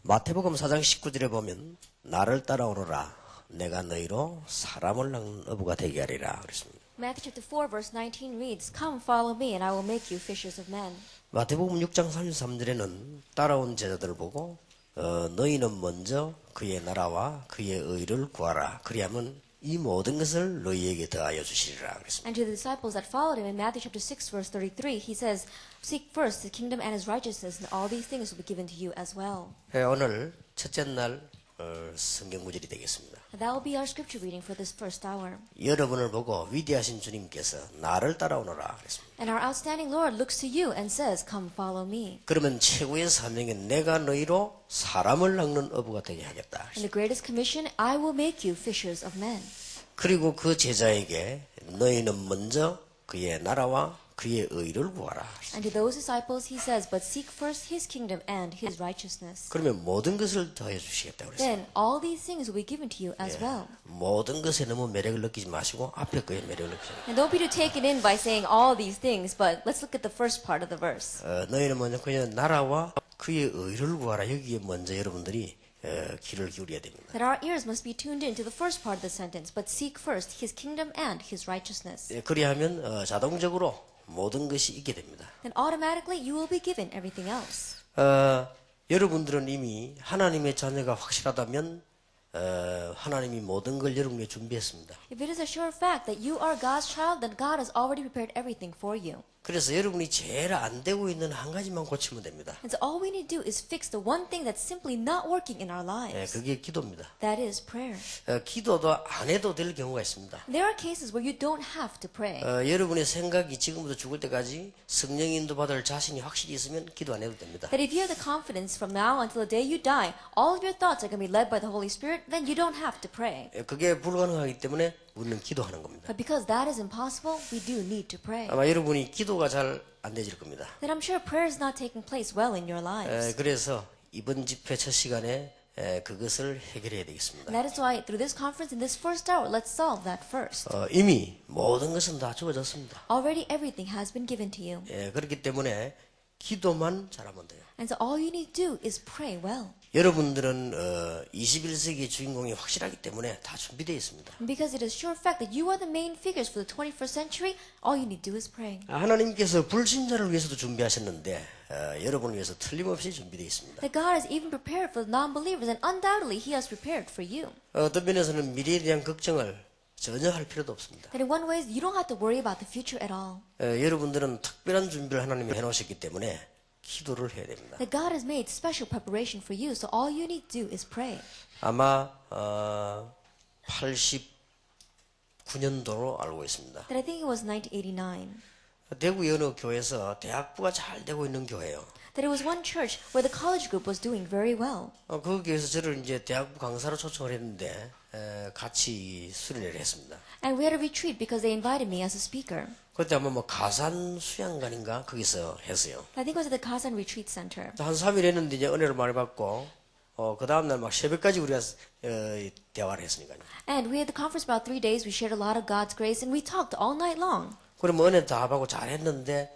마태복음 4장 19절에 보면 나를 따라오너라 내가 너희로 사람을 낳는 어부가 되게 하리라 그랬습니다. Matthew chapter 4 verse 19 reads, Come follow me and I will make you fishers of men. 마태복음 6장 33절에는 따라온 제자들을 보고 너희는 먼저 그의 나라와 그의 의를 구하라 그리하면 이 모든 것을 너희에게 더하여 주시리라 그랬습니다. And to the disciples that followed him in Matthew chapter 6 verse 33, he says, Seek first the kingdom and his righteousness, and all these things will be given to you as well. 오늘 첫째 날 성경 구절이 되겠습니다. And that will be our scripture reading for this first hour. 여러분을 보고 위대하신 주님께서 나를 따라오너라 그랬습니다. And our outstanding Lord looks to you and says, Come follow me. 그러면 최고의 사명이 내가 너희로 사람을 낳는 어부가 되게 하겠다. In the greatest commission, I will make you fishers of men. 그리고 그 제자에게 너희는 먼저 그의 나라와 그의 의를 구하라. And to those disciples he says, But seek first his kingdom and his righteousness. 그러면 모든 것을 더해 주시겠다 그랬어요. Then all these things will be given to you as well. 모든 것에 너무 매력을 느끼지 마시고 앞에 거에 매력을 느끼세요. And don't be too taken in by saying all these things, but let's look at the first part of the verse. 너희는 먼저 그의 나라와 그의 의를 구하라. 여기에 먼저 여러분들이 귀를 기울여야 됩니다. That our ears must be tuned in to the first part of the sentence, but seek first his kingdom and his righteousness. 그리하면 자동적으로 모든 것이 있게 됩니다. Then automatically you will be given everything else. 여러분들은 이미 하나님의 자녀가 확실하다면 하나님이 모든 걸 여러분에게 준비했습니다. If it is a sure fact that you are God's child, then God has already prepared everything for you. 그래서 여러분이 제일 안 되고 있는 한 가지만 고치면 됩니다. And so all we need to do is fix the one thing that's simply not working in our lives. 그게 기도입니다. That is prayer. 기도도 안 해도 될 경우가 있습니다. There are cases where you don't have to pray. 여러분의 생각이 지금부터 죽을 때까지 성령 인도 받을 자신이 확실히 있으면 기도 안 해도 됩니다. That if you have the confidence from now until the day you die, all of your thoughts are going to be led by the Holy Spirit, then you don't have to pray. 그게 불가능하기 때문에 우리는 기도하는 겁니다. But because that is impossible, we do need to pray. 아마 여러분이 기도가 잘 안 되질 겁니다. Then I'm sure prayer is not taking place well in your lives. 그래서 이번 집회 첫 시간에 그것을 해결해야 되겠습니다. And that is why through this conference in this first hour, let's solve that first. 이미 모든 것은 다 주어졌습니다. Already everything has been given to you. 그렇기 때문에 기도만 잘하면 돼요. And so all you need to do is pray well. 여러분들은 21세기의 주인공이 확실하기 때문에 다 준비되어 있습니다. And because it is sure fact that you are the main figures for the 21st century, all you need to do is pray. 하나님께서 불신자를 위해서도 준비하셨는데 여러분을 위해서 틀림없이 준비되어 있습니다. That God has even prepared for the non-believers, and undoubtedly He has prepared for you. 어떤 면에서는 미래에 대한 걱정을 전혀 할 필요도 없습니다. That in one way, you don't have to worry about the future at all. 여러분들은 특별한 준비를 하나님이 해놓으셨기 때문에 기도를 해야 됩니다. That God has made special preparation for you, so all you need to do is pray. 아마 89년도로 알고 있습니다. That I think it was 1989. 대구의 어느 교회에서 대학부가 잘 되고 있는 교회예요. That it was one church where the college group was doing very well. 그 교회에서 저를 이제 대학부 강사로 초청을 했는데 같이 수련회를 했습니다. And we had a retreat because they invited me as a speaker. 그때 아마 뭐 가산 수양관인가 거기서 했어요. I think it was at the Kazan Retreat Center. 한 3일 했는데 이제 은혜를 많이 받고 그 다음날 막 새벽까지 우리가 대화를 했으니까요. And we had the conference for about 3 days. We shared a lot of God's grace and we talked all night long. 그럼 은혜 다 받고 잘했는데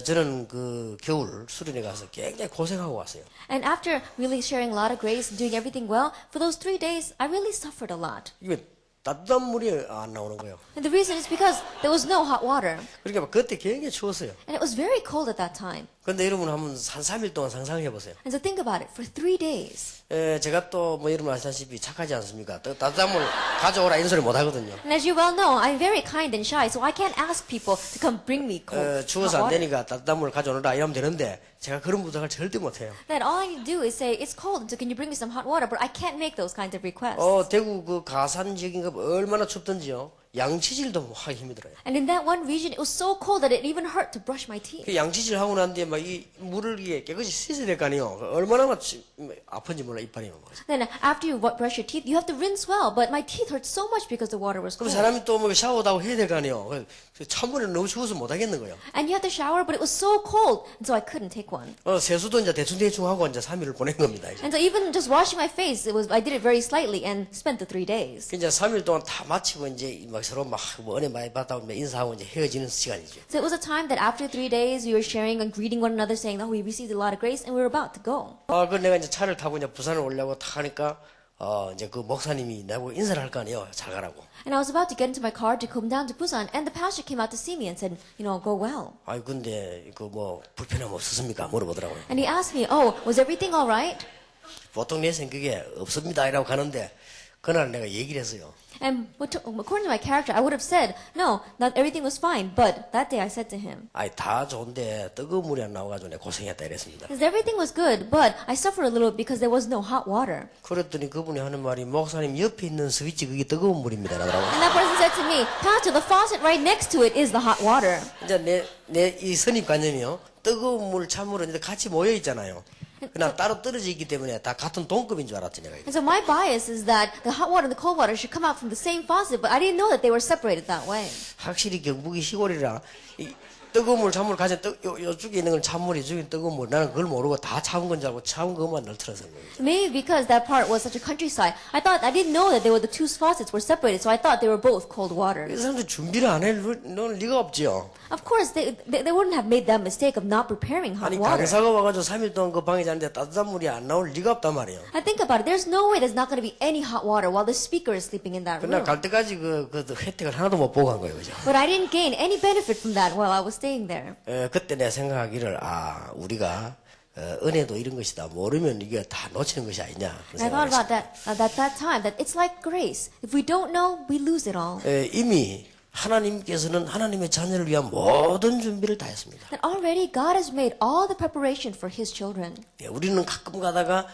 저는 그 겨울 수련회 가서 굉장히 고생하고 왔어요. And after really sharing a lot of grace and doing everything well, for those 3 days, I really suffered a lot. 이게 따뜻한 물이 안 나오는 거예요. And the reason is because there was no hot water. 그러니까 막 그때 굉장히 추웠어요. And it was very cold at that time. 근데 여러분 한번 한 3일 동안 상상해 보세요. And so think about it, for 3 days. 제가 또 뭐 여러분 아시다시피 착하지 않습니까? 또 따뜻한 물 가져오라 이런 소리 못 하거든요. And as you well know, I'm very kind and shy, so I can't ask people to come bring me cold 추워서 hot 안 water. 되니까 따뜻한 물 가져오라 이러면 되는데 제가 그런 부탁을 절대 못 해요. Then all I need to do is say, it's cold, so can you bring me some hot water? But I can't make those kinds of requests. 대구 그 가산 지역인가 얼마나 춥던지요. 양치질도 하기 힘들어요. And in that one region, it was so cold that it even hurt to brush my teeth. 그 양치질 하고 난 뒤에 막 이 물을 이게 깨끗이 씻어야 될 거 아니에요. 얼마나 아픈지 몰라 이빨이 막. Then after you brush your teeth, you have to rinse well. But my teeth hurt so much because the water was 그럼 cold. 사람이 또 뭐 샤워도 하고 해야 될 거 아니에요. 그 찬물에 너무 추워서 못 하겠는 거예요. And you have to shower, but it was so cold, and so I couldn't take one. 세수도 이제 대충 하고 이제 3일을 보낸 겁니다. 이제. And so even just washing my face, I did it very slightly and spent the 3 days. 그 이제 3일 동안 다 마치고 이제 막 서로 막 뭐 은혜 많이 받다고 인사하고 이제 헤어지는 시간이죠. So it was a time that after 3 days, we were sharing and greeting one another, saying that we received a lot of grace, and we were about to go. 그 내가 이제 차를 타고 이제 부산을 오려고 다 하니까 이제 그 목사님이 나보고 인사를 할 거 아니에요. 잘 가라고. And I was about to get into my car to come down to Busan, and the pastor came out to see me and said, go well. 근데 그 뭐 불편함 없었습니까? 물어보더라고요. And he asked me, oh, was everything all right? 보통 내 생각에 없습니다. 이라고 가는데 그날 내가 얘기를 했어요. And according to my character, I would have said, no, not everything was fine. But that day I said to him, 다 좋은데 뜨거운 물이 안 나와가지고 내가 고생했다 이랬습니다. because everything was good, but I suffered a little because there was no hot water. 그랬더니 그분이 하는 말이 목사님 옆에 있는 스위치 그게 뜨거운 물입니다. 라더라고요. And that person said to me, Pastor, the faucet right next to it is the hot water. 이제 내 이 선입관념이요. 뜨거운 물, 찬물은 이제 같이 모여 있잖아요. 그냥 따로 떨어져 있기 때문에 다 같은 동급인 줄 알았지 내가. And so my bias is that the hot water and the cold water should come out from the same faucet, but I didn't know that they were separated that way. 확실히 경북이 시골이라 이 뜨거운 물, 찬물 가진 요쪽에 있는 건 찬물이 이쪽에 뜨거운 물. 나는 그걸 모르고 다 차운 건 줄 알고 차운 것만 늘 틀어서 거예요. Maybe because that part was such a countryside, I didn't know that they were the two faucets were separated, so I thought they were both cold water. 이 사람들 준비를 안 해 놓을 리가 없지요. Of course, they wouldn't have made that mistake of not preparing hot 아니 water. 강사가 와가지고 3일 동안 그 방에 자는데 따뜻한 물이 안 나올 리가 없단 말이에요. I think about it. There's no way there's not going to be any hot water while the speaker is sleeping in that 그날 room. 갈 때까지 그 혜택을 하나도 못 보고 간 거예요, 그죠? But I didn't gain any benefit from that while I was staying there. 그때 내가 생각하기를 우리가 은혜도 이런 것이다. 모르면 이게 다 놓치는 것이 아니냐. And I thought about that time that it's like grace. If we don't know, we lose it all. 이미 하나님께서는 하나님의 자녀를 위한 모든 준비를 다 했습니다. That already God has made all the preparation for His children. 우리는 가끔 가다가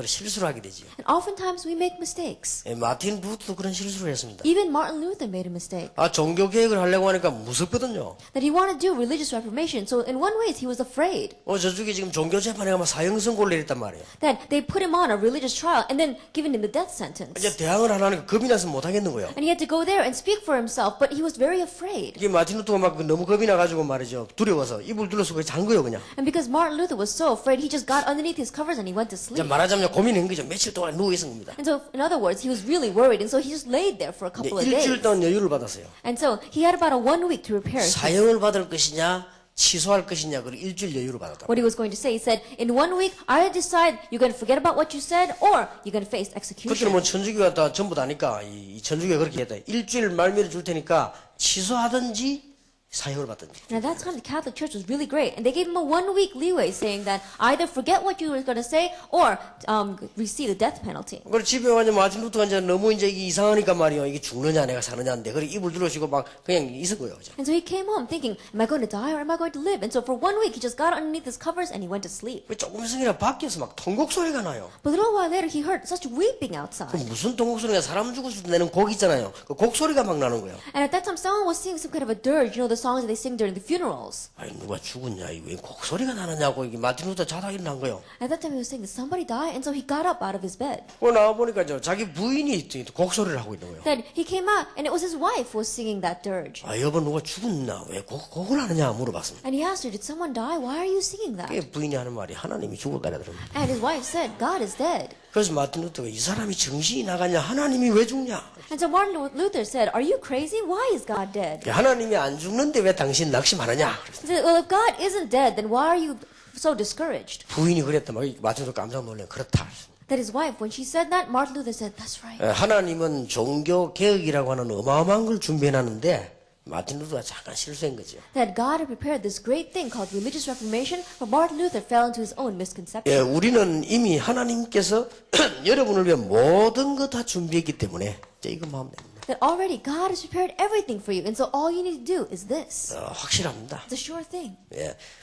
실수를 하게 되지요. And oftentimes we make mistakes. 마틴 루터도 그런 실수를 했습니다. Even Martin Luther made a mistake. 종교 개혁을 하려고 하니까 무섭거든요. That he wanted to do religious reformation. So in one way he was afraid. 저쪽에 지금 종교 재판에 가면 사형 선고를 내렸단 말이에요. That they put him on a religious trial and then given him the death sentence. 이제 대항을 안 하니까 겁이 나서 못 하겠는 거예요. And he had to go there and speak for himself, but he was very afraid. 이게 마틴 루터가 막 너무 겁이 나가지고 말이죠. 두려워서 이불 둘러서 그냥 잔 거예요, 그냥. And because Martin Luther was so afraid, he just got underneath his covers and he went to 이제 sleep. 말하자면 고민한 거죠. 며칠 동안 누워 있은 겁니다. And so, in other words, he was really worried, and so he just laid there for a couple of 일주일 days. 동안 여유를 받았어요. And so he had about a 1 week to prepare 사형을 받을 것이냐, 취소할 것이냐, 그리고 일주일 여유를 받았다. what he was going to say. He said, in 1 week, either decide you're going to forget about what you said, or you're going to face 그때는 execution. 뭐 천주교가 다 전부 다니까 이 천주교가 그렇게 했다. 일주일 말미를 줄 테니까 취소하든지 사형을 받든지. And at that time, the Catholic Church was really great, and they gave him a 1 week leeway, saying that either forget what you were going to say, or receive the death penalty. 그리고 집에 와서 마틴 루터가 이제 너무 이제 이게 이상하니까 말이요. 이게 죽느냐 내가 사느냐인데. 그래 이불 둘러시고 막 그냥 있은 거예요. And so he came home thinking, am I going to die or am I going to live? And so for 1 week, he just got underneath his covers and he went to sleep. 조금 있으니까 밖에서 막 통곡 소리가 나요. But a little while later, he heard such weeping 그 outside. 무슨 통곡 소리가 사람 죽었을 때 내는 곡 있잖아요. 그 곡 소리가 막 나는 거예요. And at that time, someone was singing some kind of a dirge, the songs that they sing during the funerals. 아니 누가 죽었냐 왜 곡 소리가 나느냐고 이게 마틴 루터 자다 일어난 거예요. At that time, he was saying, did somebody die? And so he got up out of his bed. 그 나와 보니까 자기 부인이 곡 소리를 하고 있는 거예요. Then he came out, and it was his wife who was singing that dirge. 여보 누가 죽었나 왜 곡을 하느냐 물어봤습니다. And he asked her, did someone die? Why are you singing that? 그 부인이 하는 말이 하나님이 죽었다라 그럽니다. And his wife said, God is dead. 그래서 마틴 루터가 이 사람이 정신이 나갔냐 하나님이 왜 죽냐. And so Martin Luther said, are you crazy? Why is God dead? 하나님이 안 죽는데 왜 당신 낙심하느냐. He said, well, if God isn't dead, then why are you so discouraged? 부인이 그랬다 막 마틴 루터 깜짝 놀래. 그렇다. That his wife, when she said that, Martin Luther said, that's right. 하나님은 종교 개혁이라고 하는 어마어마한 걸 준비해놨는데 마틴 루터가 잠깐 실수한 거죠. That God had prepared this great thing called religious reformation, but Martin Luther fell into his own misconception. 우리는 이미 하나님께서 여러분을 위한 모든 것 다 준비했기 때문에 이제 이것만 하면 됩니다. That already God has prepared everything for you, and so all you need to do is this. 확실합니다. It's a sure thing.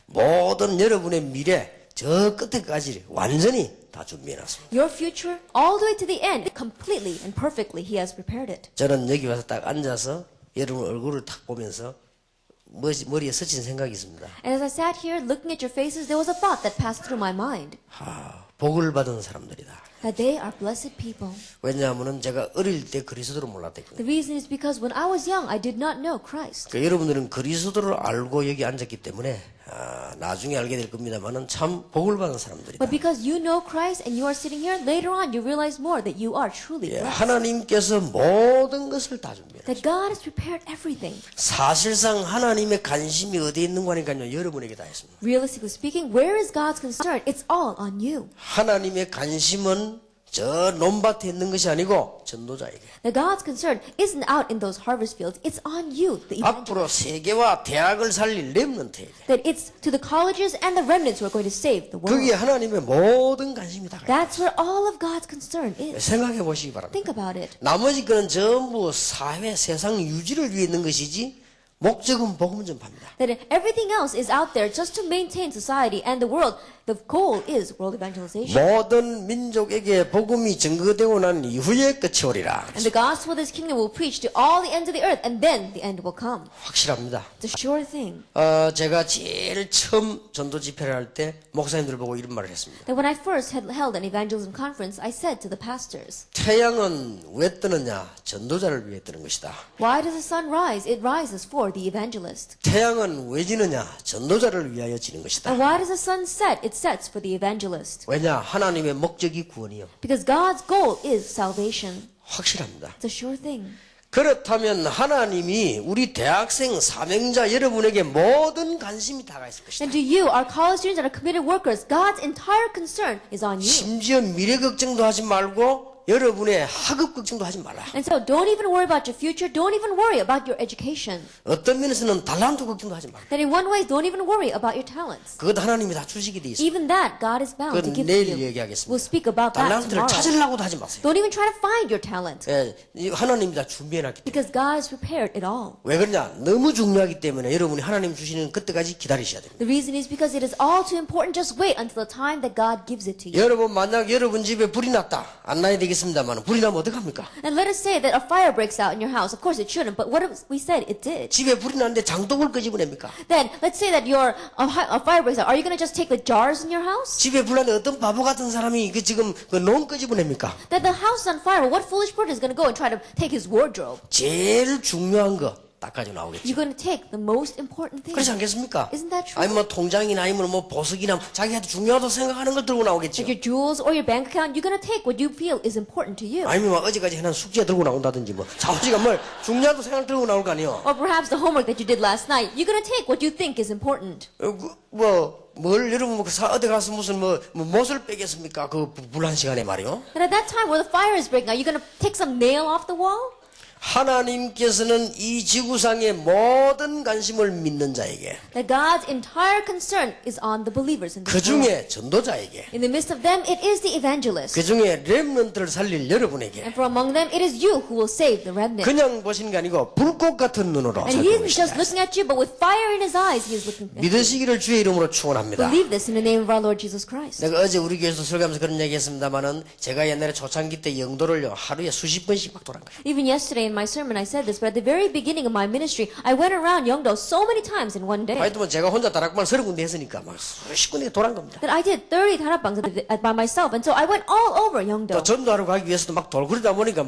모든 여러분의 미래 저 끝에까지 완전히 다 준비해놨습니다. Your future, all the way to the end, completely and perfectly, He has prepared it. 저는 여기 와서 딱 앉아서 여러분 얼굴을 탁 보면서 머리에 스친 생각이 있습니다. And as I sat here looking at your faces, there was a thought that passed through my mind. 복을 받은 사람들이다. That they are blessed people. 왜냐하면 제가 어릴 때 그리스도를 몰랐거든요. The reason is because when I was young, I did not know Christ. 그러니까 여러분들은 그리스도를 알고 여기 앉았기 때문에 나중에 알게 될 겁니다만은 참 복을 받은 사람들이다. But because you know Christ and you are sitting here, later on you realize more that you are truly 예, blessed. 하나님께서 모든 것을 다 준비해요. That God has prepared everything. 사실상 하나님의 관심이 어디에 있는 거니까요. 여러분에게 다 있습니다. Realistically speaking, where is God's concern? It's all on you. 하나님의 관심은 저 논밭에 있는 것이 아니고 전도자에게. That God's concern isn't out in those harvest fields. It's on you, the evangelist. 앞으로 세계와 대학을 살릴 렘넌트에게. That it's to the colleges and the remnants who are going to save the 거기에 world. 하나님의 모든 관심이 다 가. That's where all of God's concern is. 생각해 보시기 바랍니다. Think about it. 나머지 거는 전부 사회, 세상 유지를 위해 있는 것이지 목적은 복음 전파입니다. That everything else is out there just to maintain society and the world. The goal is world evangelization. 모든 민족에게 복음이 증거되고 난 이후에 끝이 오리라. And the gospel of this kingdom will preach to all the ends of the earth, and then the end will come. 확실합니다. It's a sure thing. 제가 제일 처음 전도 집회를 할 때 목사님들 보고 이런 말을 했습니다. That when I first had held an evangelism conference, I said to the pastors, 태양은 왜 뜨느냐? 전도자를 위해 뜨는 것이다. why does the sun rise? It rises for the evangelist. 태양은 왜 지느냐? 전도자를 위하여 지는 것이다. And why does the sun set? It sets for the evangelist. 왜냐? 하나님의 목적이 구원이요. Because God's goal is salvation. 확실합니다. It's a sure thing. 그렇다면 하나님이 우리 대학생 사명자 여러분에게 모든 관심이 다가 있을 것이다. And to you, our college students and our committed workers, God's entire concern is on you. 심지어 미래 걱정도 하지 말고 여러분의 학업 걱정도 하지 말라. And so don't even worry about your future. Don't even worry about your education. 어떤 면에서는 달란트 걱정도 하지 말라. That in one way, don't even worry about your talents. 그것 하나님이 다 주시게 돼 있어요. Even that, God is bound to 그건 give 내일 to you. 얘기하겠습니다. We'll speak about that 달란트를 tomorrow. 찾으려고도 하지 마세요. Don't even try to find your talent. 예, 하나님이 다 준비해놨기 때문에. Because God has prepared it all. 왜 그러냐? 너무 중요하기 때문에 여러분이 하나님 주시는 그때까지 기다리셔야 됩니다. The reason is because it is all too important. Just wait until the time that God gives it to you. 여러분 만약 여러분 집에 불이 났다. 안 나야 되겠습니다만 불이 나면 어떡합니까? And let us say that a fire breaks out in your house. Of course it shouldn't, but what if we said it did? 집에 불이 났는데 장독을 끄집어냅니까? Then let's say that a fire breaks out. Are you going to just take the jars in your house? 집에 불 났는데 어떤 바보 같은 사람이 지금 논 끄집어냅니까? That the house is on fire. Well, what foolish person is going to go and try to take his wardrobe? 제일 중요한 거 딱 가지고 나오겠죠. You're going to take the most important thing. 그렇지 않겠습니까? Isn't that true? 아니 뭐 통장이나 아니면 뭐 보석이나 자기한테 중요하다고 생각하는 걸 들고 나오겠죠. Like your jewels or your bank account, you're going to take what you feel is important to you. 아니면 뭐 어제까지 해놓은 숙제 들고 나온다든지 뭐 자우지가 뭘 중요하다고 생각 들고 나올 거 아니에요. Or perhaps the homework that you did last night. You're going to take what you think is important. 뭘 여러분 어디 가서 무슨 못을 빼겠습니까? 그 불난 시간에 말이요. And at that time where the fire is breaking out, you're going to take some nail off the wall? 하나님께서는 이 지구상의 모든 관심을 믿는 자에게 That God's entire concern is on the believers in 그 this world. 중에 전도자에게 In the midst of them, it is the evangelist. 그 중에 렘넌트를 살릴 여러분에게 And from among them, it is you who will save the remnant. 그냥 보시는 게 아니고 불꽃 같은 눈으로 And he isn't 살펴보시다. just looking at you, but with fire in his eyes, he is looking at you. 믿으시기를 주의 이름으로 축원합니다. Believe this in the name of our Lord Jesus Christ. 내가 어제 우리 교회에서 설교하면서 그런 얘기했습니다만은 제가 옛날에 초창기 때 영도를요 하루에 수십 번씩 막 돌아간 거예요. Even yesterday in my sermon, I said this, but at the very beginning of my ministry, I went around Yeongdo so many times in one day 하여튼 제가 혼자 다락방 30군데 했으니까 막 수십 군데 돌아간 겁니다. that I did 30 다락방s by myself, and so I went all over 또 Yeongdo. 전도하러 가기 위해서도 막 돌고 그러다 보니까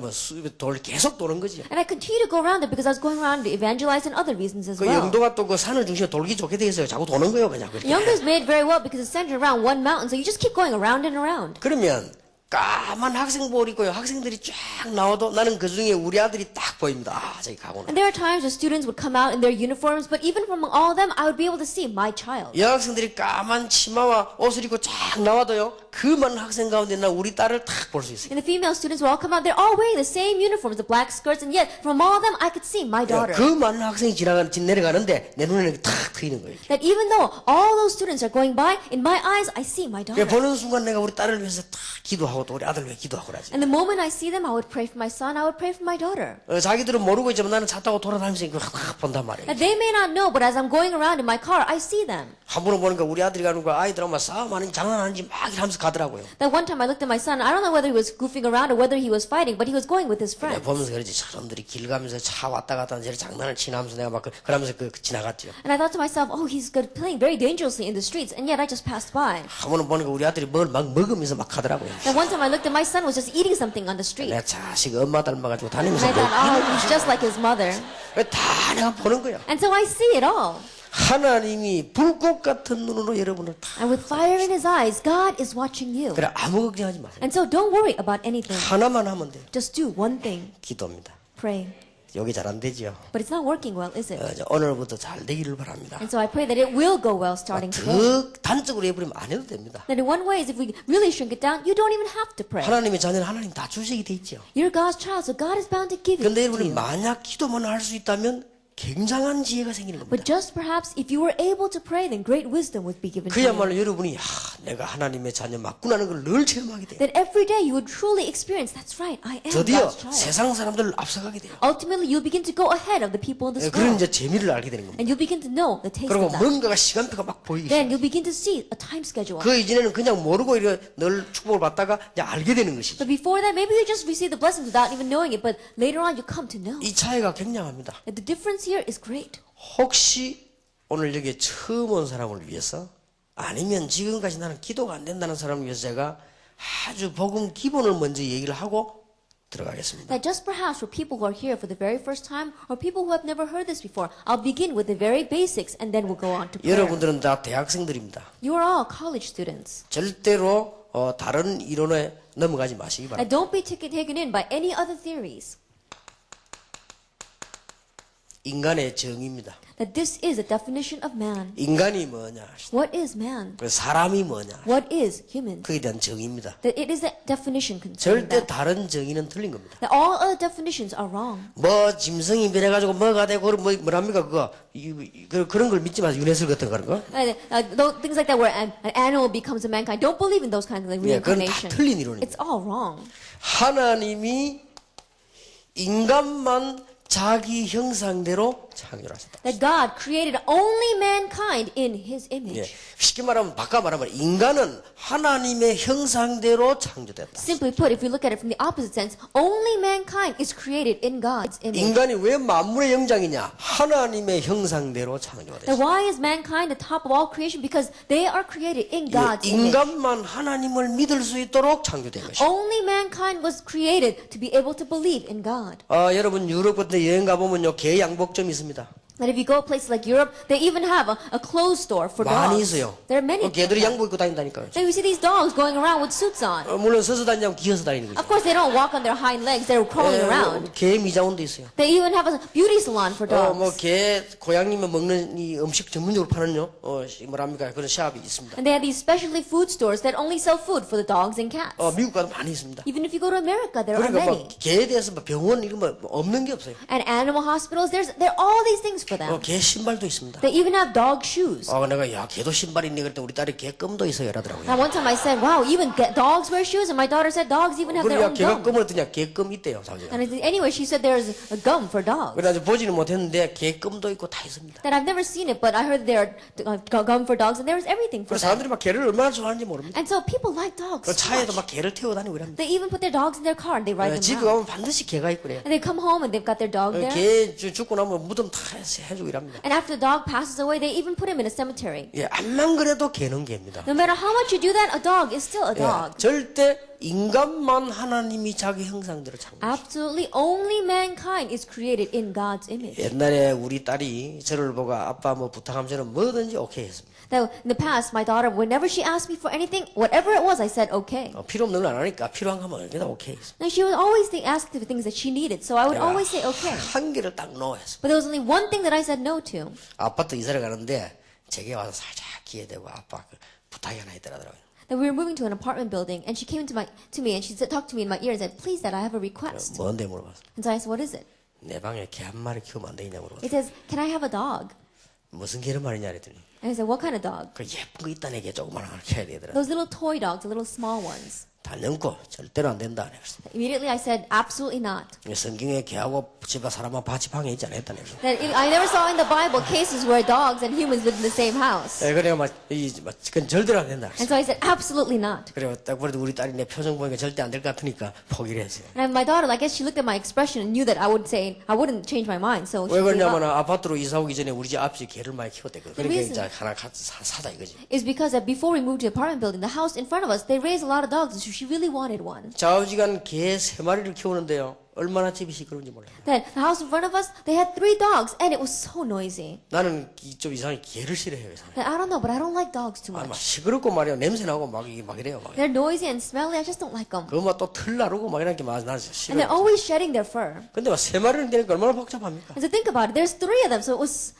돌 계속 도는 거지. And I continued to go around it because I was going around to evangelize and other reasons as 그 well. 영도가 또 그 산을 중심에 돌기 좋게 돼 있어요. 자꾸 도는 거예요, 그냥. 그렇게. Yeongdo is made very well because it's centered around one mountain, so you just keep going around and around. 그러면 까만 학생복 입고요. 학생들이 쫙 나와도 나는 그 중에 우리 아들이 딱 보입니다. 아, 저기 가구나. And there are times where students would come out in their uniforms, but even from all of them, I would be able to see my child. 여학생들이 까만 치마와 옷을 입고 쫙 나와도요. 그 많은 학생 가운데 난 우리 딸을 딱 볼 수 있어요. And the female students would all come out, they're all wearing the same uniforms, the black skirts, and yet from all of them, I could see my daughter. 그 많은 학생이 내려가는데 내 눈에는 탁 트이는 거예요. That even though all those students are going by, in my eyes, I see my daughter. 보는 순간 내가 우리 딸을 위해서 탁 기도하고 또 우리 아들 위해 기도하고 그러지. And the moment I see them, I would pray for my son, I would pray for my daughter. 자기들은 모르고 있지만 나는 차 타고 돌아다니면서 이거 확 본단 말이에요. And they may not know, but as I'm going around in my car, I see them. 한 번은 보니까 우리 아들이 가는 거 아이들하고 싸움하는지 장난하는지 막 이러면서 가더라고요. That one time I looked at my son. I don't know whether he was goofing around or whether he was fighting, but he was going with his 내가 friends. 보면서 그러지 사람들이 길 가면서 차 왔다 갔다 하는 저런 장난을 치면서 내가 막 그러면서 지나갔죠. And I thought to myself, oh, he's good, playing very dangerously in the streets, and yet I just passed by. 한 번은 보니까 우리 아들이 뭘 막 먹으면서 막 하더라고요. Then one time I looked at my son was just eating something on the street. 내가 자식 엄마 닮아가지고 And 다니면서 I thought, oh, he's just like his mother. 다 내가 보는 거야. And so I see it all. 하나님이 불꽃 같은 눈으로 여러분을 다. And with fire in his eyes, God is watching you. 그래 아무 걱정하지 마세요. And so don't worry about anything. 하나만 하면 돼요. Just do one thing. 기도입니다. Pray. 여기 잘 안 되지요. But it's not working well, is it? 오늘부터 잘 되기를 바랍니다. And so I pray that it will go well starting today. 더 단적으로 해버리면 안 해도 됩니다. That in one way is if we really shrink it down, you don't even have to pray. 하나님의 자녀는 하나님 다 주식이 돼 있죠. You're God's child, so God is bound to give it 근데 to 여러분이 you. 만약 기도만 할 수 있다면 굉장한 지혜가 생기는 겁니다. But just perhaps if you were able to pray, then great wisdom would be given to you. 그야말로 여러분이 내가 하나님의 자녀 맞구나는 걸 늘 체험하게 돼요. Then every day you would truly experience, that's right, I am 드디어 God's child. 세상 사람들을 앞서가게 돼요. Ultimately, you'll begin to go ahead of the people in this 그런 world. 이제 재미를 알게 되는 겁니다. And you'll begin to know the taste 그리고 of that. 뭔가가 시간표가 막 보이기 Then 시작해요. you'll begin to see a time schedule. 그 이전에는 그냥 모르고 이렇게 늘 축복을 받다가 이제 알게 되는 것이죠. But before that, maybe you just receive the blessings without even knowing it, but later on you come to know. 이 차이가 굉장합니다. And the difference here is great. 혹시 오늘 여기에 처음 온 사람을 위해서 아니면 지금까지 나는 기도가 안 된다는 사람을 위해서 제가 아주 복음 기본을 먼저 얘기를 하고 들어가겠습니다. That just perhaps for people who are here for the very first time or people who have never heard this before, I'll begin with the very basics and then we'll go on to prayer. 여러분들은 다 대학생들입니다. You are all college students. 절대로 다른 이론에 넘어가지 마시기 And 바랍니다. don't be taken in by any other theories. 인간의 정의입니다. That this is the definition of man. 인간이 뭐냐? What is man? 그 사람이 뭐냐? What is human? 그에 대한 정의입니다. That it is a definition concerning 절대 that. 다른 정의는 틀린 겁니다. That all other definitions are wrong. 뭐 짐승이 변해가지고 뭐가 되고 뭐랍니까 그거 그런 걸 믿지 마세요. 유네슬 같은 그런 거. Things like that where an animal becomes a mankind. Don't believe in those kinds of like 예, 그건 다 reincarnation. 틀린 이론입니다. It's all wrong. 하나님이 인간만 자기 형상대로 창조하셨다. That God created only mankind in His image. 예, 쉽게 말하면 바꿔 말하면 인간은 하나님의 형상대로 창조됐다. Simply put, if we look at it from the opposite sense, only mankind is created in God's image. 인간이 왜 만물의 영장이냐? 하나님의 형상대로 창조가 Now, 됐다. why is mankind the top of all creation? Because they are created in God's image. 인간만 하나님을 믿을 수 있도록 창조된 것이다. Only mankind was created to be able to believe in God. 여러분 유럽 같은 데 여행 가보면요 개 양복점이 있습니다. That if you go to places like Europe, they even have a clothes store for 많이 dogs. 있어요. There are many. 개들이 양복 입고 다닌다니까요. Then we see these dogs going around with suits on. 물론 서서 다니지 않고 기어서 다니는 거죠. Of course, they don't walk on their hind legs. They're crawling around. 개 미장원도 있어요. They even have a beauty salon for dogs. 개 고양이면 먹는 이 음식 전문적으로 파는요. 뭐랍니까 그런 샵이 있습니다. And they have these specialty food stores that only sell food for the dogs and cats. 미국 가도 많이 있습니다. Even if you go to America, there are 그러니까 many. 개에 대해서 병원 이런 거 없는 게 없어요. And animal hospitals, there are all these things for them. 개 신발도 있습니다. They even have dog shoes. 내가 개도 신발이 있네 그랬더니 우리 딸이 개껌도 있어요 이러더라고요. Now, one time I said, wow, even dogs wear shoes? And my daughter said, dogs even have their 그러니까 own 개가 gum. 껌을 했더니 개껌 있대요. 자기가. And anyway, she said there's a gum for dogs. 그래서 보지는 못했는데 개껌도 있고 다 있습니다. That I've never seen it, but I heard there are gum for dogs, and there is everything for 그래서 them. 사람들이 막 개를 얼마나 좋아하는지 모릅니다. And so people like dogs 그 so 차에도 much. 막 개를 태워 다니고 이랍니다. They even put their dogs in their car and they ride them 집에 가면 around. 반드시 개가 있고 그래요. And they come home and they've got their dog there. 개 죽고 나면 무덤 다 해주고 이랍니다. And after the dog passes away, they even put him in a cemetery. 암만 그래도 개는 개입니다. No matter how much you do that, a dog is still a dog. 절대 인간만 하나님이 자기 형상대로 창조했어요. Absolutely, only mankind is created in God's image. 옛날에 우리 딸이 저를 보고 아빠 뭐 부탁하면 저는 뭐든지 오케이 했습니다. Now, in the past, my daughter, whenever she asked me for anything, whatever it was, I said okay. 필요 없는 걸 안 하니까 필요한 거면 그냥 오케이 했습니다. Now, she would always ask for things that she needed, so I would always say okay. 한 개를 딱 노했습니다. But there was only one thing that I said no to. 아파트 이사를 가는데 제게 와서 살짝 기대고 아빠 부탁이 하나 있더라고요. That we were moving to an apartment building, and she came to me and she talked to me in my ear and said, "Please, Dad, I have a request." 뭔데 물어봤어. And so I said, "What is it?" 내 방에 개 한 마리 키우면 안 되냐 물어봤어. It says, "Can I have a dog?" 무슨 개를 말이냐 그랬더니 And I said, "What kind of dog?" 그 예쁜 거 있다네 개 조그만 거 키워야 되더라. Those little toy dogs, the little small ones. 단연코 절대로 안 된다. 그랬어. Immediately I said, "Absolutely not." 성경에 개하고 집에 사람하고 같이 방에 있지 않았다는 거죠. That I never saw in the Bible cases where dogs and humans lived in the same house. 그래가 그건 절대로 안 된다. And so I said, absolutely not. 그래가 딱 그래도 우리 딸이 내 표정 보니까 절대 안 될 것 같으니까 포기를 했어요. And my daughter, I guess she looked at my expression and knew that I would say, I wouldn't change my mind. So she 왜 gave 그러냐면 up. 아파트로 이사 오기 전에 우리 집 앞집 개를 많이 키웠대거든. 그러니까 reason- 이제 하나 사자 이거지. Is because that before we moved to the apartment building, the house in front of us, they raised a lot of dogs, and so she really wanted one. 좌우지간 개 3마리를 키우는데요. 얼마나 집이 시끄러운지 몰라요. Then the house in front of us, they had 3 dogs, and it was so noisy. 나는 좀 이상하게 개를 싫어해요. And I don't know, but I don't like dogs too 막 much. 시끄럽고 말이야. 냄새 나고 막 이래요. 막. They're noisy and smelly. I just don't like them. 그거 막또 털 나르고 막 이런 게 막 나는 And they're 싫어요. always shedding their fur. 근데 막 3마리는 되니까 얼마나 복잡합니까? And so think about it. There's 3 of them, so it was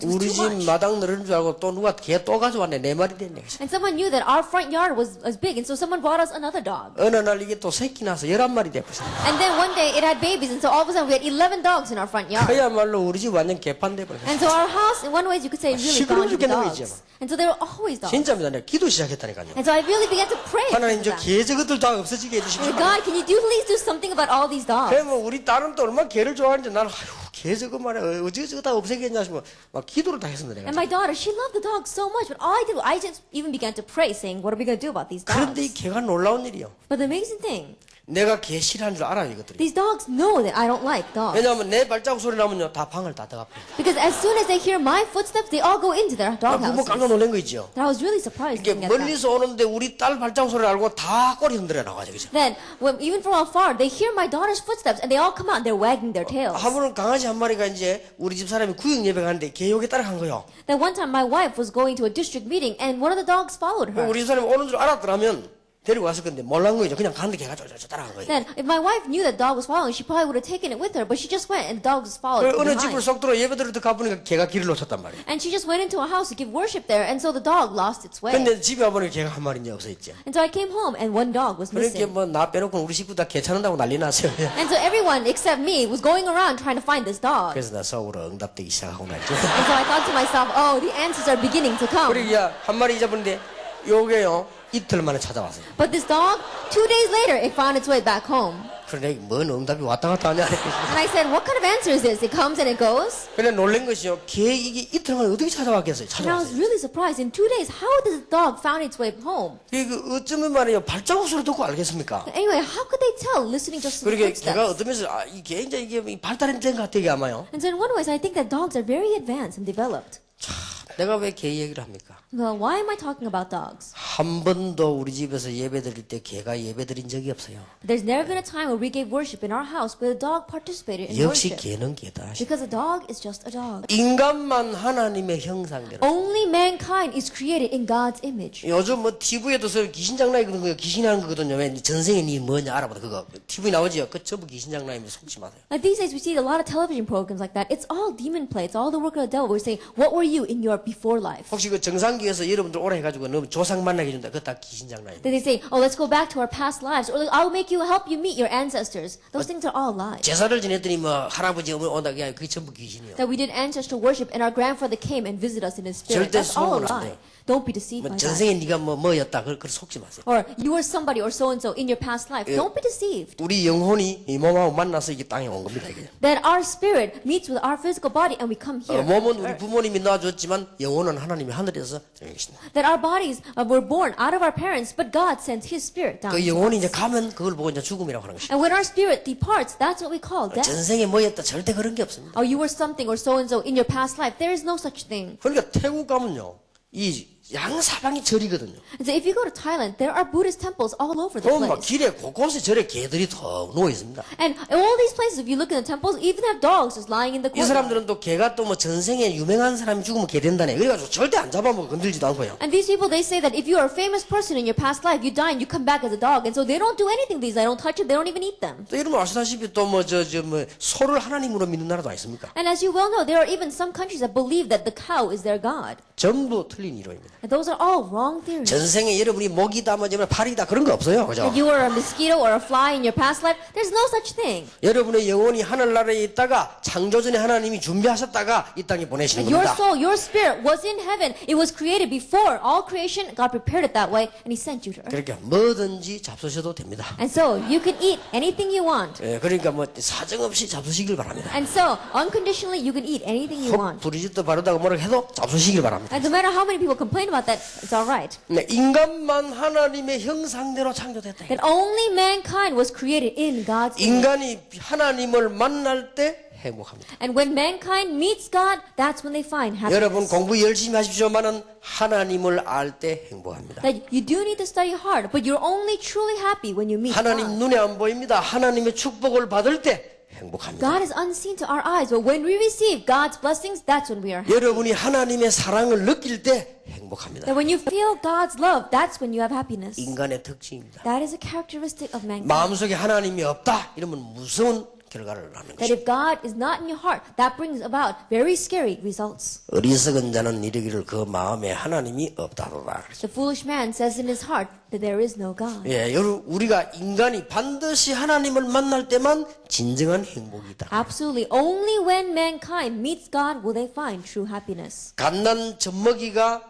우리 too 집 much. 마당 늘은 줄 알고 또 누가 개 또 가져왔네. 4마리 됐네. And someone knew that our front yard was big, and so someone brought us another dog. 어느 날 이게 또 새끼 나서 11마리 됐어. And then one day it had babies, and so all of a sudden we had 11 dogs in our front yard. 그야말로 우리 집 완전 개판 돼버렸어. And so our house, in one way, you could say, really 시끄러워 gone with 죽겠는 dogs. 거지, And so there were always dogs. 진짜입니다. 내가 기도 시작했다니까요. And so I really began to pray. 하나님 for 저 them. 개 저것들 다 없어지게 해주십시오. God, can you please do something about all these dogs? 그러면 우리 딸은 또 얼마나 개를 좋아하는지 나는 개 저거 말이야 어찌 저거 다 없애겠냐 싶으면 막 기도를 다 했습니다. 내가. And my daughter, she loved the dogs so much, but all I did, I just even began to pray, saying, what are we going to do about these 그런데 이 dogs? 개가 놀라운 일이요. But the amazing thing, 내가 개 싫어하는 줄 알아요 이것들이. these dogs know that I don't like dogs. 왜냐하면 내 발자국 소리 나면요 다 방을 다 들어가요. Because as soon as they hear my footsteps, they all go into their 나 dog 부모 깜짝 houses. 놀란 거 있죠. And I was really surprised 이게 looking at that. 멀리서 오는데 우리 딸 발자국 소리를 알고 다 꼬리 흔들어 나가죠. 그죠? Then, even from afar, they hear my daughter's footsteps, and they all come out, and they're wagging their tails. 하루는 강아지 한 마리가 이제 우리 집 사람이 구역 예배 가는데 개 욕에 따라간 거요. Then one time, my wife was going to a district meeting, and one of the dogs followed her. 우리 집 사람이 오는 줄 알았더라면 데리고 왔을 건데 몰란 거죠. 그냥 가는데 개가 쫄쫄 따라간 거예요. Then, if my wife knew that dog was following, she probably would have taken it with her, but she just went, and the dog just followed 어느 집을 behind. 쏙 들어 예배 들어 가보니까 개가 길을 놓쳤단 말이에요. And she just went into a house to give worship there, and so the dog lost its way. 근데 집에 와보니까 개가 한 마리 이제 없어있죠. And so I came home, and one dog was 그러니까 missing. 뭐 나 빼놓고 우리 식구 다 개 찾는다고 난리 났어요. And so everyone except me was going around trying to find this dog. 그래서 나 속으로 응답되기 시작하고 나죠. And so I thought to myself, oh, the answers are beginning to come. 그러니까 한 마리 잊어버렸는데 요게요 이틀 만에 찾아왔어요. But this dog, 2 days later, it found its way back home. 그러니까 뭔 응답이 왔다 갔다 하냐. And I said, what kind of answer is this? It comes and it goes? 그래 놀란 것이요. 개 이게 이틀 만에 어떻게 찾아왔겠어요? And I was 찾아왔어요. really surprised. In 2 days, how did the dog found its way home? 이게 어쩌면 말이에요. 발자국 소리 듣고 알겠습니까? Anyway, how could they tell listening just to the 그러니까 개가 footsteps? 어떤 면에서 이게 이제 이게 발달된 것 같아 이게 아마요. And so in one way, I think that dogs are very advanced and developed. 내가 왜 개 얘기를 합니까? Well, why am I talking about dogs? 한 번도 우리 집에서 예배 드릴 때 개가 예배 드린 적이 없어요. There's never been a time where we gave worship in our house where the dog participated in 역시 worship. 개는 개다. Because a dog is just a dog. 인간만 하나님의 형상대로. Only mankind is created in God's image. 요즘 뭐 TV에도 귀신장난이 그런 거예요. 귀신하는 거거든요. 왜 전생에 니 뭐냐 알아보다 그거 TV 나오지요. 그 전부 귀신장난이면 속지 마세요. Like these days, we see a lot of television programs like that. It's all demon play. It's all the work of the devil. We're saying, what were you in your before life? 혹시 그 정상기에서 여러분들 오래 해가지고 너무 조상 만나게 준다. 그거 다 귀신장난이에요. Then they say, oh, let's go back to our past lives. Or like, I'll make you help you meet your ancestors. Those things are all lies. 제사를 지냈더니 뭐 할아버지 어머니 온다 그게 아니고 그게 전부 귀신이에요. That we did ancestral worship and our grandfather came and visited us in his spirit. 절대 That's all a 속으면 안 lie. 돼요. Don't be deceived 뭐 by that. 전생에 네가 뭐였다. 그걸 속지 마세요. Or you were somebody or so-and-so in your past life. Don't be deceived. 우리 영혼이 이 몸하고 만나서 이게 땅에 온 겁니다. 이게. That our spirit meets with our physical body and we come here. 몸은 우리 부모님이 낳아줬지만 영혼은 하나님이 하늘에서 저기 계신다. That our bodies were born out of our parents, but God sent His Spirit down. 그 to 영혼이 us. 이제 가면 그걸 보고 이제 죽음이라고 하는 것이죠. And when our spirit departs, that's what we call death. 전생에 뭐였다 절대 그런 게 없습니다. Oh, you were something or so-and-so in your past life. There is no such thing. 그러니까 태국 가면요, 이 양사방이 절이거든요. And so if you go to Thailand, there are Buddhist temples all over the 그럼 막 place. 길에 곳곳에 절에 개들이 더 누워 있습니다. And in all these places, if you look in the temples, even have dogs just lying in the 이 courtyard. 사람들은 또 개가 또 뭐 전생에 유명한 사람이 죽으면 개 된다네. 그래가지고 절대 안 잡아먹어 건들지도 않고요. And these people, they say that if you are a famous person in your past life, you die and you come back as a dog. And so they don't do anything to these. They don't touch it. They don't even eat them. 또 이러면 아시다시피 또 뭐 소를 하나님으로 믿는 나라도 있습니까? And as you well know, there are even some countries that believe that the cow is their god. 전부 틀린 이론입니다. And those are all wrong theories. 전생에 여러분이 목이다, 팔이다 그런 거 없어요. 그죠? That you were a mosquito or a fly in your past life. There's no such thing. 여러분의 영혼이 하늘나라에 있다가 창조전에 하나님이 준비하셨다가 이 땅에 보내시는 Your 겁니다. soul, your spirit was in heaven. It was created before all creation. God prepared it that way, and He sent you to earth. 그러니까 뭐든지 잡수셔도 됩니다. And so you can eat anything you want. 예, 그러니까 사정없이 잡수시길 바랍니다. And so unconditionally you can eat anything you want. 브리짓도 바르다고 뭐라고 해도 잡수시길 바랍니다. And no matter how many people complain about that, it's all right. 네, 인간만 하나님의 형상대로 창조됐다. That only mankind was created in God's image. 인간이 하나님을 만날 때 행복합니다. And when mankind meets God, that's when they find 여러분 happiness. 공부 열심히 하십시오만은 하나님을 알 때 행복합니다. That you do need to study hard, but you're only truly happy when you meet 하나님 God. 눈에 안 보입니다. 하나님의 축복을 받을 때 행복합니다. God is unseen to our eyes, but when we receive God's blessings, that's when we are happy. 여러분이 하나님의 사랑을 느낄 때 행복합니다. That when you feel God's love, that's when you have happiness. 인간의 특징입니다. That is a characteristic of mankind. 마음속에 하나님이 없다 이러면 무서운 결과를 낳는 That 것입니다. if God is not in your heart, that brings about very scary results. 어리석은 자는 이르기를 그 마음에 하나님이 없다도다. The foolish man says in his heart that there is no God. 예, 우리가 인간이 반드시 하나님을 만날 때만 진정한 행복이다. Absolutely. Only when mankind meets God will they find true happiness. 갓난 젖먹이가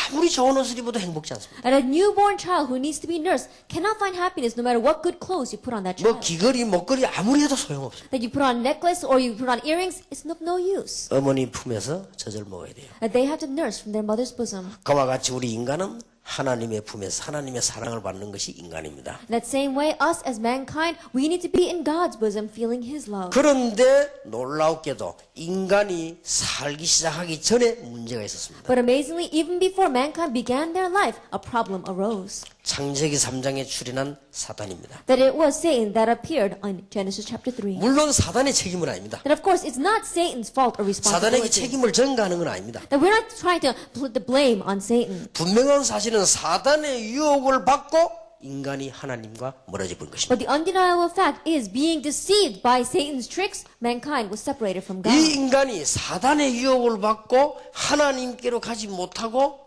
아무리 좋은 옷을 입어도 행복지 않습니다. And a newborn child who needs to be nursed cannot find happiness no matter what good clothes you put on that 뭐 child. 귀걸이, 목걸이 아무리 해도 소용없습니다. That you put on a necklace or you put on earrings, it's of no use. 어머니 품에서 젖을 먹어야 돼요. That they have to nurse from their mother's bosom. 그와 같이 우리 인간은 하나님의 품에서 하나님의 사랑을 받는 것이 인간입니다. In that same way, us as mankind, we need to be in God's bosom feeling His love. 그런데 놀랍게도 인간이 살기 시작하기 전에 문제가 있었습니다. But amazingly, even before mankind began their life, a problem arose. 창세기 3장에 출현한 사단입니다. That it was Satan that appeared on Genesis chapter 3. 물론 사단의 책임은 아닙니다. That of course, it's not Satan's fault or 사단에게 responsibility. 책임을 전가하는 건 아닙니다. That we're not trying to put the blame on Satan. 분명한 사실은 사단의 유혹을 받고 인간이 하나님과 멀어져 본 것입니다. But the undeniable fact is, being deceived by Satan's tricks, mankind was separated from God. 이 인간이 사단의 유혹을 받고 하나님께로 가지 못하고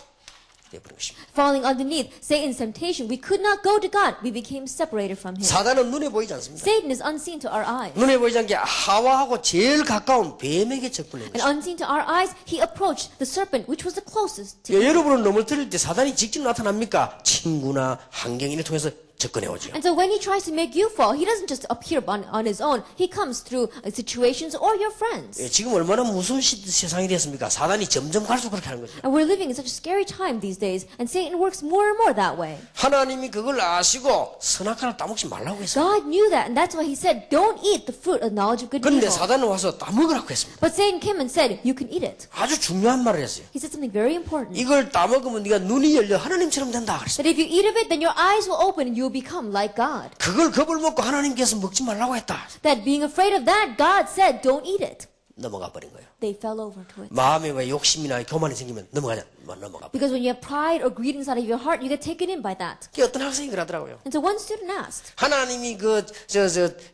되어버린 것입니다. Falling underneath Satan's temptation, we could not go to God. We became separated from Him. 사단은 눈에 보이지 않습니다. Satan is unseen to our eyes. 눈에 보이지 않게 하와하고 제일 가까운 뱀에게 접근한 And 것입니다. unseen to our eyes, he approached the serpent, which was the closest to 예, 여러분은 넘어뜨릴 때 사단이 직접 나타납니까? 친구나 환경인을 통해서 접근해 오죠. And so when he tries to make you fall, he doesn't just appear on his own. He comes through situations or your friends. 예, 지금 얼마나 무서운 세상이 됐습니까? 사단이 점점 갈수록 그렇게 하는 거죠. And we're living in such a scary time these days, and Satan works more and more that way. 하나님이 그걸 아시고 선악과를 따먹지 말라고 했어요. God knew that, and that's why he said, don't eat the fruit of knowledge of good and 그런데 evil. 사단은 와서 따먹으라고 했습니다. But Satan came and said, you can eat it. 아주 중요한 말을 했어요. He said something very important. 이걸 따먹으면 네가 눈이 열려 하나님처럼 된다 그랬어요. That if you eat of it, then your eyes will open and you will become like God. 그걸 겁을 먹고 하나님께서 먹지 말라고 했다. That being afraid of that, God said, don't eat it. 넘어가 버린 거예요. They fell over to it. 마음에 왜 욕심이나 교만이 생기면 넘어가 버려. Because when you have pride or greed inside of your heart, you get taken in by that. 어떤 학생이 그러더라고요. And so one student asked, 하나님이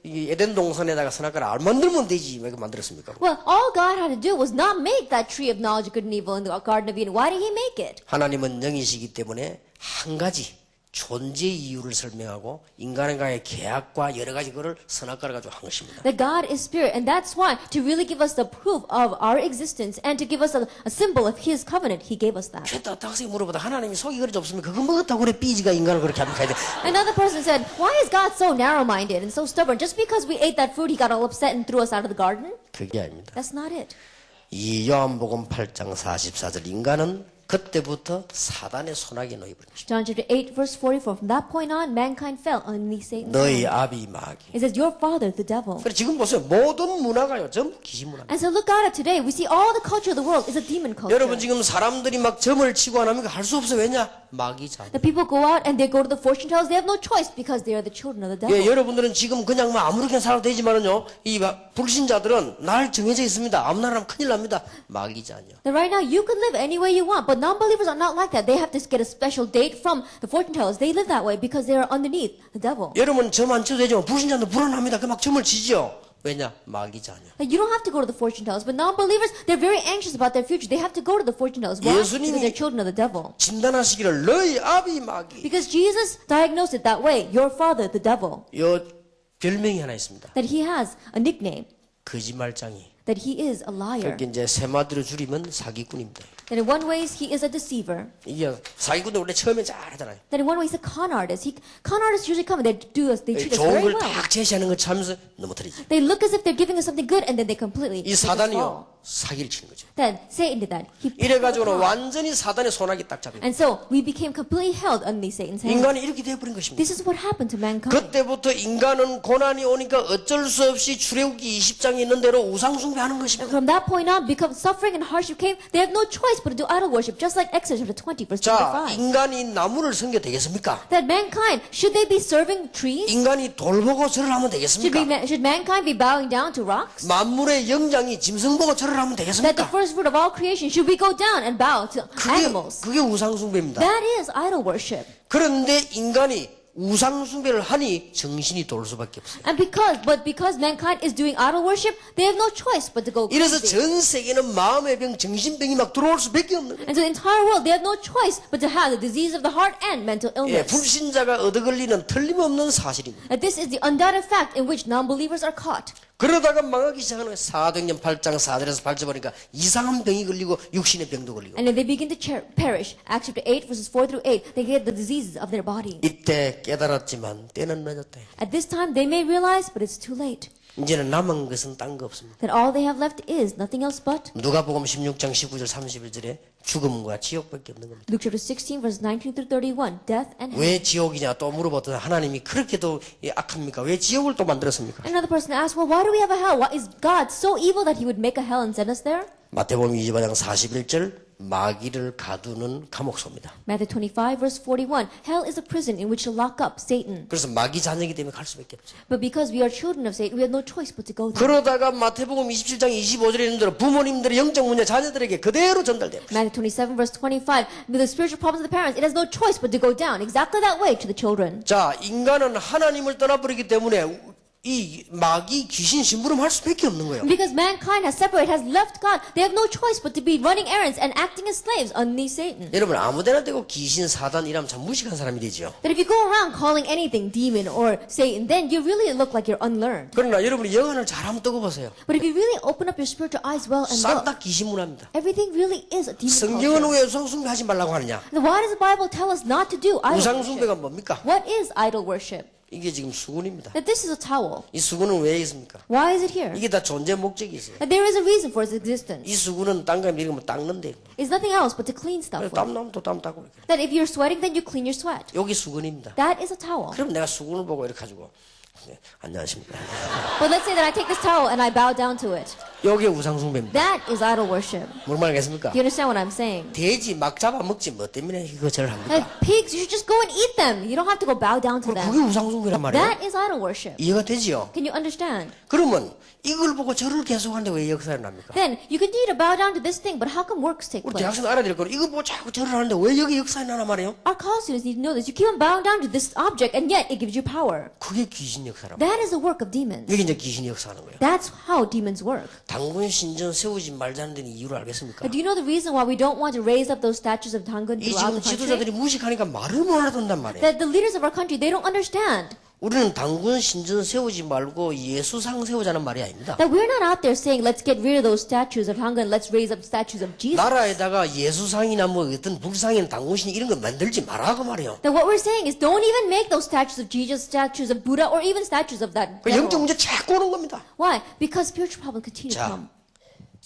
이 에덴 동산에다가 선악과를 안 만들면 되지 왜 만들었습니까? well, all God had to do was not make that tree of knowledge of good and evil in the Garden of Eden. Why did He make it? 하나님은 영이시기 때문에 한 가지 존재 이유를 설명하고 인간과의 계약과 여러 가지 거를 선악과를 가지고 한 것입니다. That God is spirit, and that's why to really give us the proof of our existence and to give us a symbol of His covenant, He gave us that. 그랬다 어떤 학생이 물어보다 하나님이 속이 그리 좁으면 그거 먹었다고 그래 삐지가 인간을 그렇게 합니까? Another person said, why is God so narrow-minded and so stubborn? Just because we ate that fruit, He got all upset and threw us out of the garden? 그게 아닙니다. That's not it. 이 요한복음 8장 44절 인간은 그때부터 사단의 손아귀에 놓여버린 것입니다. John chapter 8, verse 44. From that point on, mankind fell underneath Satan's 너희 hand. 아비 마귀. It says, your father, the devil. 그래 지금 보세요. 모든 문화가요. 전부 귀신 문화입니다. And so look at it today. We see all the culture of the world is a demon culture. 여러분 지금 사람들이 막 점을 치고 안 합니까? 할 수 없어요. 왜냐? 마귀 자녀. The people go out and they go to the fortune tellers. They have no choice because they are the children of the devil. 예, 여러분들은 지금 그냥 막 아무렇게나 살아도 되지만은요, 이 불신자들은 날 정해져 있습니다. 아무나 하면 큰일 납니다. 마귀 자녀. That right now you can live any way you want, but non-believers are not like that. They have to get a special date from the fortune tellers. They live that way because they are underneath the devil. 여러분 점 안 쳐도 되지만 불신자는 불안합니다. 그 막 점을 치죠. 왜냐? 마귀 자녀. Like, you don't have to go to the fortune tellers, but non-believers, they're very anxious about their future. They have to go to the fortune tellers. Why? 예수님이- Because they're children of the devil. 진단하시기를 너희 아비 마귀. Because Jesus diagnosed it that way. Your father, the devil. 요 별명이 하나 있습니다. That he has a nickname. 거짓말장이. That he is a liar. 그렇게 이제 세 마디로 줄이면 사기꾼입니다. That in one way he is a deceiver. 이게 사기꾼도 원래 처음에 잘하잖아요. That in one way he's a con artist. Con artists usually come and they treat us 좋은 very 걸 well. 딱 제시하는 걸 참으면서 넘어뜨리지. They look as if they're giving us something good and then they completely 이 make us fall. 사단이요 사기를 치는 거죠. Then Satan did that. He 이래가지고는 완전히 사단의 손아귀 딱 잡힙니다. And so we became completely held underneath Satan's hand. 인간이 이렇게 되어버린 것입니다. This is what happened to mankind. 그때부터 인간은 고난이 오니까 어쩔 수 없이 출애굽기 20장에 있는 대로 우상숭배하는 And 것입니다. from that point on, because suffering and hardship came, they have no choice but to do idol worship, just like Exodus chapter 20, verse 자, 25. 인간이 나무를 섬겨 되겠습니까? That mankind, should they be serving trees? 인간이 돌 보고 절을 하면 되겠습니까? Should mankind be bowing down to rocks? 만물의 영장이 짐승 보고 절을 하면 That the 되겠습니까? first fruit of all creation, should we go down and bow to animals? 그게 우상숭배입니다. That is idol worship. 그런데 인간이 우상숭배를 하니 정신이 돌 수밖에 없어요. And because mankind is doing idol worship, they have no choice but to go 이래서 crazy. 전 세계는 마음의 병, 정신병이 막 들어올 수밖에 없는 거예요. And so the entire world, they have no choice but to have the disease of the heart and mental 예, illness. 불신자가 얻어걸리는 틀림없는 사실입니다. That this is the undoubted fact in which non-believers are caught. 그러다가 망하기 시작하는 거예요. 사도행전 8장 4절에서 8절 보니까 이상한 병이 걸리고 육신의 병도 걸리고. And then they begin to perish. Acts chapter 8, verses 4 through 8, they get the diseases of their body. 이때 깨달았지만 때는 늦었다. At this time, they may realize, but it's too late. 이제는 남은 것은 딴 거 없습니다. That all they have left is nothing else but 누가복음 16장 19절 31절에 죽음과 지옥밖에 없는 겁니다. Luke chapter 16, verses 19 through 31, death and hell. 왜 지옥이냐 또 물어봤더니 하나님이 그렇게도 악합니까? 왜 지옥을 또 만들었습니까? Another person asked, well, why do we have a hell? Why is God so evil that he would make a hell and send us there? 마태복음 25장 41절 마귀를 가두는 감옥소입니다. Matthew 25, verse 41, hell is a prison in which to lock up Satan. 그래서 마귀 자녀이기 때문에 갈 수밖에 없어요. But because we are children of Satan, we have no choice but to go there. 그러다가 마태복음 27장 25절에 있는 대로 부모님들의 영적 문제 자녀들에게 그대로 전달돼요. Matthew 27, verse 25, with the spiritual problems of the parents, it has no choice but to go down exactly that way to the children. 자, 인간은 하나님을 떠나버리기 때문에 이 마귀 귀신 심부름할 수밖에 없는 거예요. Because mankind has separated, has left God, they have no choice but to be running errands and acting as slaves underneath Satan. 여러분 아무데나 대고 귀신 사단 이라면 참 무식한 사람이 되죠. That if you go around calling anything demon or Satan, then you really look like you're unlearned. 그러나 여러분이 영혼을 잘 한번 뜨고 보세요. But if you really open up your spiritual eyes well and 싹 look, 다 귀신 문화입니다. everything really is a demon 성경은 culture. 왜 우상숭배하지 말라고 하느냐? Then why does the Bible tell us not to do idol worship? 우상숭배가 뭡니까? What is idol worship? 이게 지금 수군입니다. That this is a towel. 이 수군은 왜 있습니까? Why is it here? 이게 다 존재 목적이 있어요. That there is a reason for its existence. 이 수군은 딴 거에 밀으면 닦는데 It's nothing else but to clean stuff with. 땀 나면 또 땀 닦고 이렇게. That if you're sweating, then you clean your sweat. 여기 수군입니다. That is a towel. 그럼 내가 수군을 보고 이렇게 가지고 네, 안녕하십니까. But let's say that I take this towel and I bow down to it. 여기 우상숭배입니다. That is idol worship. 뭘 말하겠습니까? Do you understand what I'm saying? 돼지 막 잡아먹지 뭐 때문에 이거 절을 합니까? Like pigs, you should just go and eat them. You don't have to go bow down to 그게 them. 우상숭배란 말이에요. That is idol worship. 이해가 되지요? Can you understand? 그러면 이걸 보고 절을 계속하는데 왜 역사를 납니까? Then you continue to bow down to this thing, but how come works take 우리 place? 대학생 알아야 될 거는 이거 보고 자꾸 절을 하는데 왜 여기 역사에 나나 말이에요? Our college students need to know this. You keep on bowing down to this object, and yet it gives you power. 그게 귀신 역사라고. That is the work of demons. 여기 이제 귀신이 역사하는 거예요. That's how demons work. 당군 신전 세우지 말자는 데는 이유를 알겠습니까? But do you know the reason why we don't want to raise up those statues of Tangun 이 throughout 지금 the country? 지도자들이 무식하니까 말을 못 알아듣는단 말이에요. That the leaders of our country, they don't understand. 우리는 당군 신전 세우지 말고 예수상 세우자는 말이 아닙니다. That we're not out there saying, let's get rid of those statues of Tangun, let's raise up statues of Jesus. 나라에다가 예수상이나 뭐 어떤 불상이나 당군신 이런 거 만들지 말라고 말이에요. That what we're saying is don't even make those statues of Jesus, statues of Buddha, or even statues of that. 그 영적 devil. 문제 자꾸 오는 겁니다. Why? Because spiritual problems continue to 자, come.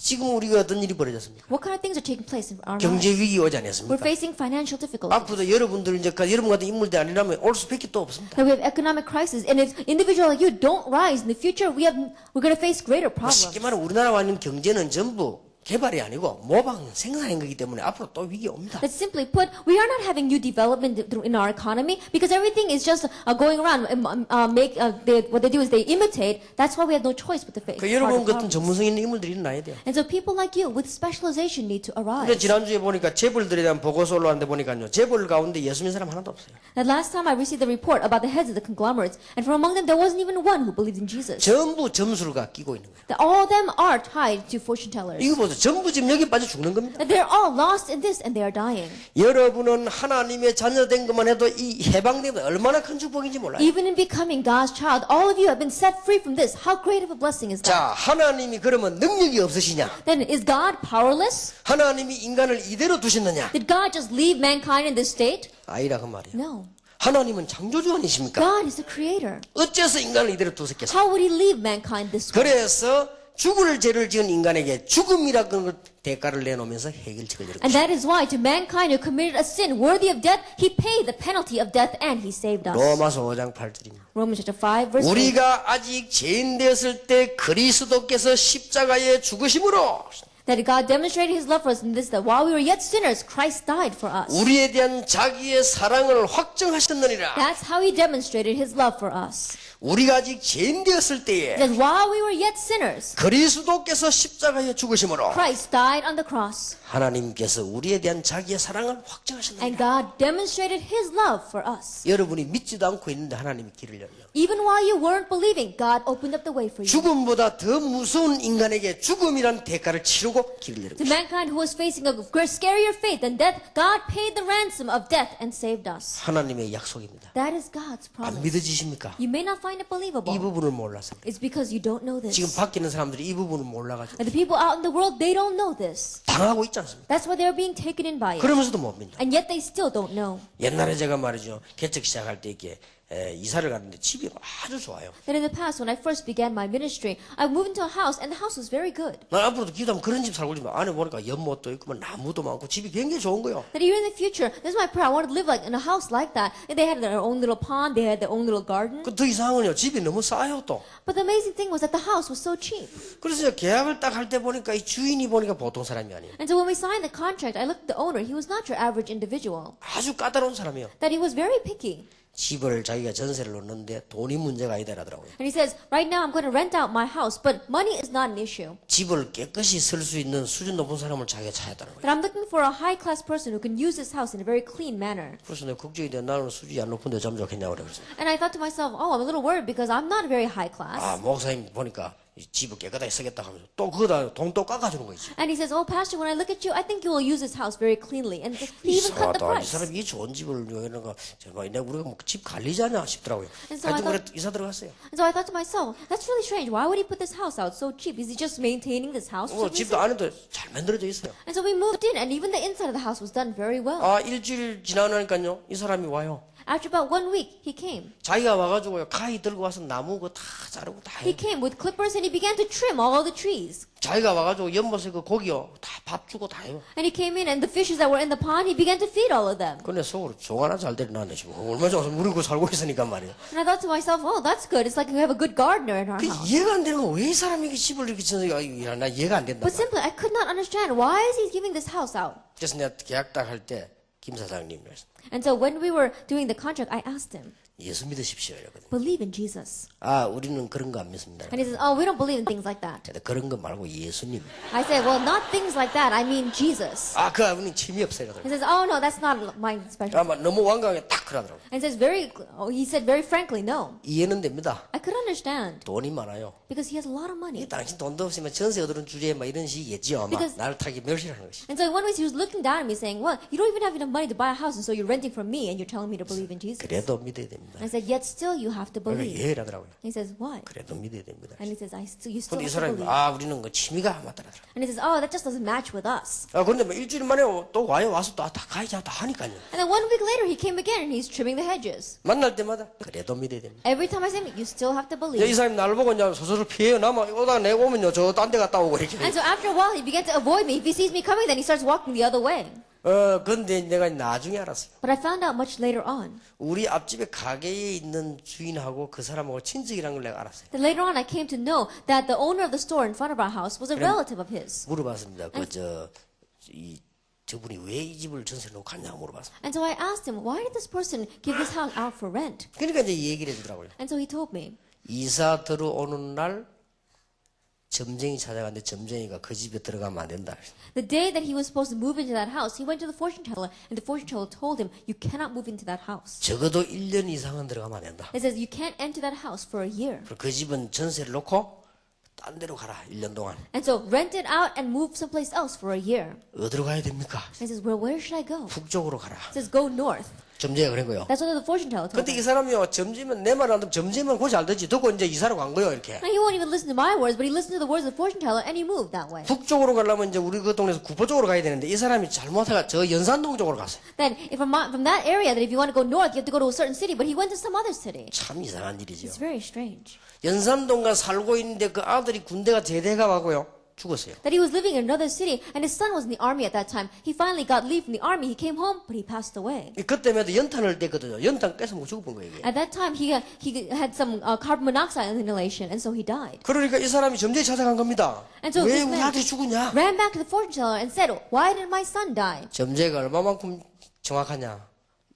지금 우리가 어떤 일이 벌어졌습니까? What kind of things are taking place in our 경제 lives? 위기 오지 We're 않았습니까? facing financial difficulties. 앞으로도 여러분들 이제 여러분 같은 인물들 아니라면 올 수밖에 또 없습니다. That we have economic crisis, and if individuals like you don't rise in the future, we're going to face greater 뭐 problems. 쉽게 말하면 우리나라 와는 경제는 전부 개발이 아니고 모방 생산인 거기 때문에 앞으로 또 위기 옵니다. That simply put, we are not having new development in our economy because everything is just going around. What they do is they imitate. That's why we have no choice but to face. 그 여러분 같은 전문성 있는 인물들이 일어나야 돼요. And so people like you with specialization need to 근데 arise. 지난주에 보니까 재벌들에 대한 보고서 올라왔는데 보니까요. 재벌 가운데 예수 믿는 사람 하나도 없어요. And last time I received the report about the heads of the conglomerates, and from among them there wasn't even one who believed in Jesus. 전부 점수가 끼고 있는 거예요. That all of them are tied to fortune tellers. 이거 보세요. 전부 지금 여기 빠져 죽는 겁니다. That they're all lost in this and they are dying. 여러분은 하나님의 자녀된 것만 해도 이 해방된 것 얼마나 큰 축복인지 몰라요. Even in becoming God's child, all of you have been set free from this. How great of a blessing is that? 자, 하나님이 그러면 능력이 없으시냐? Then is God powerless? 하나님이 인간을 이대로 두셨느냐? Did God just leave mankind in this state? 아니라 그 말이에요. No. 하나님은 창조주 아니십니까? God is the creator. 어째서 인간을 이대로 두셨겠어요? How would he leave mankind this way? 그래서 죽을 죄를 지은 인간에게 죽음이라는 대가를 내놓으면서 해결책을 And 내렸죠. that is why to mankind who committed a sin worthy of death, he paid the penalty of death and he saved us. 로마서 5장 8절입니다. Romans chapter 5 verse 8. 우리가 아직 죄인 되었을 때 그리스도께서 십자가에 죽으심으로 That God demonstrated his love for us in this, that while we were yet sinners, Christ died for us. 우리에 대한 자기의 사랑을 확정하셨느니라. That's how he demonstrated his love for us. 우리가 아직 죄인 되었을 때에 That while we were yet sinners, 그리스도께서 십자가에 죽으심으로 Christ died on the cross. 하나님께서 우리에 대한 자기의 사랑을 And 확정하셨느니라. God demonstrated his love for us. 여러분이 믿지도 않고 있는데 하나님이 길을 열려. Even while you weren't believing, God opened up the way for you. 죽음보다 더 무서운 인간에게 죽음이란 대가를 치르고 길을 열은 To 것입니다. mankind who was facing a scarier fate than death, God paid the ransom of death and saved us. 하나님의 약속입니다. That is God's 안 promise. 믿어지십니까? You may not find it 이 believable. 부분을 몰라서 그래요. It's because you don't know this. 지금 밖에 있는 사람들이 이 부분을 몰라가지고 And the people out in the world, they don't know this. 당하고 있지 않습니까? That's why they're being taken in by it. 그러면서도 못 믿는다. And yet they still don't know. 옛날에 제가 말이죠. 개척 시작할 때 이렇게 이사를 갔는데 집이 아주 좋아요. That in the past, when I first began my ministry, I moved into a house, and the house was very good. 난 앞으로도 기도하면 그런 집 살고 싶어. 안에 보니까 연못도 있고 나무도 많고 집이 굉장히 좋은 거예요. That even in the future, this is my prayer. I want to live like in a house like that. And they had their own little pond, they had their own little garden. 그 더 이상은요. 집이 너무 싸요 또. But the amazing thing was that the house was so cheap. 그래서 이제 계약을 딱 할 때 보니까 이 주인이 보니까 보통 사람이 아니에요. And so when we signed the contract, I looked at the owner. He was not your average individual. 아주 까다로운 사람이에요. That he was very picky. 집을 자기가 전세를 놓는데 돈이 문제가 아니다라더라고요. And he says, right now I'm going to rent out my house, but money is not an issue. 집을 깨끗이 쓸 수 있는 수준 높은 사람을 자기가 찾았다는 거예요. That I'm looking for a high-class person who can use this house in a very clean manner. 그래서 내가 걱정이 돼. 나는 수준이 안 높은데 좀 좋겠냐고 그랬어요. And I thought to myself, oh, I'm a little worried because I'm not very high class. 아, 목사님 보니까 이 집을 깨끗하게 쓰겠다 하면서 또 그거다 돈 또 깎아주는 거 있지. And he says, oh, Pastor, when I look at you, I think you will use this house very cleanly. And he even cut the 이상하다. 이 price. 사람이 이 좋은 집을 이런 거 정말 내가 우리가 뭐 집 관리자냐 싶더라고요. And so I 하여튼 그래 thought- 이사 들어갔어요. And so I thought to myself, that's really strange. Why would he put this house out so cheap? Is he just maintaining this house? for some 집도 reason? 안에도 잘 만들어져 있어요. And so we moved in, and even the inside of the house was done very well. 아, 일주일 지나니까요. 이 사람이 와요. After about 1 week, he came. 자기가 와가지고요. 가위 들고 와서 나무 그거 다 자르고 다 He 해요. came with clippers, and he began to trim all the trees. 자기가 와가지고 연못에 그 고기요. 다 밥 주고 다 해요. And he came in, and the fishes that were in the pond, he began to feed all of them. 근데 속으로 종 하나 잘 데려놨네. 지금 얼마 전에 우리 그 살고 있으니까 말이에요. And I thought to myself, oh, that's good. It's like we have a good gardener in our 그 house. 이해가 안 되는 거 왜 이 사람이 이 집을 이렇게 짓는 거야? 나 이해가 안 된다. But simply, I could not understand. Why is he giving this house out? 그래서 내가 계약 딱 할 때 김 사장님 And so when we were doing the contract, I asked him, 예수 믿으십시오 이러거든요. believe in Jesus. 아, 우리는 그런 거 안 믿습니다. And he says, oh, we don't believe in things like that. 근데 그런 거 말고 예수님. I said, well, not things like that. I mean Jesus. 아, 그 아버님 취미 없어요. He says, oh, no, that's not my special. 아마 너무 완강하게 딱 그러더라고. And he said very frankly, no. 이해는 됩니다. I could understand 돈이 많아요. because he has a lot of 이 money. 당신 돈도 없으면 전세 얻으는 주제에 막 이런 식이겠지요. 아마 Because- 나를 타기 멸시하는 것이. And so in one way, he was looking down at me saying, well, you don't even have enough money to buy a house, and so you're renting from me, and you're telling me to believe in Jesus. 그래도 믿어야 됩니다. And I said, yet still you have to 그러니까 believe. 이해라더라고요. And he says, why? 그래도 믿어야 됩니다. And he says, you still 근데 이 have to 사람이 believe. 아, 우리는 그 취미가 안 맞더라고요. And he says, oh, that just doesn't match with us. 아, 그런데 뭐 일주일 만에 또 와요. 와서 또 다 가야지 다 하니까요. And then 1 week later, he came again, and he's trimming the hedges. 만날 때마다 그래도 믿어야 됩니다. Every time I say, you still have to 이 believe. 사람이 나를 보고 이제 서서히 피해요. 나만 오다 내고 오면요. 저 딴 데 갔다 오고 이렇게. And so after a while, he began to avoid me. If he sees me coming, then he starts walking the other way. 근데 내가 나중에 알았어요. But I found out much later on. 우리 앞집에 가게에 있는 주인하고 그 사람하고 친척이라는 걸 내가 알았어요. Then later on I came to know that the owner of the store in front of our house was a relative of his. 물어봤습니다. 저분이 왜 이 집을 전세 놓고 갔냐고 물어봤어요. And so I asked him, why did this person give this house out for rent? 그러니까 이제 얘기를 해주더라고요. And so he told me. 이사 들어오는 날 점쟁이 찾아갔는데 점쟁이가 그 집에 들어가면 안 된다. The day that he was supposed to move into that house, he went to the fortune teller, and the fortune teller told him, you cannot move into that house. 적어도 1년 이상은 들어가면 안 된다. It says you can't enter that house for a year. 그 집은 전세를 놓고 딴 데로 가라. 1년 동안. And so rent it out and move someplace else for a year. 어디로 가야 됩니까? And he says, well, where should I go? 북쪽으로 가라. He says, go north. 점쟁이가 그런 거요. That's what the fortune teller told 근데 him. 이 사람이요, 점지면 내 말 안 듣고 점지면 고지 안 듣지. 듣고 이제 이사로 간 거예요, 이렇게. Now, he won't even listen to my words, but he listened to the words of the fortune teller and he moved that way. 북쪽으로 가려면 이제 우리 그 동네에서 구포 쪽으로 가야 되는데 이 사람이 잘못해가 저 연산동 쪽으로 갔어요. Then, from that area, that if you want to go north, you have to go to a certain city, but he went to some other city. 참 이상한 일이죠. It's very strange. 연산동가 살고 있는데 그 아들이 군대가 제대가 가고요. 죽었어요. That he was living in another city, and his son was in the army at that time. He finally got leave from the army. He came home, but he passed away. 그때마다 연탄을 뗐거든요. 연탄 깨서 못 죽어본 거예요. 이게. At that time, he had some carbon monoxide inhalation, and so he died. 그러니까 이 사람이 점쟁이 찾아간 겁니다. And so 왜 this 우리 man 아들이 죽었냐? ran back to the fortune teller and said, why did my son die? 점쟁이가 얼마만큼 정확하냐?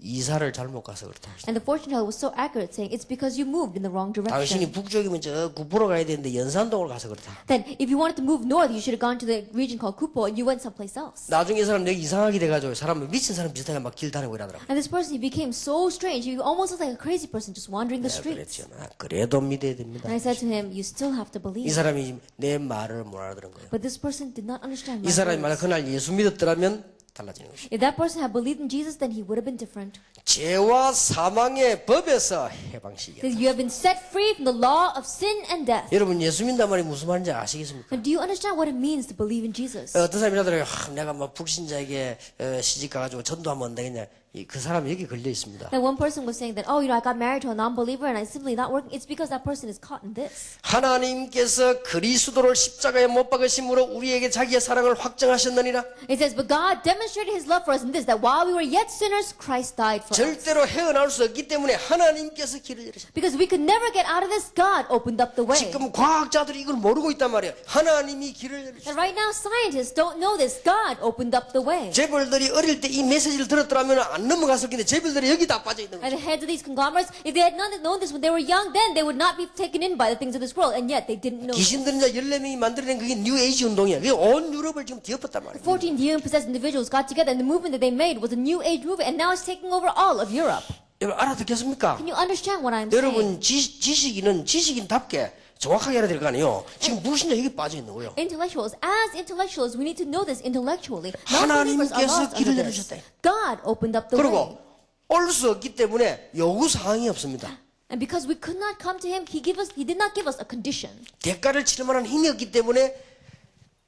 이사를 잘못 가서 그렇다. And the fortune teller was so accurate, saying, it's because you moved in the wrong 당신이 direction. 북쪽이면 저 구포로 가야 되는데 연산동으로 가서 그렇다. Then, if you wanted to move north, you should have gone to the region called Kupo, and you went someplace else. 나중에 이 사람 내가 이상하게 돼가지고 사람 미친 사람 비슷하게 막 길 다니고 이러더라고. And this person, he became so strange. He almost looked like a crazy person just wandering the streets. 그랬죠. 그래도 믿어야 됩니다. And I said to him, you still have to 이 believe. 사람이 내 말을 못 알아들은 거예요. But this person did not understand 이 my 사람이 만약 words. 그날 예수 믿었더라면 달라지는 것이. If that person had believed in Jesus, then he would have been different. 죄와 사망의 법에서 해방시켜. Because you have been set free from the law of sin and death. 여러분 예수 믿는단 말이 무슨 말인지 아시겠습니까? And do you understand what it means to believe in Jesus? 어떤 사람이 하더라고요. 내가 뭐 북신자에게 시집 가가지고 전도하면 안 되겠냐. 그 사람이 여기 걸려 있습니다. That one person was saying that, oh, I got married to a non-believer and I'm simply not working. It's because that person is caught in this. 하나님께서 그리스도를 십자가에 못 박으심으로 우리에게 자기의 사랑을 확정하셨느니라. It says, but God demonstrated his love for us in this, that while we were yet sinners, Christ died for us. 절대로 헤어나올 수 없기 때문에 하나님께서 길을 열으셨다. Because we could never get out of this, God opened up the way. 지금 과학자들이 이걸 모르고 있단 말이에요. 하나님이 길을 열으셨다. And right now, scientists don't know this. God opened up the way. 재벌들이 어릴 때 이 메시지를 들었더라면 안 넘어갔을 텐데 재벌들이 여기 다 빠져 있는 And 거죠. the heads of these conglomerates, if they had not known this when they were young, then they would not be taken in by the things of this world. And yet they didn't know. 귀신 들린 자 14명이 만들어낸 그게 뉴 에이지 운동이야. 그게 온 유럽을 지금 뒤엎었단 말이에요. 14 demon-possessed individuals got together, and the movement that they made was a New Age movement, and now it's taking over all of Europe. 여러분 알아듣겠습니까? Can you understand what I'm saying? 여러분 지식인답게 정확하게 알아야 될 거 아니에요. 지금 무엇이냐 여기 빠져 있는 거예요. Intellectuals, as intellectuals, we need to know this intellectually. Non-believers are 하나님께서 lost 길을 under this. 열어주셨다. God opened up the way. 그리고 올 수 없기 때문에 요구 사항이 없습니다. And because we could not come to him, he did not give us a condition. 대가를 치를 만한 힘이 없기 때문에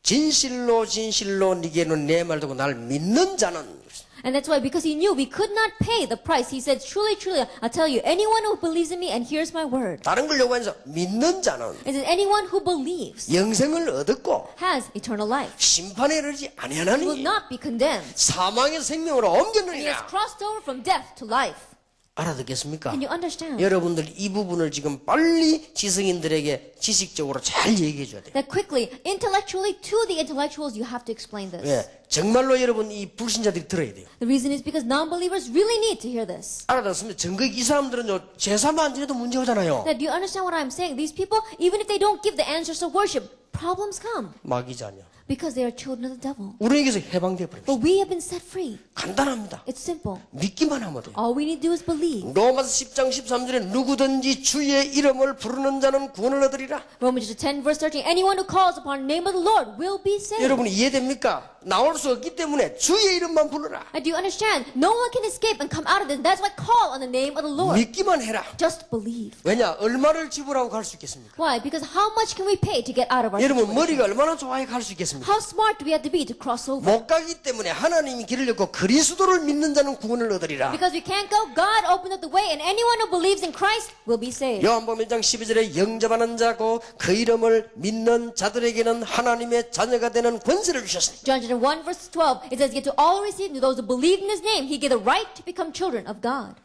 진실로 네게는 내 말 듣고 날 믿는 자는 And that's why, because he knew we could not pay the price, he said, truly, truly, I'll tell you, anyone who believes in me and hears my word. 다른 걸 요구하면서 믿는 자는 It says, anyone who believes 영생을 얻었고 has eternal life. 심판에 이르지 He will 아니하나니 not be condemned. 사망의 생명으로 And he has 옮겼느니라. crossed over from death to life. 알아듣겠습니까? Can you understand? 여러분들 이 부분을 지금 빨리 지성인들에게 지식적으로 잘 얘기해 줘야 돼요. That quickly, intellectually, to the intellectuals, you have to explain this. 왜? 정말로 여러분 이 불신자들이 들어야 돼요. The reason is because non-believers really need to hear this. 알아듣습니다. 정극 이 사람들은요 제사만 안 지내도 문제 오잖아요. Now, do you understand what I'm saying? These people, even if they don't give the answers to worship, problems come 마귀자녀. because they are children of the devil. 우리에게서 해방돼 버립니다. But we have been set free. 간단합니다. It's simple. 믿기만 하면 돼요. All we need to do is believe. 로마서 10장 13절에 누구든지 주의 이름을 부르는 자는 구원을 얻으리라. Romans 10 verse 13, anyone who calls upon the name of the Lord will be saved. 여러분 이해됩니까? 나올 수 없기 때문에 주의 이름만 부르라. And do you understand? No one can escape and come out of this. That's why call on the name of the Lord. 믿기만 해라. Just believe. 왜냐? 얼마를 지불하고 갈 수 있겠습니까? Why? Because how much can we pay to get out of our 여러분 situation? 머리가 얼마나 좋아야 갈 수 있겠습니까? How smart do we have to be to cross over? 못 가기 때문에 하나님이 길을 열고 그리스도를 믿는 자는 구원을 얻으리라. Because we can't go, God opened up the way, and anyone who believes in Christ will be saved. 요한복음 1장 12절에 영접하는 자고 그 이름을 믿는 자들에게는 하나님의 자녀가 되는 권세를 주셨으니 John chapter chapter 1, verse 12, it says, "Yet to all receive, to those who believe in His name, He gave the right to become children of God."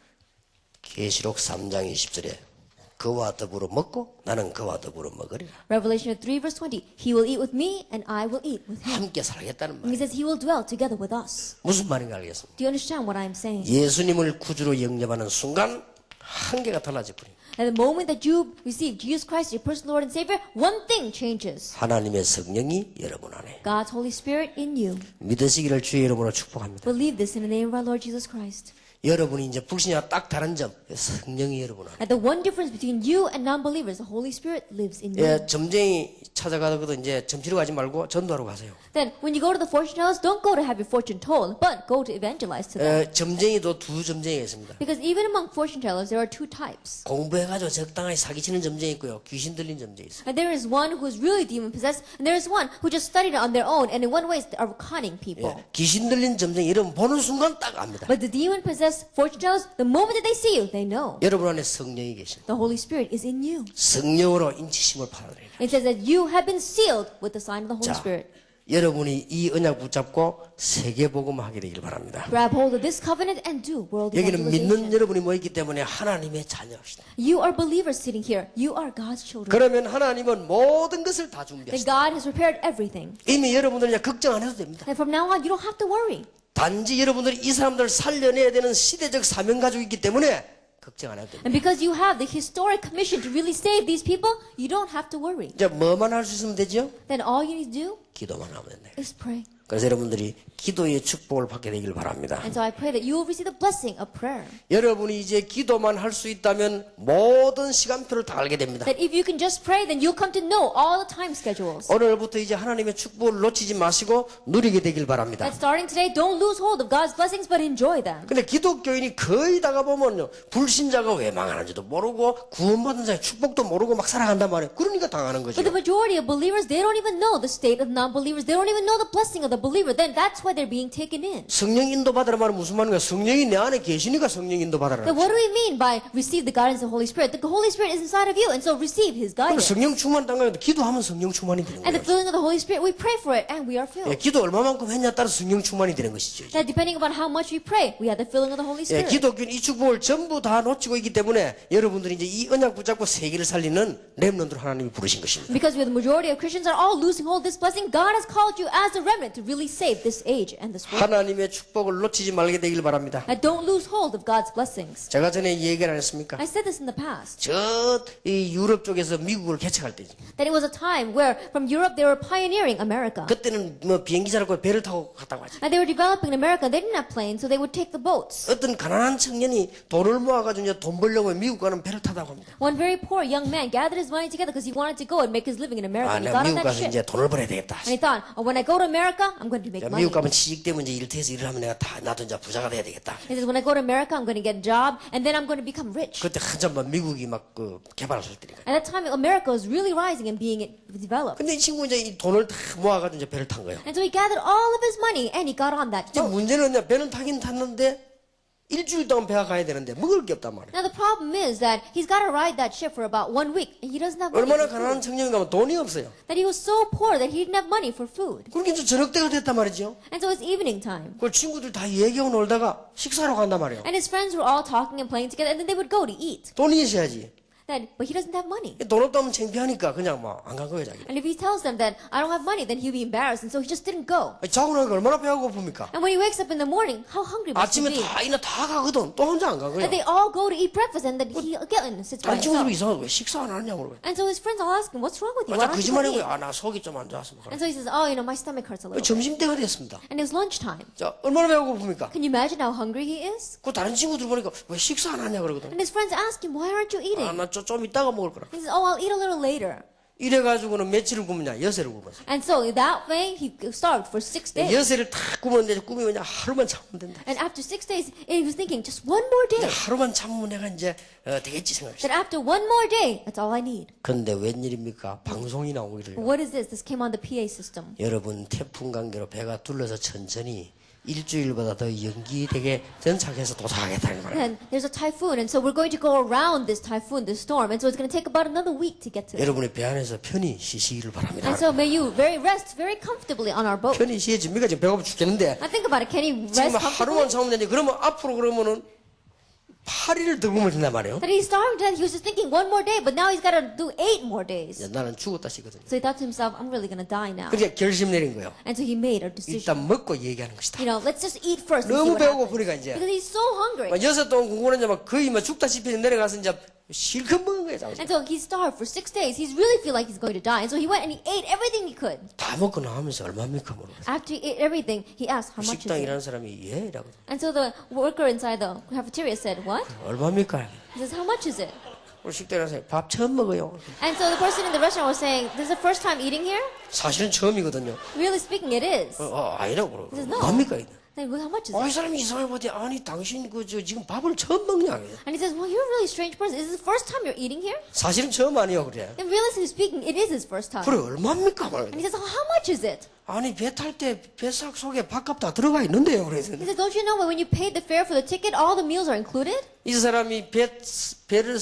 계시록 3장 20절에 그와 더불어 먹고 나는 그와 더불어 먹으리라. Revelation 3, verse 20, "He will eat with me, and I will eat with Him." 함께 살겠다는 And He 말. says He will dwell together with us. 무슨 말인가 알겠습니다. Do you understand what I'm saying? 예수님을 구주로 영접하는 순간 한계가 달라져 버립니다. At the moment that you receive Jesus Christ, your personal Lord and Savior, one thing changes. 하나님의 성령이 여러분 안에 God's Holy Spirit in you. 믿으시기를 주의 이름으로 축복합니다. Believe this in the name of our Lord Jesus Christ. 여러분이 이제 불신자와 딱 다른 점, 성령이 여러분 안에. And the one difference between you and non-believers, the Holy Spirit lives in you. 예, 점쟁이 찾아가거든 이제 점치러 가지 말고 전도하러 가세요. Then, when you go to the fortune tellers, don't go to have your fortune told, but go to evangelize to them. 점쟁이도 두 점쟁이가 있습니다. Because even among fortune tellers, there are two types. 공부해가지고 적당하게 사기치는 점쟁이 있고요. 귀신 들린 점쟁이 있어요. And there is one who is really demon possessed, and there is one who just studied it on their own, and in one way are cunning people. 예, 귀신 들린 점쟁이 이름 보는 순간 딱 압니다. But the demon possessed fortune tellers, the moment that they see you, they know. 여러분 안에 성령이 계십니다. The Holy Spirit is in you. 성령으로 인치심을 받아들이라. It says that you have been sealed with the sign of the Holy 자, Spirit. 여러분이 이 언약 붙잡고 세계복음 하게 되길 바랍니다. Grab hold of this covenant and do world 여기는 믿는 evangelization. 여러분이 모였기 때문에 하나님의 자녀입시다. You are believers sitting here. You are God's children. 그러면 하나님은 모든 것을 다 Then 준비하시다. God has prepared everything. 이미 여러분들은 이제 걱정 안 해도 됩니다. And from now on, you don't have to worry. 단지 여러분들이 이 사람들을 살려내야 되는 시대적 사명 가지고 있기 때문에 걱정 안 해도 됩니다. And because you have the historic commission to really save these people, you don't have to worry. 이제 뭐만 할 수 있으면 되죠? Then all you need to do 기도만 하면 된다. is pray. 그래서 여러분들이 기도의 축복을 받게 되길 바랍니다. And so I pray that you will receive the blessing of prayer. 여러분이 이제 기도만 할 수 있다면 모든 시간표를 다 알게 됩니다. That if you can just pray, then you'll come to know all the time schedules. 오늘부터 이제 하나님의 축복을 놓치지 마시고 누리게 되길 바랍니다. And starting today, don't lose hold of God's blessings, but enjoy them. 근데 기독교인이 거의 다가 보면요, 불신자가 왜 망하는지도 모르고 구원받은 자의 축복도 모르고 막 살아간단 말이에요. 그러니까 당하는 거죠. But the majority of believers, they don't even know the state of non-believers. They don't even know the blessing of the believer. Then that's why they're being taken in. 성령 인도 받으라 말은 무슨 말인가? 성령이 내 안에 계시니까 성령 인도 받으라. Then what do we mean by receive the guidance of the Holy Spirit? The Holy Spirit is inside of you, and so receive His guidance. 성령 충만 당하면 기도하면 성령 충만이 되는 And the 거예요. filling of the Holy Spirit, we pray for it, and we are 예, filled. 기도 얼마만큼 했냐에 따라 성령 충만이 되는 것이죠. That depending upon how much we pray, we have the filling of the Holy 예, Spirit. 기독교인 이 축복을 전부 다 놓치고 있기 때문에 여러분들이 이제 이 언약 붙잡고 세계를 살리는 렘넌트로 하나님이 부르신 것입니다. Because the majority of Christians are all losing hold of this blessing, God has called you as a remnant to really save this age and this world. 하나님의 축복을 놓치지 말게 되길 바랍니다. And don't lose hold of God's blessings. 제가 전에 얘기를 안 했습니까? I said this in the past. 이 유럽 쪽에서 미국을 개척할 때지. That it was a time where from Europe they were pioneering America. 그때는 뭐 비행기 자라고 배를 타고 갔다고 하지. And they were developing America. They didn't have planes, so they would take the boats. 어떤 가난한 청년이 돈을 모아가지고 이제 돈 벌려고 미국 가는 배를 타다고 합니다. One very poor young man gathered his money together because he wanted to go and make his living in America. 아, And he 내가 got on 미국 that 가서 ship. 이제 돈을 벌어야 되겠다. And he thought, oh, when I go to America, I'm going to make money. 미국 가면 취직되면 이제 일터에서 일을 하면 내가 다 나도 이제 부자가 돼야 되겠다. He says, when I go to America, I'm going to get a job, and then I'm going to become rich. 그때 한참 막 미국이 막 그 개발할 때니까. At that time, America was really rising and being developed. 근데 이 친구 이제 이 돈을 다 모아가지고 이제 배를 탄 거예요. And so he gathered all of his money and he got on that 이제 boat. 문제는 이제 배는 타긴 탔는데 일주일 동안 배가 가야 되는데 먹을 게 없단 말이에요. Now the problem is that he's got to ride that ship for about 1 week, and he doesn't have money 얼마나 for 가난한 food. 청년인가 하면 돈이 없어요. That he was so poor that he didn't have money for food. 그렇게 이제 저녁 때가 됐단 말이죠. And so it's evening time. 그 친구들 다 얘기하고 놀다가 식사하러 간단 말이에요. And his friends were all talking and playing together, and then they would go to eat. 돈이 있어야지. But he doesn't have money. 돈 없다면 창피하니까 그냥 뭐 안 간 거예요, 자기. And if he tells them that I don't have money, then he'll be embarrassed, and so he just didn't go. 자고 나니까 얼마나 배가 고픕니까? And when he wakes up in the morning, how hungry must he 아침에 be? 다 이나 다 가거든. 또 혼자 안 간 거예요. And they all go to eat breakfast, and then he again sits by 다른 친구들이 himself. 이상하고 왜 식사 안 하냐고 그러고. And so his friends all ask him, "What's wrong with you? 자 Why don't you go 거짓말이고 eat?" 나 속이 좀 안 좋아서 뭐. And so he says, "Oh, my stomach hurts a little." 점심 때가 됐습니다. And it was lunchtime. 자 얼마나 배가 고픕니까? Can you imagine how hungry he is? 그 다른 친구들 보니까 왜 식사 안 하냐 그러거든. And his friends ask him, "Why aren't you eating?" 나 좀 이따가 먹을 거라. He says, "Oh, I'll eat a little later." 이래가지고는 며칠을 굶으냐? 여세를 굶었어. And so that way he starved for 6 days. 여세를 다 굶었는데 꿈이 그냥 하루만 참으면 된다. And after 6 days, he was thinking, just one more 이제 day. 하루만 참으면 내가 이제 되겠지 생각했어. That after one more day, that's all I need. 근데 웬일입니까? 방송이 나오기를. What is this? This came on the PA system. 여러분 태풍 관계로 배가 둘러서 천천히 일주일보다 더 연기되게 전착해서 도착하겠다는 말이에요. And there's a typhoon, and so we're going to go around this typhoon, this storm, and so it's going to take about another week to get to it. 여러분의 배 안에서 편히 쉬시기를 바랍니다. And so may you rest very comfortably on our boat. 편히 쉬어집니까? 지금 배고파 죽겠는데. Now think about it. Can you 지금 rest comfortably? 하루만 참으면 되는데 그러면 앞으로 그러면은 8일을 더 굶을 텐단 말이에요. That he's starving to death. He was just thinking one more day, but now he's got to do 8 more days. 나는 죽었다 싶거든요. So he thought to himself, I'm really going to die now. 그러니까 결심 내린 거예요. And so he made a decision. 일단 먹고 얘기하는 것이다. You know, let's just eat first and see 너무 what happens. 배고프니까 이제 Because he's so hungry. 막 6동안 궁궐은 막 거의 막 죽다시피 내려가서 이제 실컷 먹은 거예요. And so he's starved for 6 days. He really feel like he's going to die. And so he went and he ate everything he could. 다 먹고 나오면서 얼마입니까 물어봤어요. After he ate everything, he asked, how much is 식당 it? 일하는 사람이 예? 라고 And so the worker inside the cafeteria said, what? 얼마입니까? He says, how much is it? 우리 식당 일하는 사람이 밥 처음 먹어요. And so the person in the restaurant was saying, this is the first time eating here? 사실은 처음이거든요. Really speaking, it is. 아니라고 He says, 그러고 no. 뭡니까? 이게? Then he goes, how much is it? 이 사람이 이상하게 보지 아니 당신 지금 밥을 처음 먹냐? And he says, well, you're a really strange person. Is this the first time you're eating here? 사실은 처음 아니에요 그래. And realistically speaking, it is his first time. 그래 얼마입니까? And he says, oh, how much is it? 아니 배 탈 때 배삭 속에 밥값 다 들어가 있는데요. 그래서 He says, don't you know when you paid the fare for the ticket, all the meals are included? 이 사람이 배를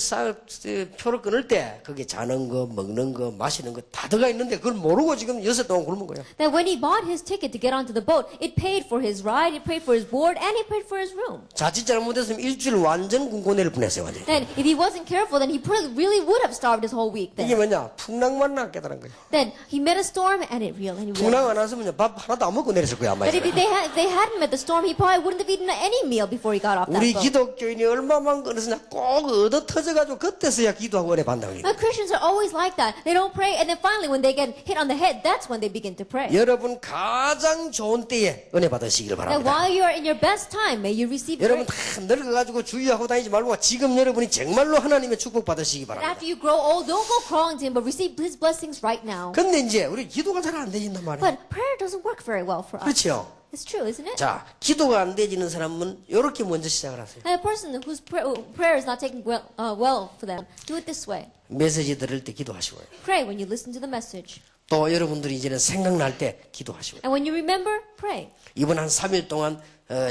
표를 끊을 때 거기에 자는 거, 먹는 거, 마시는 거 다 들어가 있는데 그걸 모르고 지금 6동안 굶은 거예요. That when he bought his ticket to get onto the boat, it paid for his ride, it paid for his board, and it paid for his room. 자칫 잘못했으면 일주일 완전 굶고내를 보냈어요. 완전히. Then, if he wasn't careful, then he really would have starved his whole week 이게 then. 뭐냐? 풍랑만 나 깨달은 거예요. Then, he met a storm, and it realized. 풍랑 안 왔으면 밥 하나도 안 먹고 내렸을 거야 아마. But if they hadn't met the storm, he probably wouldn't have eaten any meal before he got off that 우리 boat. 기독교인이 얼마만 그러느냐 꼭 얻어 터져가지고 그때서야 기도하고 은혜 받는다. Now, Christians are always like that. They don't pray, and then finally, when they get hit on the head, that's when they begin to pray. 여러분 가장 좋은 때에 은혜 받으시기를 That 바랍니다. while you are in your best time, may you receive 여러분 grace. 다 늙어가지고 주의하고 다니지 말고 지금 여러분이 정말로 하나님의 축복 받으시기 And 바랍니다. after you grow old, don't go crawling to him, but receive his blessings right now. 근데 이제 우리 기도가 잘 안 되진단 말이에요. But prayer doesn't work very well for us. 그렇죠? It's true, isn't it? 자, 기도가 안 되지는 사람은 이렇게 먼저 시작을 하세요. And a person whose prayer is not taking well for them, do it this way. 메시지 들을 때 기도하시고요. Pray when you listen to the message. 또 여러분들이 이제는 생각날 때 기도하시고요. And when you remember, pray. 이번 한 3일 동안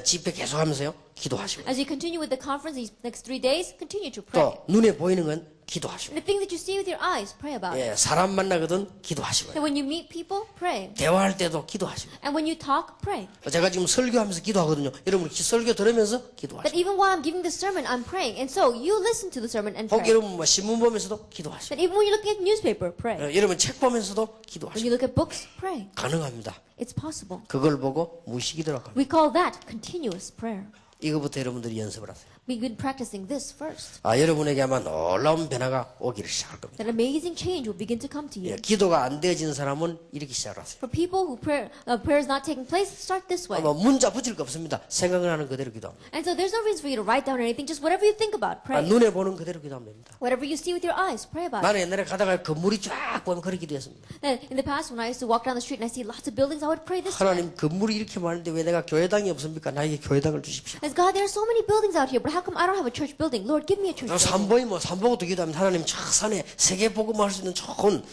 집회 계속하면서요. 기도하시고요. As you continue with the conference these next 3 days, continue to pray. 또 눈에 보이는 건 기도하시고요. And the things that you see with your eyes, pray about it. 예, 사람 만나거든 기도하시고요. And when you meet people, pray. 대화할 때도 기도하시고요. And when you talk, pray. 제가 지금 설교하면서 기도하거든요. 여러분 설교 들으면서 But 기도하시고요. even while I'm giving the sermon, I'm praying. And so you listen to the sermon and 혹 pray. 여러분 뭐 신문 보면서도 기도하시고요. But even when you're looking at newspaper, pray. 여러분 책 보면서도 When 기도하시고요. you look at books, pray. 가능합니다. It's possible. 그걸 보고 무식이더라고요. We call that continuous prayer. 이거부터 여러분들이 연습을 하세요. Begin practicing this first. 여러분에게 아마 놀라운 변화가 오기를 시작할 겁니다. That amazing change will begin to come to 예, you. 기도가 안 되어진 사람은 이렇게 시작을 하세요. For people who prayer is not taking place, start this way. 문자 붙일 거 없습니다. 생각을 하는 그대로 기도합니다. And so there's no reason for you to write down anything. Just whatever you think about, pray. 눈에 보는 그대로 기도하면 됩니다. Whatever you see with your eyes, pray about it. 나는 옛날에 가다가 건물이 쫙 보면 그렇게 기도했습니다. Then in the past, when I used to walk down the street and I see lots of buildings, I would pray this way. 하나님 건물이 이렇게 많은데 왜 내가 교회당이 없습니까? 나에게 교회당을 주십시오. As God, there are so many buildings out here, but how come I don't have a church building? Lord, give me a church building. 산보고도 기도하면 하나님 저 산에 세계 복음할 수 있는 좋은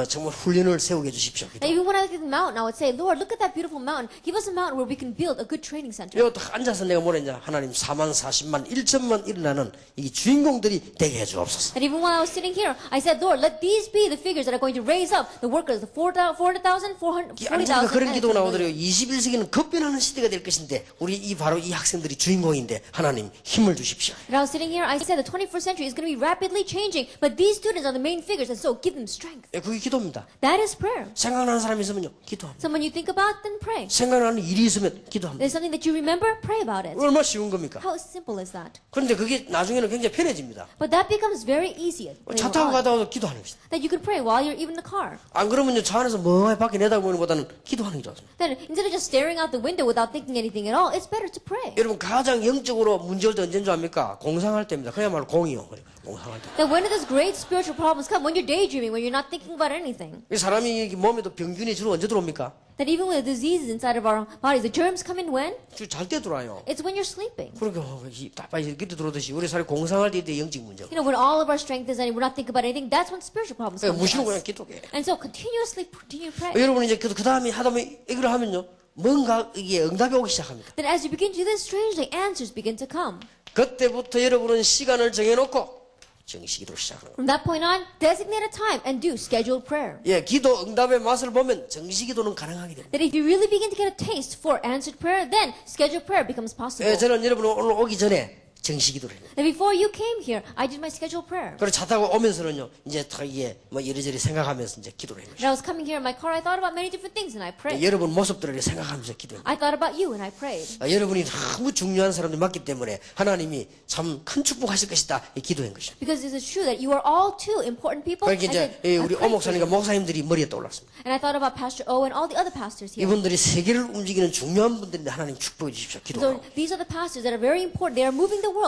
정말 훈련을 세우게 해주십시오. And even when I look at the mountain, I would say, Lord, look at that beautiful mountain. Give us a mountain where we can build a good training center. 여기 딱 앉아서 내가 뭐랬냐? 하나님 4만 40만 1천만 일어나는 이 주인공들이 되게 해주옵소서. And even while I was sitting here, I said, Lord, let these be the figures that are going to raise up the workers, the 400,000, 440,000. 앉으니까 그런 기도가 and 나오더래요. 21세기는 급변하는 시대가 될 것인데 우리 바로 이 학생들이 주인공인데 하나님 힘을 주십시오. And I was sitting here, I said the 21st century is going to be rapidly changing, but these students are the main figures, and so give them strength. 예, 그게 기도입니다. That is prayer. 생각나는 사람이 있으면요, 기도합니다. Someone you think about, then pray. 생각나는 일이 있으면 기도합니다. There's something that you remember, pray about it. 얼마나 쉬운 겁니까? How simple is that? 그런데 그게 나중에는 굉장히 편해집니다. But that becomes very easy. 차 later 타고 on. 가다가도 기도하는 것이다. That you can pray while you're even in the car. 안 그러면요, 차 안에서 멍하니 밖에 내다보는 것보다는 기도하는 게 좋습니다. Then instead of just staring out the window without thinking anything at all, it's better to pray. 여러분 가장 영적으로 문제올 때 언제인 줄 압니까? 공상할 때입니다. 그야말로 공이요. 공상할 때. That when do those great spiritual problems come? When you're daydreaming, when you're not thinking about anything. 이 사람이 몸에도 병균이 주로 언제 들어옵니까? That even with the diseases inside of our bodies, the germs come in when? 주 잘 때 들어와요. It's when you're sleeping. 그러니까 답답하게 그때 들어오듯이 우리 사람이 공상할 때 영적 문제고. You know, when all of our strength is and we're not thinking about anything, that's when spiritual problems come 무시로 to 그냥 us. 기도해. And so continuously continue to pray. 여러분 이제 그 다음에 하다 보면 이걸 하면요. 뭔가 이게 응답이 오기 시작합니다. Then as you begin to do this, strangely, answers begin to come. 그때부터 여러분은 시간을 정해놓고 정식기도를 시작하는 거예요. From that point on, designate a time and do scheduled prayer. 예, 기도 응답의 맛을 보면 정식기도는 가능하게 됩니다. That if you really begin to get a taste for answered prayer, then scheduled prayer becomes possible. 예, 저는 여러분 오늘 오기 전에 정식기도를 해요. That before you came here, I did my scheduled prayer. 그리고 차 타고 오면서는요, 이제 다 이게 뭐 이리저리 생각하면서 이제 기도를 해요. When I was coming here in my car, I thought about many different things and I prayed. 여러분 모습들을 생각하면서 기도해요. I thought about you and I prayed. 여러분이 너무 중요한 사람들이 맞기 때문에 하나님이 참 큰 축복하실 것이다 이 기도한 것이죠. Because it is true that you are all too important people. 그러니까 And, 이제 then I 우리 prayed for 오목사님과 you. 목사님들이 머리에 떠올랐습니다. And I thought about Pastor O and all the other pastors here. 이분들이 세계를 움직이는 중요한 분들인데 하나님 축복해 주십시오. So 기도하고. these are the pastors that are very important. They are moving the world.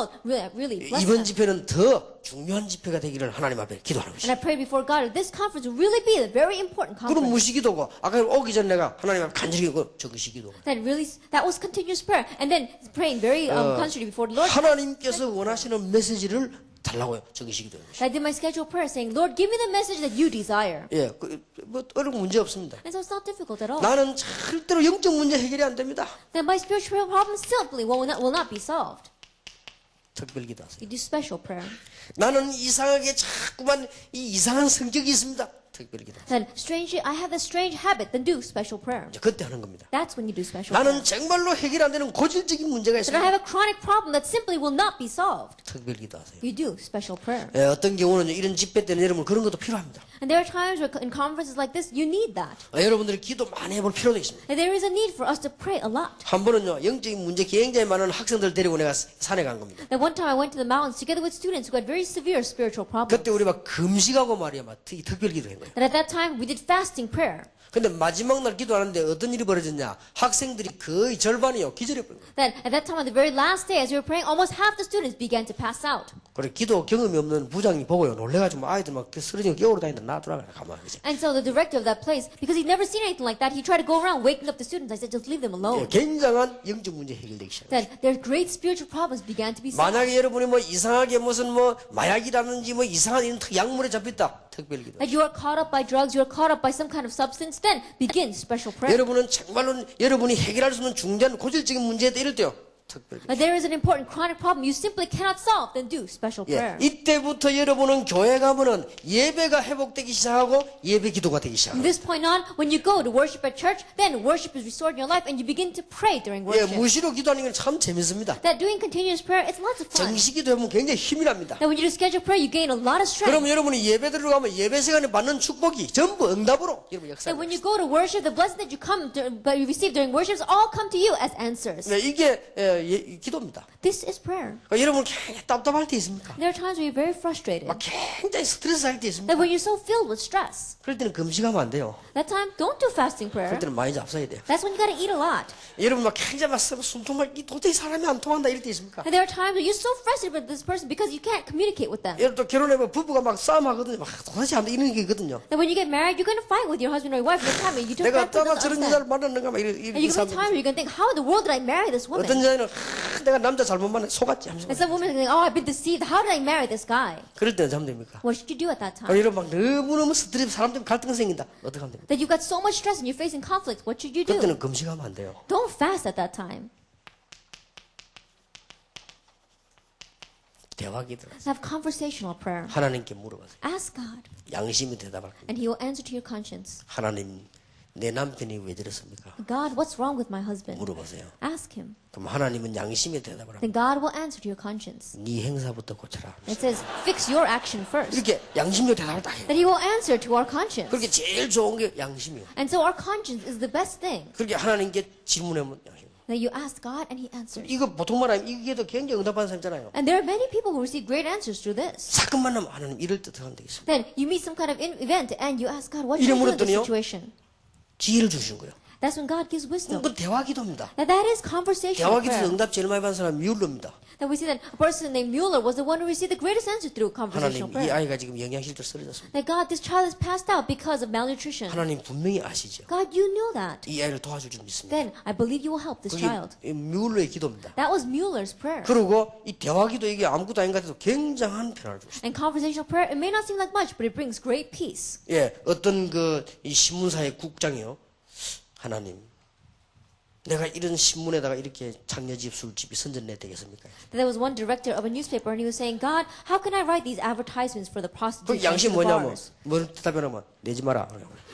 Really bless 이번 them. 집회는 더 중요한 집회가 되기를 하나님 앞에 기도하는 And 것이죠. I pray before God that this conference will really be a very important 그럼 conference. 무시기도고 아까 오기 전에 내가 하나님 앞에 간절히 정식기도. That was continuous prayer. And then praying very constantly before the Lord. 하나님께서 원하시는 메시지를 달라고요. 정식기도는 것이. I did my scheduled prayer saying, Lord, give me the message that you desire. 예, 뭐 어려운 문제 없습니다. And so it's not difficult at all. 나는 절대로 영적 문제 해결이 안 됩니다. Then my spiritual problems simply will not be solved. 특별기도하세요. You do special prayer. 나는 이상하게 자꾸만 이 이상한 성격이 있습니다. 특별기도. Then strangely, I have this strange habit. Then do special prayer. 이제 그때 하는 겁니다. That's when you do special 나는 prayer. 정말로 해결 안 되는 고질적인 문제가 Then I 있습니다. have a chronic problem that simply will not be solved. 특별기도하세요. You do special prayer. 예, 어떤 경우는 이런 집회 때는 여러분 그런 것도 필요합니다. And there are times where in conferences like this, you need that. 여러분들이 기도 많이 해볼 필요도 있습니다. And there is a need for us to pray a lot. 한 번은요 영적인 문제 굉장히 많은 학생들 데리고 내가 산에 간 겁니다. That one time I went to the mountains together with students who had very severe spiritual problems. 그때 우리 막 금식하고 말이야 막 특별기도한 거예요. And at that time, we did fasting prayer. 근데 마지막 날 기도하는데 어떤 일이 벌어졌냐? 학생들이 거의 절반이요 기절해 버린 거예요. Then at that time, on the very last day, as we were praying, almost half the students began to pass out. 그래 기도 경험이 없는 부장이 보고요 놀래가지고 아이들 막 쓰러지고 깨우러 다니는데 놔두라 그래 가만히 있지. And so the director of that place, because he'd never seen anything like that, he tried to go around waking up the students. I said, just leave them 예, alone. 굉장한 영적 문제 해결되기 시작해요. Then their great spiritual problems began to be solved. 만약에 여러분이 뭐 이상하게 무슨 뭐 마약이라든지 뭐 이상한 이런 약물에 잡혔다 특별기도. That you are caught up by drugs, you are caught up by some kind of substance, then begin special prayer. 여러분은 정말로 여러분이 해결할 수 없는 중대한 고질적인 문제에 이럴 때요 특별기도. That there is an important chronic problem you simply cannot solve, then do special 예, prayer. 이때부터 여러분은 교회 가면은 예배가 회복되기 시작하고 예배 기도가 되기 From 시작합니다. this point on, when you go to worship at church, then worship is restored in your life and you begin to pray during 예, worship. 무시로 기도하는 건 참 재밌습니다. That doing continuous prayer, it's lots of fun. 정식기도 하면 굉장히 힘이 납니다. That when you do scheduled prayer, you gain a lot of strength. 그럼 여러분이 예배 들어가면 예배 시간에 받는 축복이 전부 응답으로 여러분 That when 역사합니다. you go to worship, the blessing that you receive during worships all come to you as answers. 네, 이게 기도입니다. This is prayer. 그러니까 여러분 굉장히 답답할 때 있습니까? There are times where you're very frustrated. 막 굉장히 스트레스 할 때 있습니까? That when you're so filled with stress, 그럴 때는 금식하면 안 돼요. that time, don't do fasting prayer. 그럴 때는 많이 잡숴야 돼요. That's when you gotta eat a lot. 여러분 막 굉장히 막 숨통만 도저히 사람이 안 통한다 이럴 때 있습니까? And there are times where you're so frustrated with this person because you can't communicate with them. 여러분 또 결혼해보면 부부가 막 싸움하거든요. 막 도대체 안 돼. 이런 게 있거든요. That when you get married, you're gonna fight with your husband or your wife. There's time where you turn 내가 back to 따마 the 저런 other. 여자를 만났는가 막 And you're gonna be time where you're gonna think, how in the world did I marry this woman? 어떤 여자는 내가 남자 잘못 만나 속았지 하면서 And some women are going, oh, I've been deceived. How did I marry this guy? 그럴 때는 하면 됩니까? What should you do at that time? 여러분 막 너무너무 스트레스 사람 때문에 갈등 생긴다. 어떻게 하면 됩니까? That you've got so much stress and you're facing conflict. What should you do? 그때는 금식하면 안 돼요. Don't fast at that time. 대화 기도. Have conversational prayer. 하나님께 물어보세요. Ask God, 양심이 대답할 겁니다. and He will answer to your conscience. 하나님, 내 남편이 왜 저랬습니까? God, what's wrong with my husband? 물어보세요. Ask Him. 그럼 하나님은 양심에 대답을 합니다. Then God will answer to your conscience. 네 행사부터 고쳐라. It says, fix your action first. 이렇게 양심으로 대답을 다 해요. That He will answer to our conscience. 그렇게 제일 좋은 게 양심이에요. And so our conscience is the best thing. 그렇게 하나님께 질문하면 양심. That you ask God and He answers. 이거 보통 말하면 이게도 굉장히 응답하는 사람 있잖아요. And there are many people who receive great answers through this. 사건 만나면 하나님 이럴 듯 하면 되겠습니다. Then you meet some kind of event and you ask God, what should I 이름으로 do in this 했더니요? situation? 지혜를 주시는 거예요. That's when God gives wisdom. 그건 대화 기도입니다. That is conversational 대화 기도에서 prayer. 응답 제일 많이 받은 사람이 뮬러입니다. That we see that a person named Mueller was the one who received the greatest answer through conversational 하나님 이 prayer. 아이가 지금 영양실조 쓰러졌습니다. That God, this child is passed out because of malnutrition. 하나님 분명히 아시죠. God, you knew that. 이 아이를 도와줄 줄 믿습니다. Then I believe you will help this 그게 child. 뮬러의 기도입니다. That was Mueller's prayer. 그리고 이 대화 기도 이게 아무것도 아닌 것 같아도 굉장한 변화를 줍니다. And conversational prayer, it may not seem like much, but it brings great peace. 예, 어떤 이 신문사의 국장이요. 하나님, 내가 이런 신문에다가 이렇게 장려집, 술집이 선전내 되겠습니까? There was one director of a newspaper, and he was saying, God, how can I write these advertisements for the 그 prostitutes 양심 and the 뭐냐면 bars? 뭐 대답하면 내지 마라.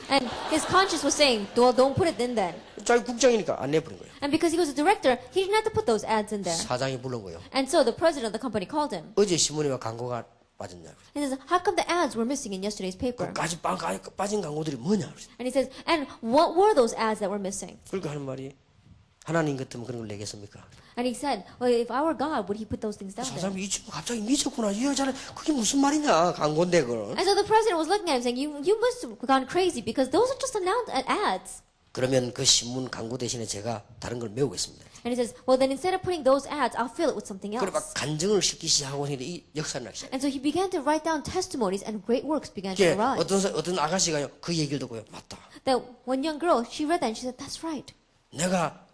And his conscience was saying, well, don't put it in then. 자기 국장이니까 안 내버린 거예요. And because he was a director, he didn't have to put those ads in there. 사장이 부른 거예요. And so the president of the company called him. 어제 신문에 왜 광고가 빠졌냐? And he says, how come the ads were missing in yesterday's paper? 그까지 빠진 광고들이 뭐냐? And he says, and what were those ads that were missing? 그러니까 하는 말이 하나님 같으면 그런 걸 내겠습니까? And he said, well, if I were God, would he put those things down there? 사장이 이 친구 갑자기 미쳤구나. 이 여자는 그게 무슨 말이냐? 광고인데 그걸. And so the president was looking at him saying, you must have gone crazy because those are just announced ads. 그러면 그 신문 광고 대신에 제가 다른 걸 메우겠습니다. And he says, well, then instead of putting those ads, I'll fill it with something 그래 막 else. 간증을 싣기 시작하고 했는데 이 역사를 나기 시작. And so he began to write down testimonies and great works began to 이게 arise. 어떤 아가씨가요 그 얘기를 듣고요 맞다. That one young girl, she read that and she said, that's right. 내가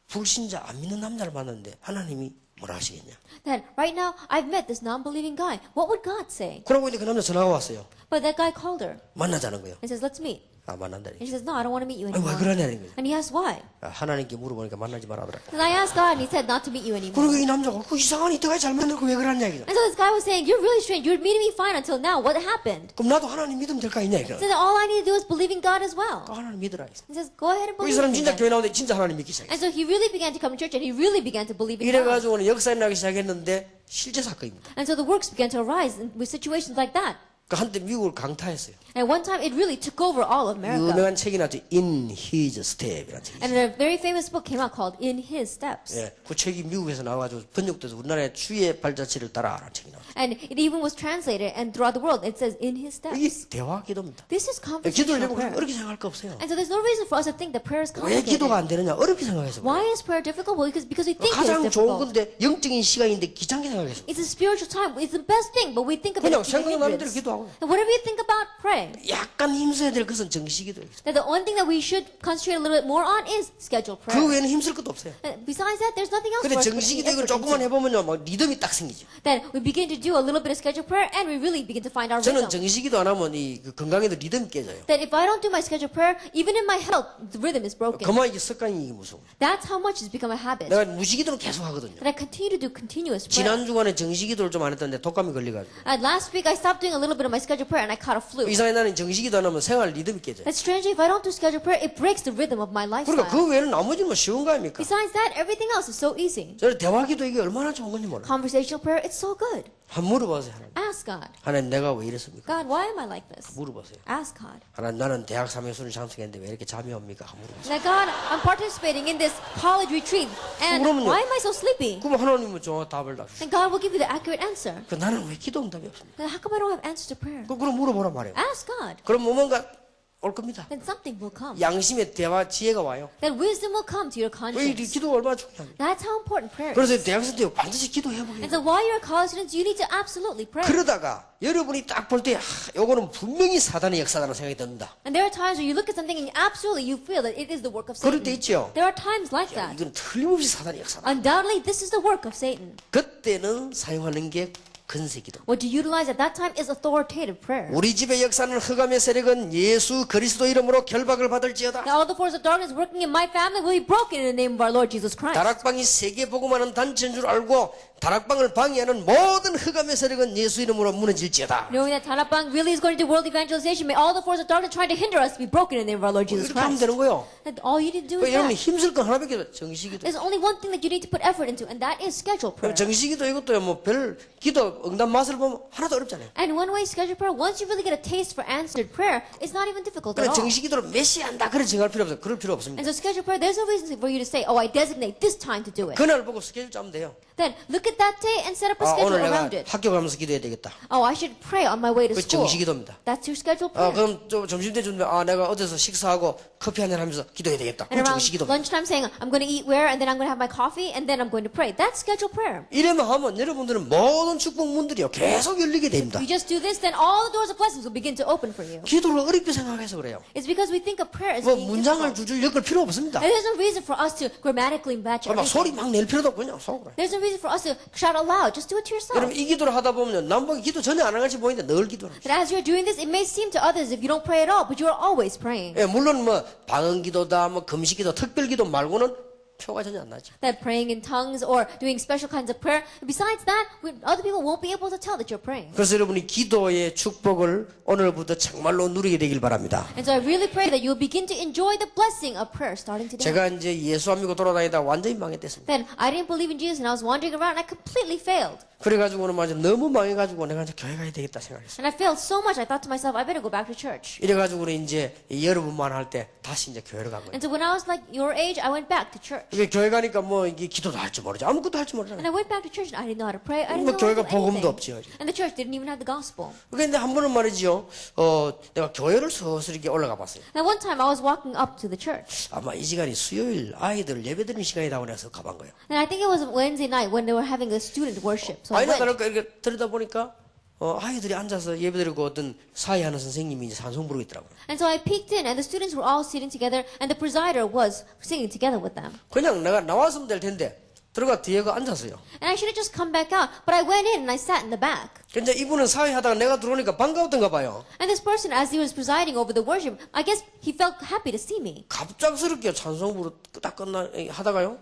불신자 안 믿는 남자를 만났는데 하나님이 뭐라 하시겠냐? That right now, I've met this non-believing guy. What would God say? 그러고 있는데 그 남자 전화가 왔어요. But that guy called her 만나자는 거예요. and says, let's meet. 안 만난다니. And she says, no, I don't want to meet you 아니 왜 anymore. 그러냐는 거예요. And he asked why. 하나님께 물어보니까 만나지 말아더라. And I asked God and he said not to meet you anymore. 그리고 이 남자가 그 이상한 이때까지 잘 만나고 왜 그러냐 이거. And so this guy was saying, you're really strange. You were meeting me fine until now. What happened? 그럼 나도 하나님 믿으면 될까 있냐 이거. He said, all I need to do is believe in God as well. 하나님 믿으라. He says, go ahead and 이 believe 사람 in 진짜 me. 교회 나오는데 진짜 하나님 믿기 시작했어. And so he really began to come to church and he really began to believe in God. 이래가지고는 역사에 나기 시작했는데 실제 사건입니다. And so the works began to arise with situations like that. 그 한때 미국을 강타했어요. And one time it really took over all of America. 유명한 책이 나왔죠. In His Step이라는 책이. And a very famous book came out called In His Steps. 예, 그 책이 미국에서 나와가지고 번역돼서 우리나라의 주의 발자취를 따라라는 책이 나왔어요. And it even was translated and throughout the world it says In His 이게 Steps. 대화 기도입니다. This is 기도를 conversational 해보고 prayer. 어렵게 생각할 거 없어요. And so there's no reason for us to think that prayer is 왜 기도가 complicated. 안 되느냐? 어렵게 생각해서. Why is prayer difficult? Well, because we think it is 가장 좋은 difficult. 건데 영적인 시간인데 귀찮게 생각해서. It's a spiritual time. It's the best thing, but we think of it 그냥 as being a 생각나는 대로 hindrance. 기도하고. And whatever you think about, pray. 약간 힘써야 될 것은 정식기도예요. That the one thing that we should concentrate a little bit more on is scheduled 그 prayer. 외에는 힘쓸 것도 없어요. And besides that, there's nothing else 근데 for us to put 정식기도 any 이걸 effort 조금만 into. 해보면요, 막 리듬이 딱 생기죠. Then we begin to do a little bit of scheduled prayer, and we really begin to find our 저는 rhythm. 정식기도 안 하면 그 건강에도 리듬이 깨져요. That if I don't do my scheduled prayer, even in my health, the rhythm is broken. 그만 이게 습관이 이게 무서워. That's how much it's become a habit. 내가 무식기도는 계속 하거든요. That I continue to do continuous prayer. 지난 주간에 정식기도를 좀 안 했던데 독감이 걸려가지고. And last week I stopped doing a little bit of my scheduled prayer, and I caught a flu. 이상하게 나는 정식기도 안 하면 생활 리듬이 깨져요. And strangely, if I don't do scheduled prayer, it breaks the rhythm of my 그러니까 lifestyle. 그 외에는 나머지는 뭐 쉬운 거 아닙니까? Besides that, everything else is so easy. 저는 대화기도 이게 얼마나 좋은 건지 몰라요. Conversational prayer, it's so good. 한번 물어보세요. 하나님. Ask God. 하나님 내가 왜 이랬습니까? God, why am I like this? 물어보세요. Ask God. 하나님 나는 대학 3회수를 참석했는데 왜 이렇게 잠이 옵니까? 한번 물어보세요. Now, God, I'm participating in this college retreat, and 그러면요. why am I so sleepy? 그럼 하나님은 정확한 답을 다 주세요. And God will give you the accurate answer. 그 나는 왜 기도 응답이 없습니까? Then how come I don't have answers to prayer? 그럼 물어보란 말이에요. Ask God. 그럼 뭐 뭔가 올 겁니다. Then something will come. 양심의 대화 지혜가 와요. Then wisdom will come to your 이 conscience. 기도가 얼마나 중요합니까? That's how important prayer is. 그래서 대학생 때 반드시 기도해보게 And 해요. so while you're a college student, you need to absolutely pray. 그러다가 여러분이 딱 볼 때 요거는 분명히 사단의 역사라는 생각이 든다. And there are times where you look at something and absolutely you feel that it is the work of 그럴 Satan. 때 있죠. There are times like 야, that. 이건 틀림없이 사단의 역사다. Undoubtedly, this is the work of Satan. 그때는 사용하는 게 건세기도. What you utilize at that time is authoritative prayer. 우리 집의 역사는 흑암의 세력은 예수 그리스도 이름으로 결박을 받을지어다. Now all the forces of darkness working in my family will be broken in the name of our Lord Jesus Christ. 다락방이 세계 복음하는 단체인 줄 알고 다락방을 방해하는 모든 흑암의 세력은 예수 이름으로 무너질지어다. Knowing that Tarapang really is going to do world evangelization, may all the forces of darkness trying to hinder us be broken in the name of our Lord Jesus 이렇게 하면 Christ. 되는 거예요. And all you need to do is 여러분이 that. 힘쓸 건 하나밖에 없어요. 정식기도. There's only one thing that you need to put effort into, and that is scheduled prayer. 정식기도 이것도 뭐 별 기도 응답 맛을 보면 하나도 어렵잖아요. And one way scheduled prayer, once you really get a taste for answered prayer, it's not even difficult at 그래 all. 정식기도를 메시한다 그런 정할 필요 없어요. 그럴 필요 없습니다. And so scheduled prayer, there's no reason for you to say, oh, I designate this time to do it. 그날 보고 스케줄 짜면 돼요. Then look at that day and set up a 아, schedule 오늘 내가 around it. 학교 가면서 기도해야 되겠다. Oh, I should pray on my way to 그 school. 정식기도입니다. That's your scheduled 아, prayer. 그럼 좀 점심때 준비, 내가 어디서 식사하고 커피 한잔 하면서 기도해야 되겠다. And 그건 around 정식기도입니다. lunchtime saying, I'm going to eat where, and then I'm going to have my coffee, and then I'm going to pray. That's scheduled prayer. 이러면 하면 여러분들은 모든 축복 문들이요 계속 열리게 됩니다. If you just do this, then all the doors of blessings will begin to open for you. 기도를 어렵게 생각해서 그래요. It's because we think of prayer as 뭐 being 문장을 difficult. 줄줄 엮을 필요 없습니다. And there's no reason for us to grammatically match 막 소리 everything. 막 낼 필요도 없고 그냥 속으로. There's no reason for us to shout aloud. Just do it to yourself. 여러분 이 기도를 하다 보면 남보기 기도 전혀 안 하는지 보이는데 늘 기도를. But as you're doing this, it may seem to others if you don't pray at all, but you are always praying. 예, 물론 뭐 방언기도다, 뭐 금식기도, 특별기도 말고는 표가 전혀 안 나죠. That praying in tongues or doing special kinds of prayer. Besides that, other people won't be able to tell that you're praying. 그래서 여러분이 기도의 축복을 오늘부터 정말로 누리게 되길 바랍니다. And so I really pray that you'll begin to enjoy the blessing of prayer starting today. 제가 이제 예수 안 믿고 돌아다니다 완전히 망했댔습니다. Then I didn't believe in Jesus and I was wandering around and I completely failed. 그래가지고는 맞아 너무 망해가지고 내가 이제 교회 가야 되겠다 생각했어요. And I failed so much I thought to myself, I better go back to church. 이래가지고는 이제 여러분만 할 때 다시 이제 교회를 간 거예요. And so when I was like your age, I went back to church. 이게 교회 가니까 뭐 이게 기도도 할 줄 모르죠. 아무것도 할 줄 And 모르잖아요. I went back to church and I didn't know how to pray. I 뭐 didn't know 교회가 how to do 복음도 anything. 없지요. And the church didn't even have the gospel. 그런데 한 번은 말이지요. 내가 교회를 서서히 이렇게 올라가 봤어요. Now one time I was walking up to the church. 아마 이 시간이 수요일 아이들 예배드리는 시간이다 보내서 가본 거예요. And I think it was Wednesday night when they were having a student worship. So I 아이나 went. 다를까 이렇게 들여다 보니까 아이들이 앉아서 예배드리고 어떤 사회하는 선생님이 이제 찬송 부르고 있더라고요. And so I peeked in and the students were all sitting together and the presider was singing together with them. 그냥 내가 나왔으면 될 텐데 들어가 뒤에 가 앉았어요. And I should have just come back out, but I went in and I sat in the back. 근데 이분은 사회하다가 내가 들어오니까 반가웠던가 봐요. And this person, as he was presiding over the worship, I guess he felt happy to see me. 갑작스럽게 찬송 부르 딱 끝나 하다가요.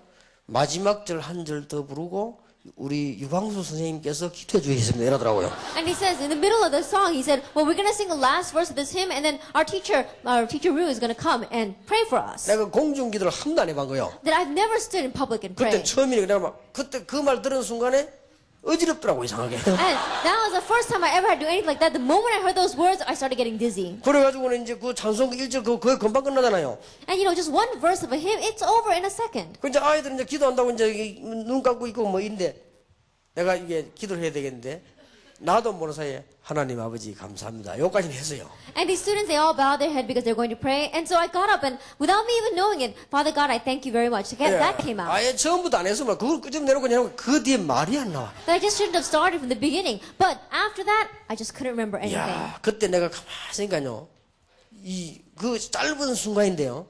마지막 절 한 절 더 부르고 우리 유광수 선생님께서 기도해 주시겠습니다 이러더라고요. And he says, in the middle of the song, he said, well, we're going to sing the last verse of this hymn, and then our teacher Ru is going to come and pray for us. 내가 공중 기도를 한 번도 안 해본 거예요. That I've never stood in public and 그때 prayed. 처음이니까 내가 막 그때 그 말 들은 순간에 어지럽더라고 이상하게. And that was the first time I ever had to do anything like that. The moment I heard those words, I started getting dizzy. 그래가지고는 이제 그 찬송 1절 그거 거의 금방 끝나잖아요. And you know, just one verse of a hymn, it's over in a second. 그 이제 아이들은 이제 기도한다고 이제 눈 감고 있고 뭐 인데 내가 이게 기도를 해야 되겠는데 나도 모르는 사이에 하나님 아버지 감사합니다. 여기까지는 했어요. And these students, they all bowed their head because they're going to pray. And so I got up and without me even knowing it, Father God, I thank you very much. That came out. 아예 처음부터 안 했으면 그걸 끄집 내놓고 그냥 그 뒤에 말이 안 나와. That I just shouldn't have started from the beginning. But after that, I just couldn't remember anything. 야, 그때 내가 가만히 있으니까요. 이 그 짧은 순간인데요.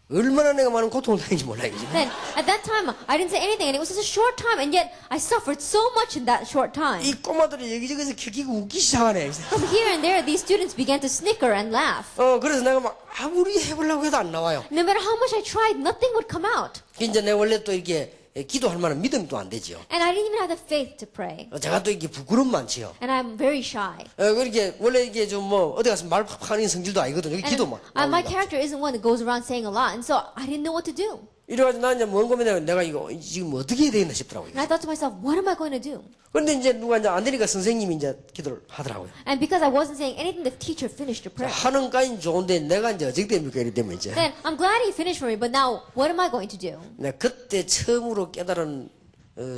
얼마나 내가 많은 고통을 당했는지 몰라요. Then at that time, I didn't say anything, and it was just a short time, and yet I suffered so much in that short time. 이 꼬마들이 여기저기서 킥킥 웃기 시작하네. From here and there, these students began to snicker and laugh. 그래서 내가 막 아무리 해보려고 해도 안 나와요. No matter how much I tried, nothing would come out. 이제 내가 원래 또 이렇게 기도할 만한 믿음이 또 안 되지요. And I didn't even have the faith to pray. 제가 또 이게 부끄러움 많지요. And I'm very shy. 그렇게 원래 이게 좀 뭐 어디 가서 말 팍팍 하는 성질도 아니거든요. 여기 기도만. My character isn't one that goes around saying a lot, and so I didn't know what to do. 이래가지고 나 이제 뭔 고민해 내가 이거 지금 어떻게 해야 되겠나 싶더라고요. And I thought to myself, what am I going to do? 그런데 이제 누가 이제 안 되니까 선생님이 이제 기도를 하더라고요. And because I wasn't saying anything, the teacher finished the prayer. 하는 까인 좋은데 내가 이제 어떻게 됩니까? 이리 되면 이제. Then I'm glad he finished for me, but now what am I going to do? 내가 그때 처음으로 깨달은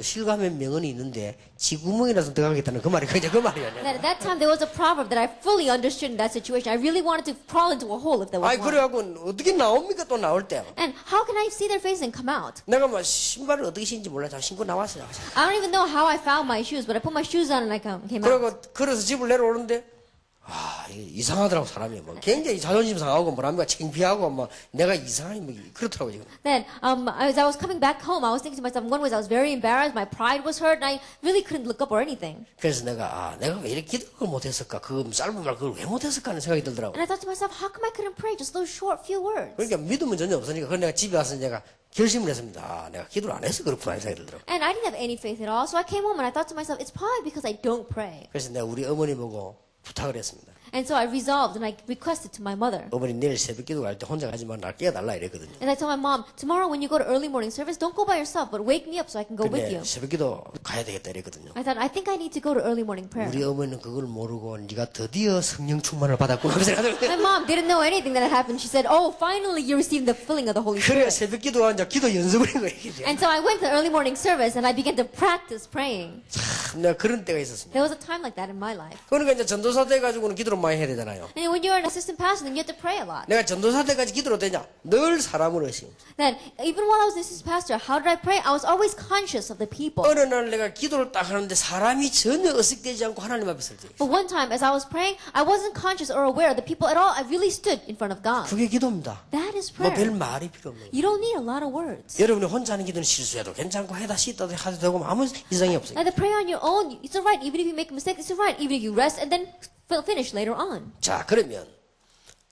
실감의 명언이 있는데 지구멍이라서 들어가겠다는 그 말이 그냥 그 말이야. That at that time there was a proverb that I fully understood in that situation. I really wanted to crawl into a hole if there was 아이 one. 그래갖고 어떻게 나옵니까 또 나올 때. And how can I see their face and come out? 내가 막 신발을 어떻게 신는지 몰라. 자 신고 나왔어요. I don't even know how I found my shoes, but I put my shoes on and I came out. 그리고 걸어서 집을 내려오는데 이게 이상하더라고 사람이 뭐 굉장히 자존심 상하고 뭐랍니까 창피하고 뭐 내가 이상하니 뭐 그렇더라고 지금. Then, as I was coming back home, I was thinking to myself, one was I was very embarrassed, my pride was hurt, and I really couldn't look up or anything. 그래서 내가 내가 왜 이렇게 기도를 못했을까? 그 짧은 말 그걸 왜 못했을까 하는 생각이 들더라고. And I thought to myself, how come I couldn't pray just those short few words? 그러니까 믿음은 전혀 없으니까 그래서 내가 집에 와서 내가 결심을 했습니다. 내가 기도를 안 해서 그렇구나 하는 생각이 들더라고. And I didn't have any faith at all, so I came home and I thought to myself, it's probably because I don't pray. 그래서 내가 우리 어머니 보고 부탁을 했습니다. And so I resolved and I requested to my mother. 어머니 내일 새벽 기도 갈 때 혼자 가지 마. 날 깨워달라 이랬거든요. And I told my mom, tomorrow when you go to early morning service, don't go by yourself, but wake me up so I can go with 근데 you. 새벽 기도 가야 되겠다 이랬거든요. I thought, I think I need to go to early morning prayer. 우리 어머니는 그걸 모르고 네가 드디어 성령 충만을 받았구나 하면서 My mom didn't know anything that had happened. She said, oh, finally you received the filling of the Holy 그래 Spirit. 새벽 기도가 이제 기도 연습을 한 거예요. And so I went to early morning service and I began to practice praying. 참 내가 그런 때가 있었습니다. There was a time like that in my life. 그러니까 이제 전도사 돼 가지고는 기도를 많이 해야 되잖아요. And when you're an assistant pastor, then you have to pray a lot. 내가 전도사 때까지 기도로 되냐? 늘 사람을 의심. Then, even while I was an assistant pastor, how did I pray? I was always conscious of the people. 어느 날 내가 기도를 딱 하는데 사람이 전혀 어색되지 않고 하나님 앞에 설 때. But one time, as I was praying, I wasn't conscious or aware of the people at all. I really stood in front of God. 그게 기도입니다. That is 뭐 별 prayer. 말이 필요 없는 거예요. You don't need a lot of words. 여러분이 혼자 하는 기도는 실수해도 괜찮고 해다 씻다 해도 되고 아무 이상이 없어요. Now, the prayer on your own, it's alright. Even if you make a mistake, it's alright. Even if you rest and then finish later on. 자 그러면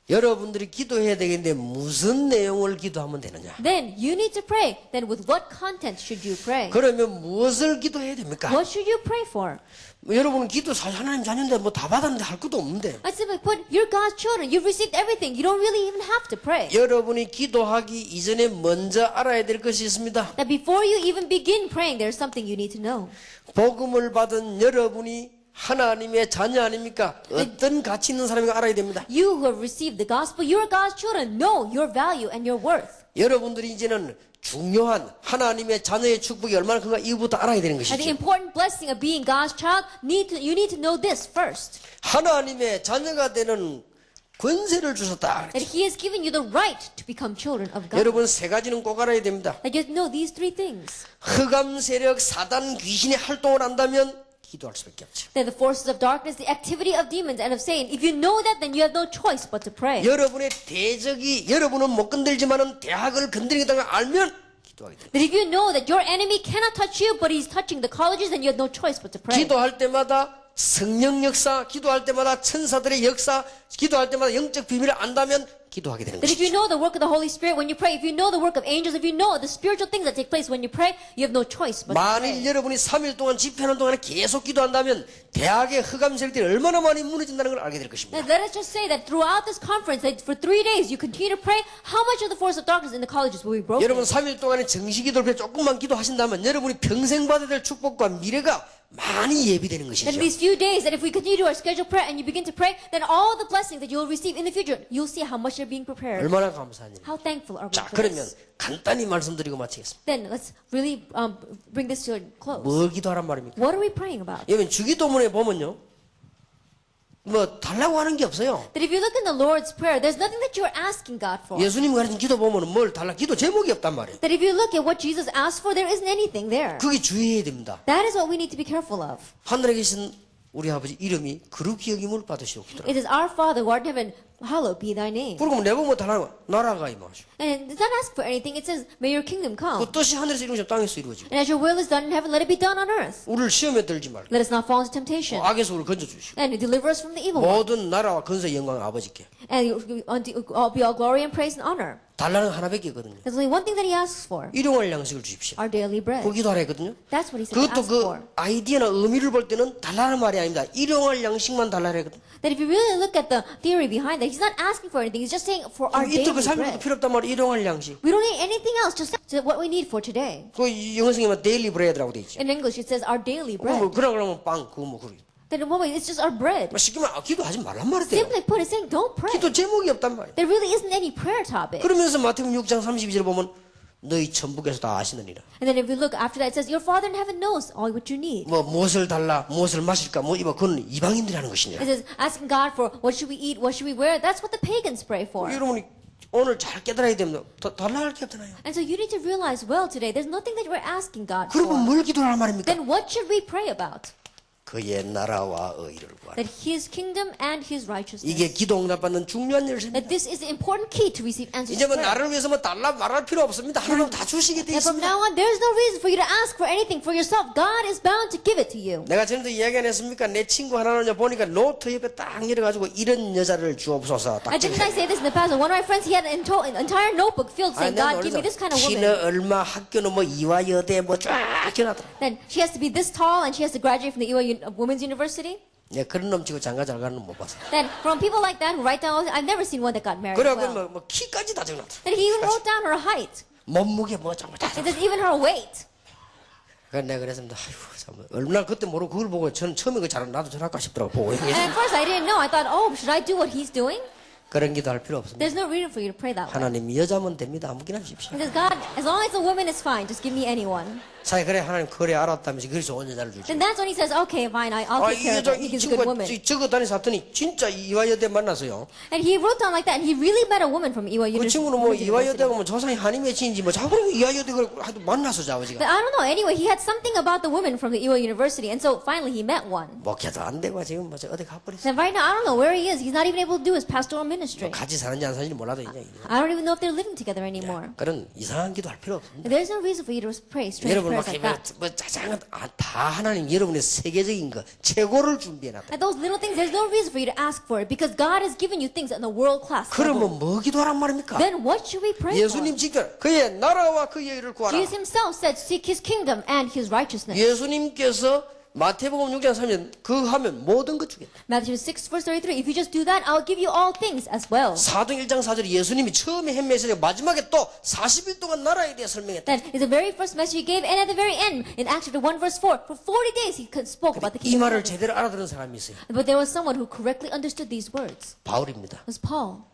여러분들이 기도해야 되겠는데 무슨 내용을 기도하면 되느냐? Then you need to pray. Then with what content should you pray? 그러면 무엇을 기도해야 됩니까? What should you pray for? 여러분은 기도 사실 하나님 자녀인데 뭐 다 받았는데 할 것도 없는데 I simply put, you're God's children. You've received everything. You don't really even have to pray. 여러분이 기도하기 이전에 먼저 알아야 될 것이 있습니다. That before you even begin praying, there's something you need to know. 복음을 받은 여러분이 하나님의 자녀 아닙니까? 어떤 가치 있는 사람인가 알아야 됩니다. You who have received the gospel, you're God's children. Know your value and your worth. 여러분들이 이제는 중요한 하나님의 자녀의 축복이 얼마나 큰가 이부터 알아야 되는 And the 것이죠. important blessing of being God's child, you need to know this first. 하나님의 자녀가 되는 권세를 주셨다. That He has given you the right to become children of God. 여러분 세 가지는 꼭 알아야 됩니다. That you know these three things. 흑암 세력 사단 귀신의 활동을 한다면 기도할 수밖에 없죠. They're the forces of darkness, the activity of demons and of Satan. If you know that, then you have no choice but to pray. 여러분의 대적이 여러분은 못 건들지만은 대학을 건드리겠다는 걸 알면 기도하게 됩니다. That if you know that your enemy cannot touch you, but he's touching the colleges, then you have no choice but to pray. 기도할 때마다 성령 역사, 기도할 때마다 천사들의 역사, 기도할 때마다 영적 비밀을 안다면 기도하게 되는 That if you 것이죠. know the work of the Holy Spirit when you pray, if you know the work of angels, if you know the spiritual things that take place when you pray, you have no choice but to 만일 pray. 여러분이 3일 동안 집회하는 동안에 계속 기도한다면 대학의 흑암 세력들이 얼마나 많이 무너진다는 걸 알게 될 것입니다. Now, let us just say that throughout this conference, that for 3 days you continue to pray, how much of the force of darkness in the colleges will be broken? 여러분 3일 동안에 정시 기도를 조금만 기도하신다면 여러분이 평생 받아야 될 축복과 미래가 많이 예비되는 That 것이죠. in these few days, that if we continue to our scheduled prayer and you begin to pray, then all the blessings that you will receive in the future, you'll see how much you're being prepared. 얼마나 감사한 일. How thankful are we 자, for 그러면 this? 간단히 말씀드리고 마치겠습니다. Then let's really bring this to a close. 뭐 기도하란 말입니까? What are we praying about? 여러분 주기도문에 보면요. 뭐 달라고 하는 게 없어요. That if you look in the Lord's Prayer, there's nothing that you're asking God for. 예수님 가르친 기도 보면은 뭘 달라 기도 제목이 없단 말이에요. That if you look at what Jesus asked for, there isn't anything there. 그게 주의해야 됩니다. That is what we need to be careful of. 하늘에 계신 우리 아버지 이름이 거룩히 여김을 받으시옵기도록. It is our Father who art in heaven, hallowed be thy name. 그리고 내보면 달라 나라가 임하시오. And it does not ask for anything. It says, may your kingdom come. 그 뜻이 하늘에서 이루어져 땅에서 이루어지고. And as your will is done in heaven, let it be done on earth. 우리를 시험에 들지 말고 Let us not fall into temptation. 악에서 우리를 건져주시고. And deliver us from the evil one. 모든 나라와 건세 영광 아버지께. And all be all glory and praise and honor. 달라는 하나밖에 있거든요. There's only one thing that he asks for. 일용할 양식을 주십시오. Our daily bread. 그 기도하라 했거든요. That's what he said to 그것도 ask for. 그 아이디어나 의미를 볼 때는 달라는 말이 아닙니다. 일용할 양식만 달라라 했거든요. That if you really look at the theory behind that, he's not asking for anything. He's just saying for our 이틀 daily 그 3일도 bread. 필요 없단 말이에요. 일용할 양식. We don't need anything else, just what we need for today. 그 영어 성경에 데일리 브레드라고 돼 있죠. In English, it says our daily bread. 그러면 빵 그거 뭐 그래. Then in a moment, it's just our bread. 쉽게 말하면 기도하지 말란 말이에요. Simply put, it's saying don't pray. 기도 제목이 없단 말이에요. There really isn't any prayer topic. 그러면서 마태복음 6장 32절 보면 너희 천국에서 다 아시느니라. And then if we look after that, it says your Father in heaven knows all what you need. 뭐 무엇을 달라 무엇을 마실까 뭐 이거 그건 이방인들이 하는 것이냐. It says asking God for what should we eat, what should we wear. That's what the pagans pray for. 여러분이 오늘 잘 깨달아야 됩니다. 달라 할 게 없잖아요. And so you need to realize well today, there's nothing that we're asking God 그러면 for. 뭘 기도하란 말입니까? Then what should we pray about? 그의 나라와 의를 구하라. That His kingdom and His righteousness. 이게 기도 응답받는 중요한 열쇠입니다. That this is the important key to receive answers 이제 to 뭐 prayer. 나를 위해서 뭐 달라 말할 필요 없습니다. 하나님 다 주시게 돼 And from 있습니다. now on, there's no reason for you to ask for anything for yourself. God is bound to give it to you. 내가 전에도 이야기 안 했습니까? 내 친구 하나는 보니까 노트 옆에 딱 열어가지고 이런 여자를 주옵소서. 딱 Didn't I say this in the past? One of my friends, he had an entire notebook filled saying, God, give me this kind of 키는 woman. 얼마, 학교는 뭐 이화여대 뭐 쫙 해놨더라. Then she has to be this tall and she has to graduate from the Iowa Women's University. 내 그런 놈 치고 장가 잘 가는 놈 못 봤어. Then from people like that who write down, I've never seen one that got married 그래갖고 well. 뭐 키까지 다 적어놨더라. Then he even wrote down her height. 몸무게 뭐 전부 다. It says even her weight. 그래서 내가 그랬습니다. 아이고 참 얼마나 그때 모르고 그걸 보고 저는 처음에 그 잘하는 나도 저럴까 싶더라고 보고. And at first I didn't know. I thought, oh, should I do what he's doing? 그런 기도할 필요 없습니다. There's no reason for you to pray that way. 하나님 여자면 됩니다. 아무기나 주십시오. He says, God, as long as the woman is fine, just give me anyone. 사실 그래 하나님 그래 알았다면서 그래서 좋은 여자를 주지. Then that's when he says, okay, fine, I'll 아, take 이 care of 여자 her. 이 He's a good 친구가 woman. 적어 다니서 봤더니 진짜 이화여대 만났어요. And he wrote down like that, and he really met a woman from Iowa 그 친구는 뭐 University. 이화여대가 뭐 조상이 한임의 친인지 뭐 자꾸 이화여대 그래 하여튼 만나서 아버지가. But I don't know. Anyway, he had something about the woman from the Iowa University, and so finally he met one. 목회도 안 되고 지금 뭐 어디 가버렸어. And right now, I don't know where he is. He's not even able to do his pastoral ministry. 같이 사는지 안 사는지 몰라도 이제 I don't even know if they're living together anymore. 그런 이상한 기도 할 필요 없습니다. There's no reason for you to pray strange 여러분 막 prayers like that. 뭐 짜장은 다 하나님 여러분의 세계적인 거 최고를 준비해놨다. And those little things, there's no reason for you to ask for it because God has given you things on the world class level. 그러면 뭐 기도하란 말입니까? Then what should we pray for? 예수님 직접 그의 나라와 그의 의를 구하라. Jesus himself said, seek his kingdom and his righteousness. 예수님께서 마태복음 6장 3절 그 하면 모든 것 주겠다. Matthew 6 verse 33, if you just do that, I'll give you all things as well. 사도행 1장 4절에 예수님이 처음에 햄메시지 마지막에 또 40일 동안 나라에 대해 설명했다. Then is the very first message he gave, and at the very end, in Acts chapter 1 verse 4, for 40 days he spoke about the 이 kingdom of 말을 heaven. 제대로 알아들은 사람이 있어요. But there was someone who correctly understood these words. 바울입니다. It was Paul.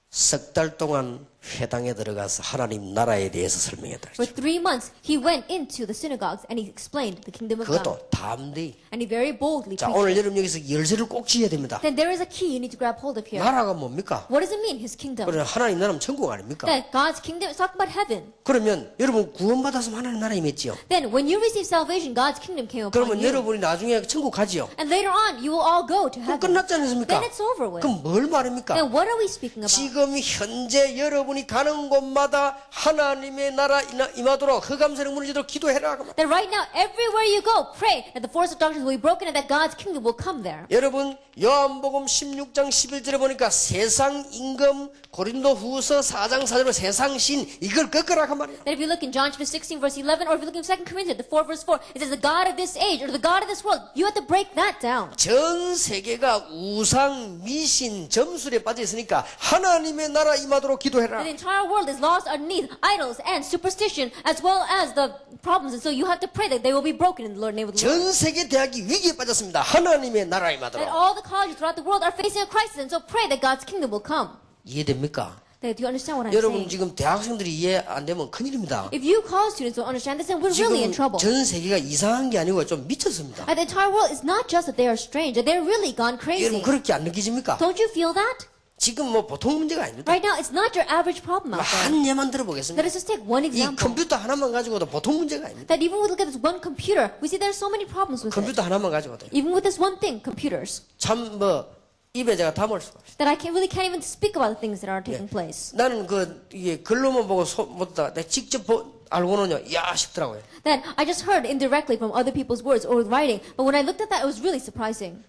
석 달 동안 회당에 들어가서 하나님 나라에 대해서 설명했다. For 3 months, he went into the synagogues and he explained the kingdom of God. 그것도 담대히. And he very boldly 자, preached. 오늘 여러분 여기서 열쇠를 꼭 쥐어야 됩니다. Then there is a key you need to grab hold of here. 나라가 뭡니까? What does it mean, his kingdom? 그러면 하나님 나라면 천국 아닙니까? That God's kingdom is talking about heaven. 그러면 여러분 구원받았으면 하나님 나라에 맺지요. Then when you receive salvation, God's kingdom came upon 그러면 you. 여러분이 나중에 천국 가지요. And later on, you will all go to 그럼 heaven. 끝났지 않습니까? Then it's over with. 그럼 뭘 말합니까? Then what are we speaking about? 지금 현재 여러분이 가는 곳마다 하나님의 나라 임하도록 흑암세력 무너지도록 기도해라. That right now, everywhere you go, pray that the force of darkness will be broken and that God's kingdom will come there. 여러분 요한복음 16장 11절에 보니까 세상 임금 고린도 후서 4장 4절로 세상 신 이걸 꺾으라 그 말이야. That if you look in John chapter 16 verse 11 or if you look in 2 Corinthians the 4 verse 4, it says the God of this age or the God of this world, you have to break that down. 전 세계가 우상, 미신, 점술에 빠져 있으니까 하나님의 나라 임하도록 기도해라. The entire world is lost underneath idols and superstition as well as the problems. And so you have to pray that they will be broken in the Lord name of the Lord. 전 세계 대학이 위기에 빠졌습니다. 하나님의 나라 That 임하도록. all the colleges throughout the world are facing a crisis and so pray that God's kingdom will come. 이해됩니까? Do you understand what I'm 여러분 saying? 지금 대학생들이 이해 안 되면 큰일입니다. If you college students don't understand this, then we're really in 지금 trouble. 전 세계가 이상한 게 아니고 좀 미쳤습니다. And the entire world is not just that they are strange, that they're really gone crazy. 여러분 그렇게 안 느끼십니까? Don't you feel that? 지금 뭐 보통 문제가 아닙니다. Right now, it's not your average problem out there. 한 예만 Let 들어보겠습니다. us just take one 이 example. 컴퓨터 하나만 가지고도 보통 문제가 아닙니다. That even when we look at this one computer, we see there's so many problems with it. 컴퓨터 하나만 가지고도 Even with this one thing, computers, 참 뭐 입에 제가 담을 수가 없어요. that I really can't even speak about the things that are taking place. 나는 그 이게 글로만 보고 못다 내가 직접 알고는요, 야 싶더라고요. That I just heard indirectly from other people's words or writing, but when I looked at that, it was really surprising.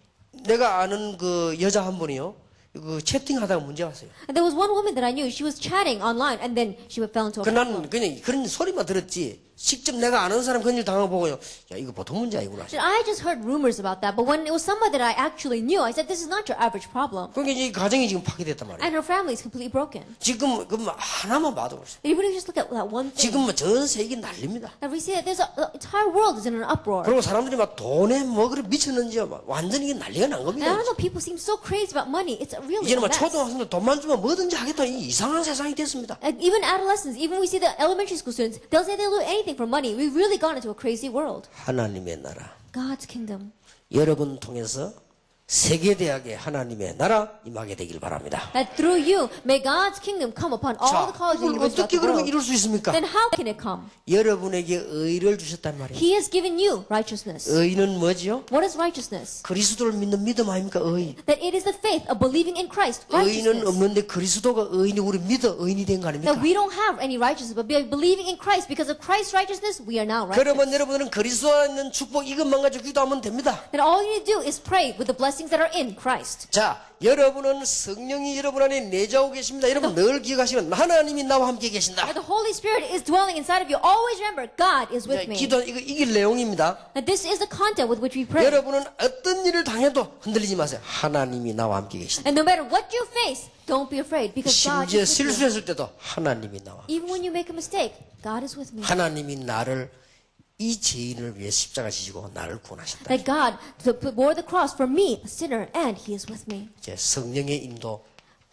내가 아는 그 여자 한 분이요, 그 채팅하다가 문제 왔어요. And there was one woman that I knew. She was chatting online, and then she fell into a 그 problem. 나는 그냥 그런 소리만 들었지. 직접 내가 아는 사람 그런 일 당하고 보고요. 야 이거 보통 문제 아니구나. I just heard rumors about that, but when it was somebody that I actually knew, I said, "This is not your average problem." 그러니까 이 가정이 지금 파괴됐단 말이에요. And her family is completely broken. 지금 그 하나만 봐도 그렇어요. Even if you just look at that one thing, 지금 뭐 전 세계 난립니다. that we see that there's the entire world is in an uproar. 그리고 사람들이 막 돈에 뭐 그래 미쳤는지요. 막 완전히 이게 난리가 난 And 겁니다. I don't know, people seem so crazy about money. It's really 이제는 뭐 a mess. 초등학생들 돈만 주면 뭐든지 하겠다 이 이상한 세상이 됐습니다. And even adolescents, even we see the elementary school students, they'll say they'll do anything for money. We've really gone into a crazy world. 하나님의 나라. God's kingdom. 여러분 통해서 세계대학의 하나님의 나라 임하게 되길 바랍니다. That through you, may God's kingdom come upon all 자, the colleges and 이걸 universities throughout 어떻게 the 그러면 world. 이룰 수 있습니까? Then how can it come? 여러분에게 의를 주셨단 말이에요. He has given you righteousness. 의는 뭐지요? What is righteousness? 그리스도를 믿는 믿음 아닙니까? 의. That it is the faith of believing in Christ. 의는 Righteousness. 없는데 그리스도가 의인이 우리 믿어 의인이 된 거 아닙니까? That we don't have any righteousness, but by believing in Christ, because of Christ's righteousness, we are now righteous. 그러면 여러분은 그리스도 안에 있는 축복 이것만 가지고 기도하면 됩니다. That all you need to do is pray with the blessings that are in Christ. 자, 여러분은 성령이 여러분 안에 내자고 계십니다. 여러분 늘 기억하시면 하나님이 나와 함께 계신다. That the Holy Spirit is dwelling inside of you. Always remember, God is with me. 기도 이거 이길 내용입니다. That this is the content with which we pray. 여러분은 어떤 일을 당해도 흔들리지 마세요. 하나님이 나와 함께 계신다. And no matter what you face, don't be afraid because God 심지어 is with you. 실수했을 때도 하나님이 나와. Even when you make a mistake, God is with me. 하나님이 나를 이 죄인을 위해 십자가 지시고 나를 구원하셨다. That God bore the cross for me, a sinner, and He is with me. 이제 성령의 인도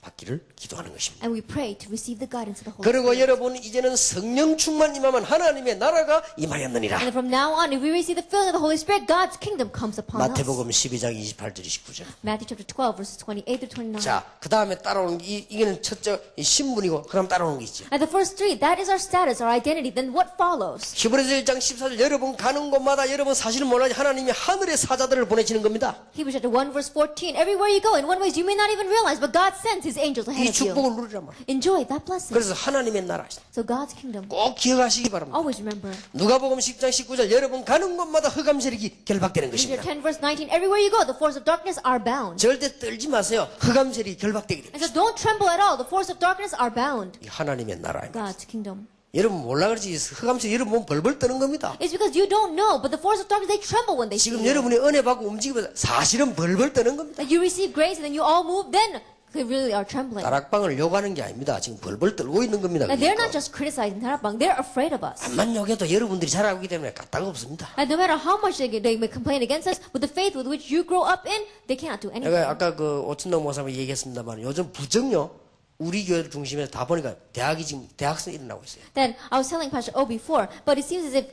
받기를 기도하는 것입니다. And we pray to receive the guidance of the Holy 그리고 Spirit. 여러분 이제는 성령 충만 임하면 하나님의 나라가 임하였느니라. And from now on, if we receive the filling of the Holy Spirit, God's kingdom comes upon us. 마태복음 12장 28절 29절. Matthew chapter 12, verses 28 through 29. 자, 그 다음에 따라오는 이게는 첫째 이 신분이고 그 다음 따라오는 게 있죠. And the first three, that is our status, our identity. Then what follows? 히브리서 1장 14절 여러분 가는 곳마다 여러분 사실은 몰라지 하나님이 하늘의 사자들을 보내시는 겁니다. Hebrews chapter 1, verse 14. Everywhere you go, in one ways you may not even realize, but God sends His angels 이 ahead of you. 축복을 누리란 말이에요. Enjoy that blessing. 그래서 하나님의 나라 So God's kingdom. 꼭 기억하시기 바랍니다. Always remember. 누가복음 10장 19절 여러분 가는 곳마다 흑암 세력이 결박되는 Hebrews 것입니다. 10, verse 19. Everywhere you go, the force of darkness are bound. 절대 떨지 마세요. 흑암 세력이 결박되게 됩니다. And so don't tremble at all. The force of darkness are bound. 이 하나님의 나라입니다. God's kingdom. 여러분 몰라 그렇지 흑암 세력 여러분 몸 벌벌 떠는 겁니다. It's because you don't know, but the force of darkness, they tremble when they see 지금 you. 여러분이 은혜 받고 움직이면서 사실은 벌벌 떠는 겁니다. Like you receive grace and then you all move, then they really are trembling. 다락방을 욕하는 게 아닙니다. 지금 벌벌 떨고 있는 겁니다. And they're 그러니까. not just criticizing Tarapang, they're afraid of us. 암만 욕해도 여러분들이 잘하기 때문에 까딱 없습니다. And no matter how much they may complain against us, with the faith with which you grow up in, they cannot do anything. 내가 아까 그 오천동 목사님 얘기했습니다만 요즘 부정요 우리 교회 중심에서 다 보니까 대학이 지금 대학생이 일어나고 있어요. Then I was telling Pastor O before, but it seems as if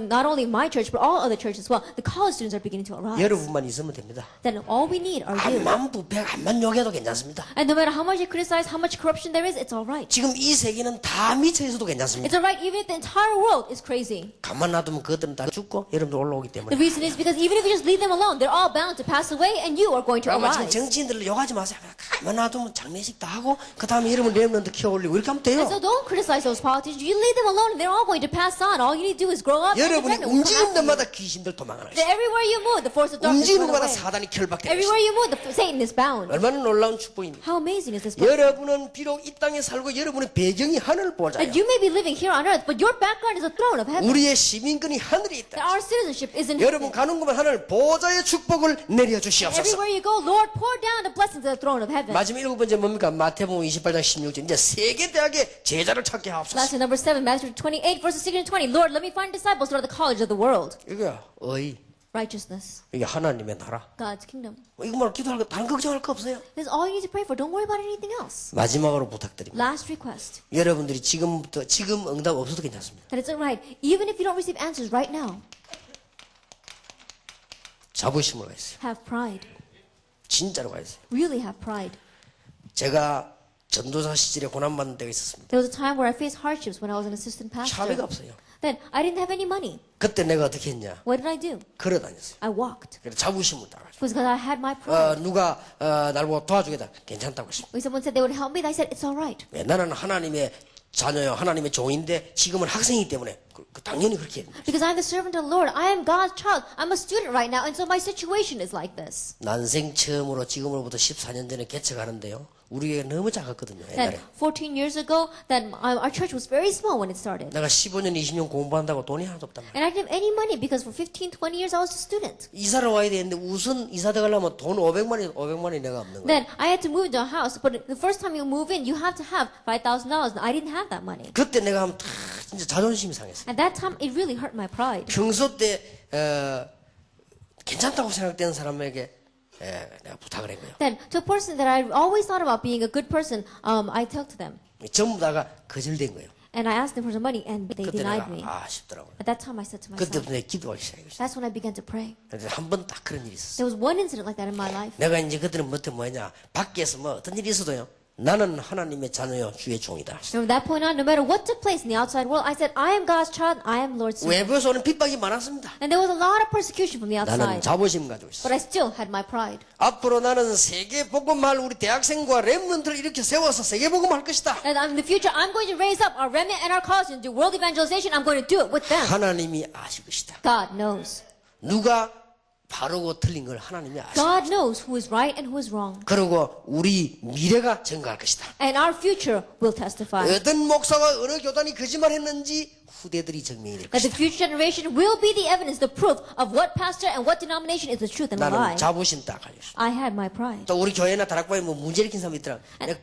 not only my church, but all other churches as well, the college students are beginning to arise. 여러분만 있으면 됩니다. Then all we need are you. 암만 부패, 암만 욕해도 괜찮습니다. And no matter how much you criticize, how much corruption there is, it's all right. 지금 이 세계는 다 미쳐 있어도 괜찮습니다. It's all right even if the entire world is crazy. 가만 놔두면 그것들은 다 죽고 여러분들 올라오기 The 때문에. reason is because even if you just leave them alone, they're all bound to pass away, and you are going to 아마 지금 arise. 정치인들을 욕하지 마세요. 가만 놔두면 장례식 다 하고 그 다음에 여러분 렘넌트 키워올리고 이렇게 하면 돼요. And so don't criticize those politicians. You leave them alone, and they're all going to pass on. All you need to do is grow up. And the 여러분이 remnant will come 움직이는 after you. 데마다 귀신들 도망가는 That 것이에요. everywhere you move, the force of darkness 움직이는 will 곳마다 away. 사단이 결박되는 것이에요. Everywhere you move, Satan is bound. 얼마나 놀라운 축복입니까? How amazing is this blessing? 여러분은 비록 이 땅에 살고 여러분의 배경이 하늘 보좌예요. That you may be living here on earth, but your background is the throne of heaven. 우리의 시민권이 하늘에 That 있다. our citizenship is in 여러분 heaven. 가는 곳만 하늘 보좌의 축복을 내려 주시옵소서. Everywhere you go, Lord, pour down the blessings of the throne of heaven. 마지막 일곱 번째 뭡니까? 마태복음 28장 16절. 이제 세계 대학의 제자를 찾게 하옵소서. Lesson number 7, Matthew 28, verses 16 and 20. Lord, let me find disciples throughout the college of the world. 이거야 의. Righteousness, 이게 하나님의 나라. God's kingdom. 이거 말 기도할 거 다른 걱정할 거 없어요. This is all you need to pray for. Don't worry about anything else. 마지막으로 부탁드립니다. Last request. 여러분들이 지금 응답 없어도 괜찮습니다. That it's all right. Even if you don't receive answers right now, 자부심을 가있어요. have pride. 진짜로 가있어요. Really have pride. 제가 전도사 시절에 고난받는 때가 있었습니다. There was a time where I faced hardships when I was an assistant 차비가 pastor. 없어요. Then I didn't have any money. 그때 내가 어떻게 했냐? What did I do? 걸어 다녔어요. I walked. 그래서 자부심을 따라가지고 It was because I had my pride. 누가 날 보고 도와주겠다. 괜찮다고 했습니다. When someone said they would help me, I said, it's all right. 왜? 나는 하나님의 자녀요, 하나님의 종인데 지금은 학생이기 때문에 당연히 그렇게 해야 됩니다. Because I'm the servant of the Lord. I am God's child. I'm a student right now, and so my situation is like this. 난생 처음으로 지금으로부터 14년 전에 개척하는데요. 우리 교회 너무 작았거든요. 옛날에. That 14 years ago, that our church was very small when it started. 내가 15년, 20년 공부한다고 돈이 하나도 없단 말이야. And I didn't have any money because for 15, 20 years I was a student. 이사를 와야 되는데 우선 이사 들어가려면 돈 500만원이 내가 없는 거야. Then I had to move into a house, but the first time you move in, you have to have $5,000. And I didn't have that money. 그때 내가 하면 다 진짜 자존심이 상했어요. At that time, it really hurt my pride. 평소 때 괜찮다고 생각되는 사람에게 내가 부탁을 한 거예요. Then, to a person that I always thought about being a good person, I talked to them. 전부 다가 거절된 거예요. And I asked them for some money, and they 그때 denied 내가 me. 싶더라고요. At that time, I said to myself, 그때부터 내가 기도하기 시작했어요. that's when I began to pray. 한 번 딱 그런 일이 있었어요. There was one incident like that in my life. 내가 이제 그때는 뭐냐 밖에서 뭐 어떤 일이 있어도요. 나는 하나님의 자녀요 주의 종이다. From that point on, no matter what took place in the outside world, I said, I am God's child, I am Lord's servant. 외부에서 오는 핍박이 많았습니다. And there was a lot of persecution from the 나는 outside. 자부심 가지고 있어. But I still had my pride. 앞으로 나는 세계 복음할 우리 대학생과 렘넌트를 이렇게 세워서 세계 복음할 것이다. And in the future, I'm going to raise up our remnant and our college and do world evangelization. I'm going to do it with them. 하나님이 아실 것이다. God knows. 누가 바르고 틀린 걸 하나님이 아십니다. God knows who is right and who is wrong. 그리고 우리 미래가 증거할 것이다. And our future will testify. 어떤 목사가 어느 교단이 거짓말했는지 후대들이 증명이 될 That the 것이다. future generation will be the evidence, the proof of what pastor and what denomination is the truth and a lie. 나는 자부심 딱 가지고 있어. I had my pride. 또 우리 교회나 다락방에 뭐 문제 일으킨 사람이 있더라. 내가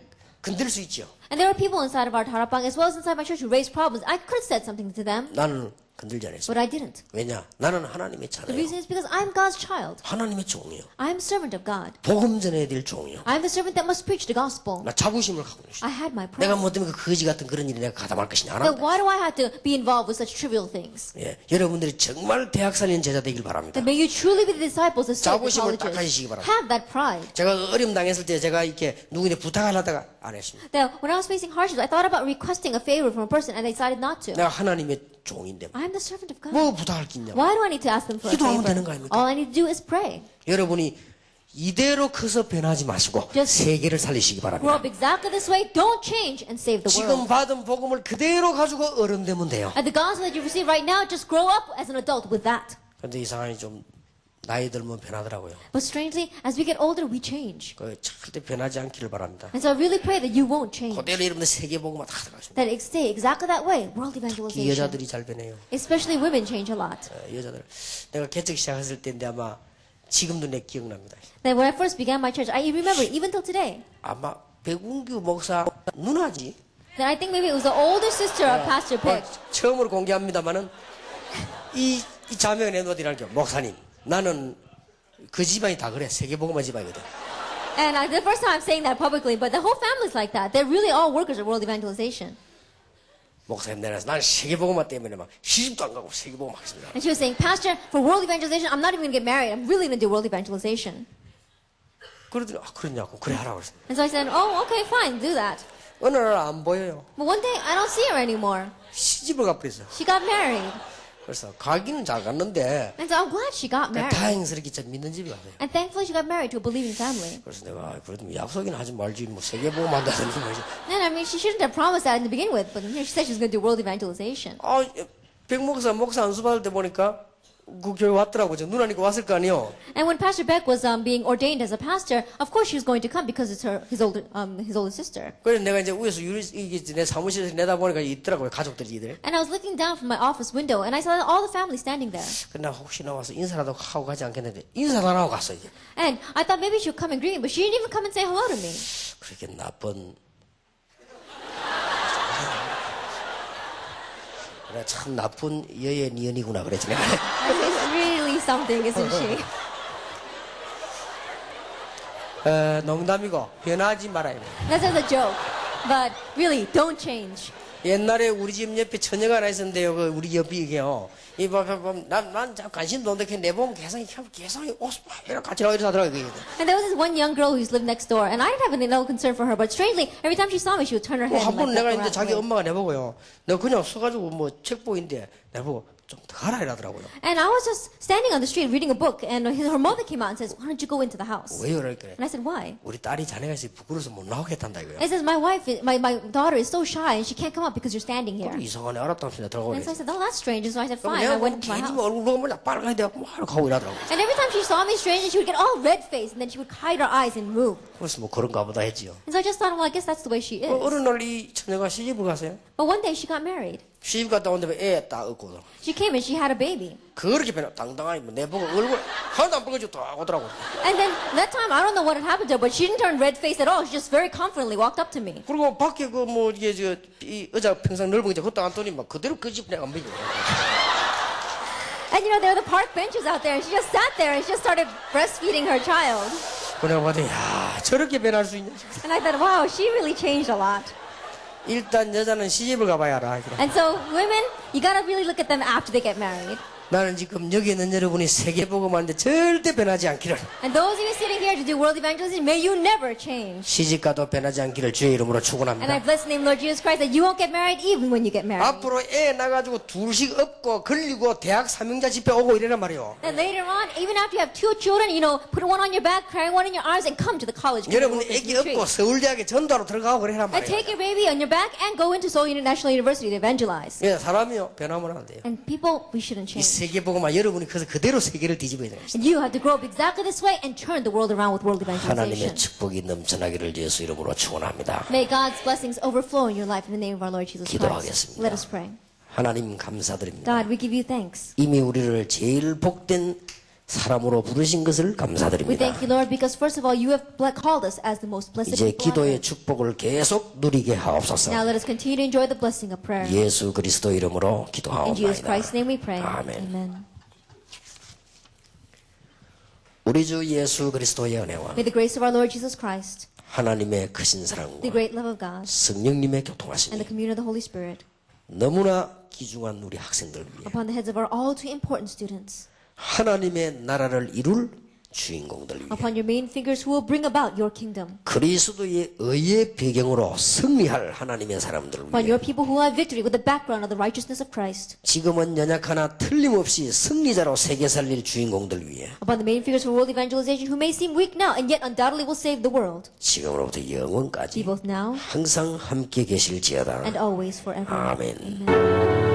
건들 수 있죠. And there are people inside of our Tarapang as well as inside my church who raise problems. I could have said something to them. 나는 건들지 않았습니다. But I didn't. 왜냐? 나는 하나님의 The 자녀요. reason is because I'm God's child. 하나님의 종이요. I am servant of God. 복음 전해야 될 종이요. I am the servant that must preach the gospel. 나 자부심을 갖고 있는 I had my 내가 pride. 뭐 때문에 그 거지 같은 그런 일에 내가 가담할 것이냐 안 Then 한다. why do I have to be involved with such trivial things? 예, 여러분들이 정말 대학 살리는 제자 되길 바랍니다. Then may you truly be the disciples that serve the 자부심을 딱 colleges. 가지시기 바랍니다. Have that pride. 제가 어려움 당했을 때 제가 이렇게 누구한테 부탁하려다가 안 했습니다. That when I was facing hardships, I thought about requesting a favor from a person and I decided not to. 내가 하나님의 종인데 I am the servant of God. 뭐 부탁할 게 있냐. Why do I need to ask them for a 기도하면 favor? 되는 거 아닙니까? All I need to do is pray. 여러분이 이대로 커서 변하지 마시고 Just 세계를 살리시기 Grow 바랍니다. up exactly this way. Don't change and save the 지금 world. 받은 복음을 그대로 가지고 어른 되면 돼요. And the gospel that you receive right now, just grow up as an adult with that. 근데 이상하게 좀 나이 들면 변하더라고요. But strangely, as we get older, we change. 그 절대 변하지 않기를 바랍니다. And so I really pray that you won't change. 그대로 여러분들 세계 복음만 다 들어가십니다. That it stay exactly that way. World 특히 evangelization. 여자들이 잘 변해요. Especially women change a lot. 여자들. 내가 개척 시작했을 때인데 아마 지금도 내 기억납니다. Then when I first began my church, I remember even till today. 아마 백운규 목사 누나지. Then I think maybe it was the older sister of Pastor Peck. 처음으로 공개합니다만은 이 자매가 내놓으라는 게 목사님 나는 그 집안이 다 그래 세계복음화 집안이거든. And the first time I'm saying that publicly, but the whole family's like that. They're really all workers of world evangelization. 목사님 내놔서 난 세계복음화 때문에 막 시집도 안 가고 세계복음 하겠습니다. And she was saying, Pastor, for world evangelization, I'm not even going to get married. I'm really going to do world evangelization. 그러더니 그러냐고 그래 하라고 그랬어요. And so I said, oh, okay, fine, do that. 어느 날 안 보여요. But one day, I don't see her anymore. 시집을 가버렸어요. She got married. 그래서 가기는 잘 갔는데 And so I'm glad she got married. 다행스럽게 저 믿는 집에 갔어요. And thankfully, she got married to a believing family. 그래서 내가 그래도 약속이나 하지 말지 뭐 세계복음 한다든지 말이지. And I mean, she shouldn't have promised that in the begin with, but here she said she was going to do world evangelization. 아, 백 목사 안수 받을 때 보니까 그 교회 왔더라고. 저 누나니까 왔을 거 아니요. And when Pastor Beck was being ordained as a pastor, of course she was going to come because it's his older sister. 그래서 내가 이제 위에서 내 사무실에서 내다보니까 있더라고요. 가족들이 이들. And I was looking down from my office window, and I saw all the family standing there. 근데 혹시 나와서 인사라도 하고 가지 않겠는데 인사도 안 하고 갔어 이제. And I thought maybe she would come and greet me, but she didn't even come and say hello to me. 그렇게 나쁜. 그래 참 나쁜 여의 니언이구나 그랬지 내가. It's really something, isn't she? 농담이고 변하지 말아야 돼. That's just a joke. But really, don't change. 옛날에 우리 집 옆에 처녀가 하나 있었는데요. 그 우리 옆이 이게요. 난 관심도 없는데 내 보면 계속 이렇게 같이 나와 이러서 하더라고요. And there was this one young girl who lived next door, and I didn't have no concern for her, but strangely, every time she saw me, she would turn her head and 한번 like 내가 look 이제 자기 around. 엄마가 내보고요. 내가 그냥 서가지고 뭐 책 보인데 내보고 좀 더 가라 이러더라고요. And I was just standing on the street reading a book, and her mother came out and says, "Why don't you go into the house?" 왜요? 그러니까 And I said, "Why?" 우리 딸이 자네가 있어 부끄러워서 못 나오겠단다 이거야. And it says, my daughter is so shy, and she can't come up because you're standing here. 이상하네 알았다면서 들어가고 And so 그래. I said, "Oh, that's strange." And so I said, 그럼 "Fine." 내가 I went into my 괜히 house. 얼굴 보면 빨갛게 돼갖고 막 가고 이러더라고요. And every time she saw me strange, she would get all red faced, and then she would hide her eyes and move. 그래서 뭐 그런가 보다 했지요. And so I just thought, well, I guess that's the way she is. 어느 날 이 처녀가 시집을 갔어요. But one day she got married. 시집 갔다 온데 애 딱 얻고 She came and she had a baby. 그렇게 변해 당당하게 뭐 내보고 얼굴 하나도 안 빨개지고 딱 오더라고. And then that time, I don't know what had happened to her, but she didn't turn red faced at all. She just very confidently walked up to me. 그리고 밖에 그 뭐 이게 이 의자 평상 넓은 게 그것도 안 떠니 막 그대로 그 집 내가 안 비고. And you know, there were the park benches out there, and she just sat there and she just started breastfeeding her child. 그 내가 봤더니 야 저렇게 변할 수 있냐. And I thought, wow, she really changed a lot. 일단 여자는 시집을 가봐야 알아. And so women, you gotta really look at them after they get married. 나는 지금 여기 있는 여러분이 세계복음 하는데 절대 변하지 않기를 And those of you sitting here to do world evangelism, may you never change. 시집가도 변하지 않기를 주의 이름으로 And I 축원합니다. bless the name of Lord Jesus Christ that you won't get married even when you get married. 앞으로 애 나가지고 둘씩 업고 걸리고 대학 사명자 집회 오고 이래란 말이요. And later on, even after you have 2 children, you know, put one on your back, carry one in your arms, and come to the college. 여러분 애기 업고 서울대학에 전도하러 들어가고 그래란 And 말이에요. take your baby on your back and go into Seoul International University to evangelize. 예, 사람이요 변하면 안 돼요. And people, we shouldn't 이 change. 세계복음화 여러분이 그래서 그대로 세계를 뒤집어야 돼요. And you have to grow up exactly this way and turn the world around with world 하나님의 evangelization. 축복이 넘쳐나기를 예수 이름으로 축원합니다. May God's blessings overflow in your life in the name of our Lord Jesus Christ. 기도하겠습니다. Let us pray. 하나님 감사드립니다. God, we give you thanks. 이미 우리를 제일 복된 사람으로 부르신 것을 We 감사드립니다. thank you, Lord, because first of all, you have called us as the most blessed 이제 people on 기도의 earth. 축복을 계속 누리게 하옵소서. Now let us continue to enjoy the blessing of prayer. 예수 그리스도 이름으로 In Jesus 기도하옵나이다. Christ's name we pray. 아멘. Amen. 우리 주 예수 그리스도의 은혜와 May the grace of our Lord Jesus Christ, 하나님의 크신 the 사랑과 great love of God, 성령님의 and the 교통하심이 communion of the Holy Spirit 너무나 귀중한 우리 학생들 위해 upon the heads of our all too important students, 하나님의 나라를 이룰 주인공들 위해 upon your main figures who will bring about your kingdom, 그리스도의 의의 배경으로 승리할 하나님의 사람들 upon 위해 your people who have victory with the background of the righteousness of Christ, 지금은 연약하나 틀림없이 승리자로 세계 살릴 주인공들 위해 upon the main figures for world evangelization who may seem weak now and yet undoubtedly will save the world, 지금으로부터 be 영원까지 both now 항상 함께 계실지어다. and always forever. 아멘. Amen.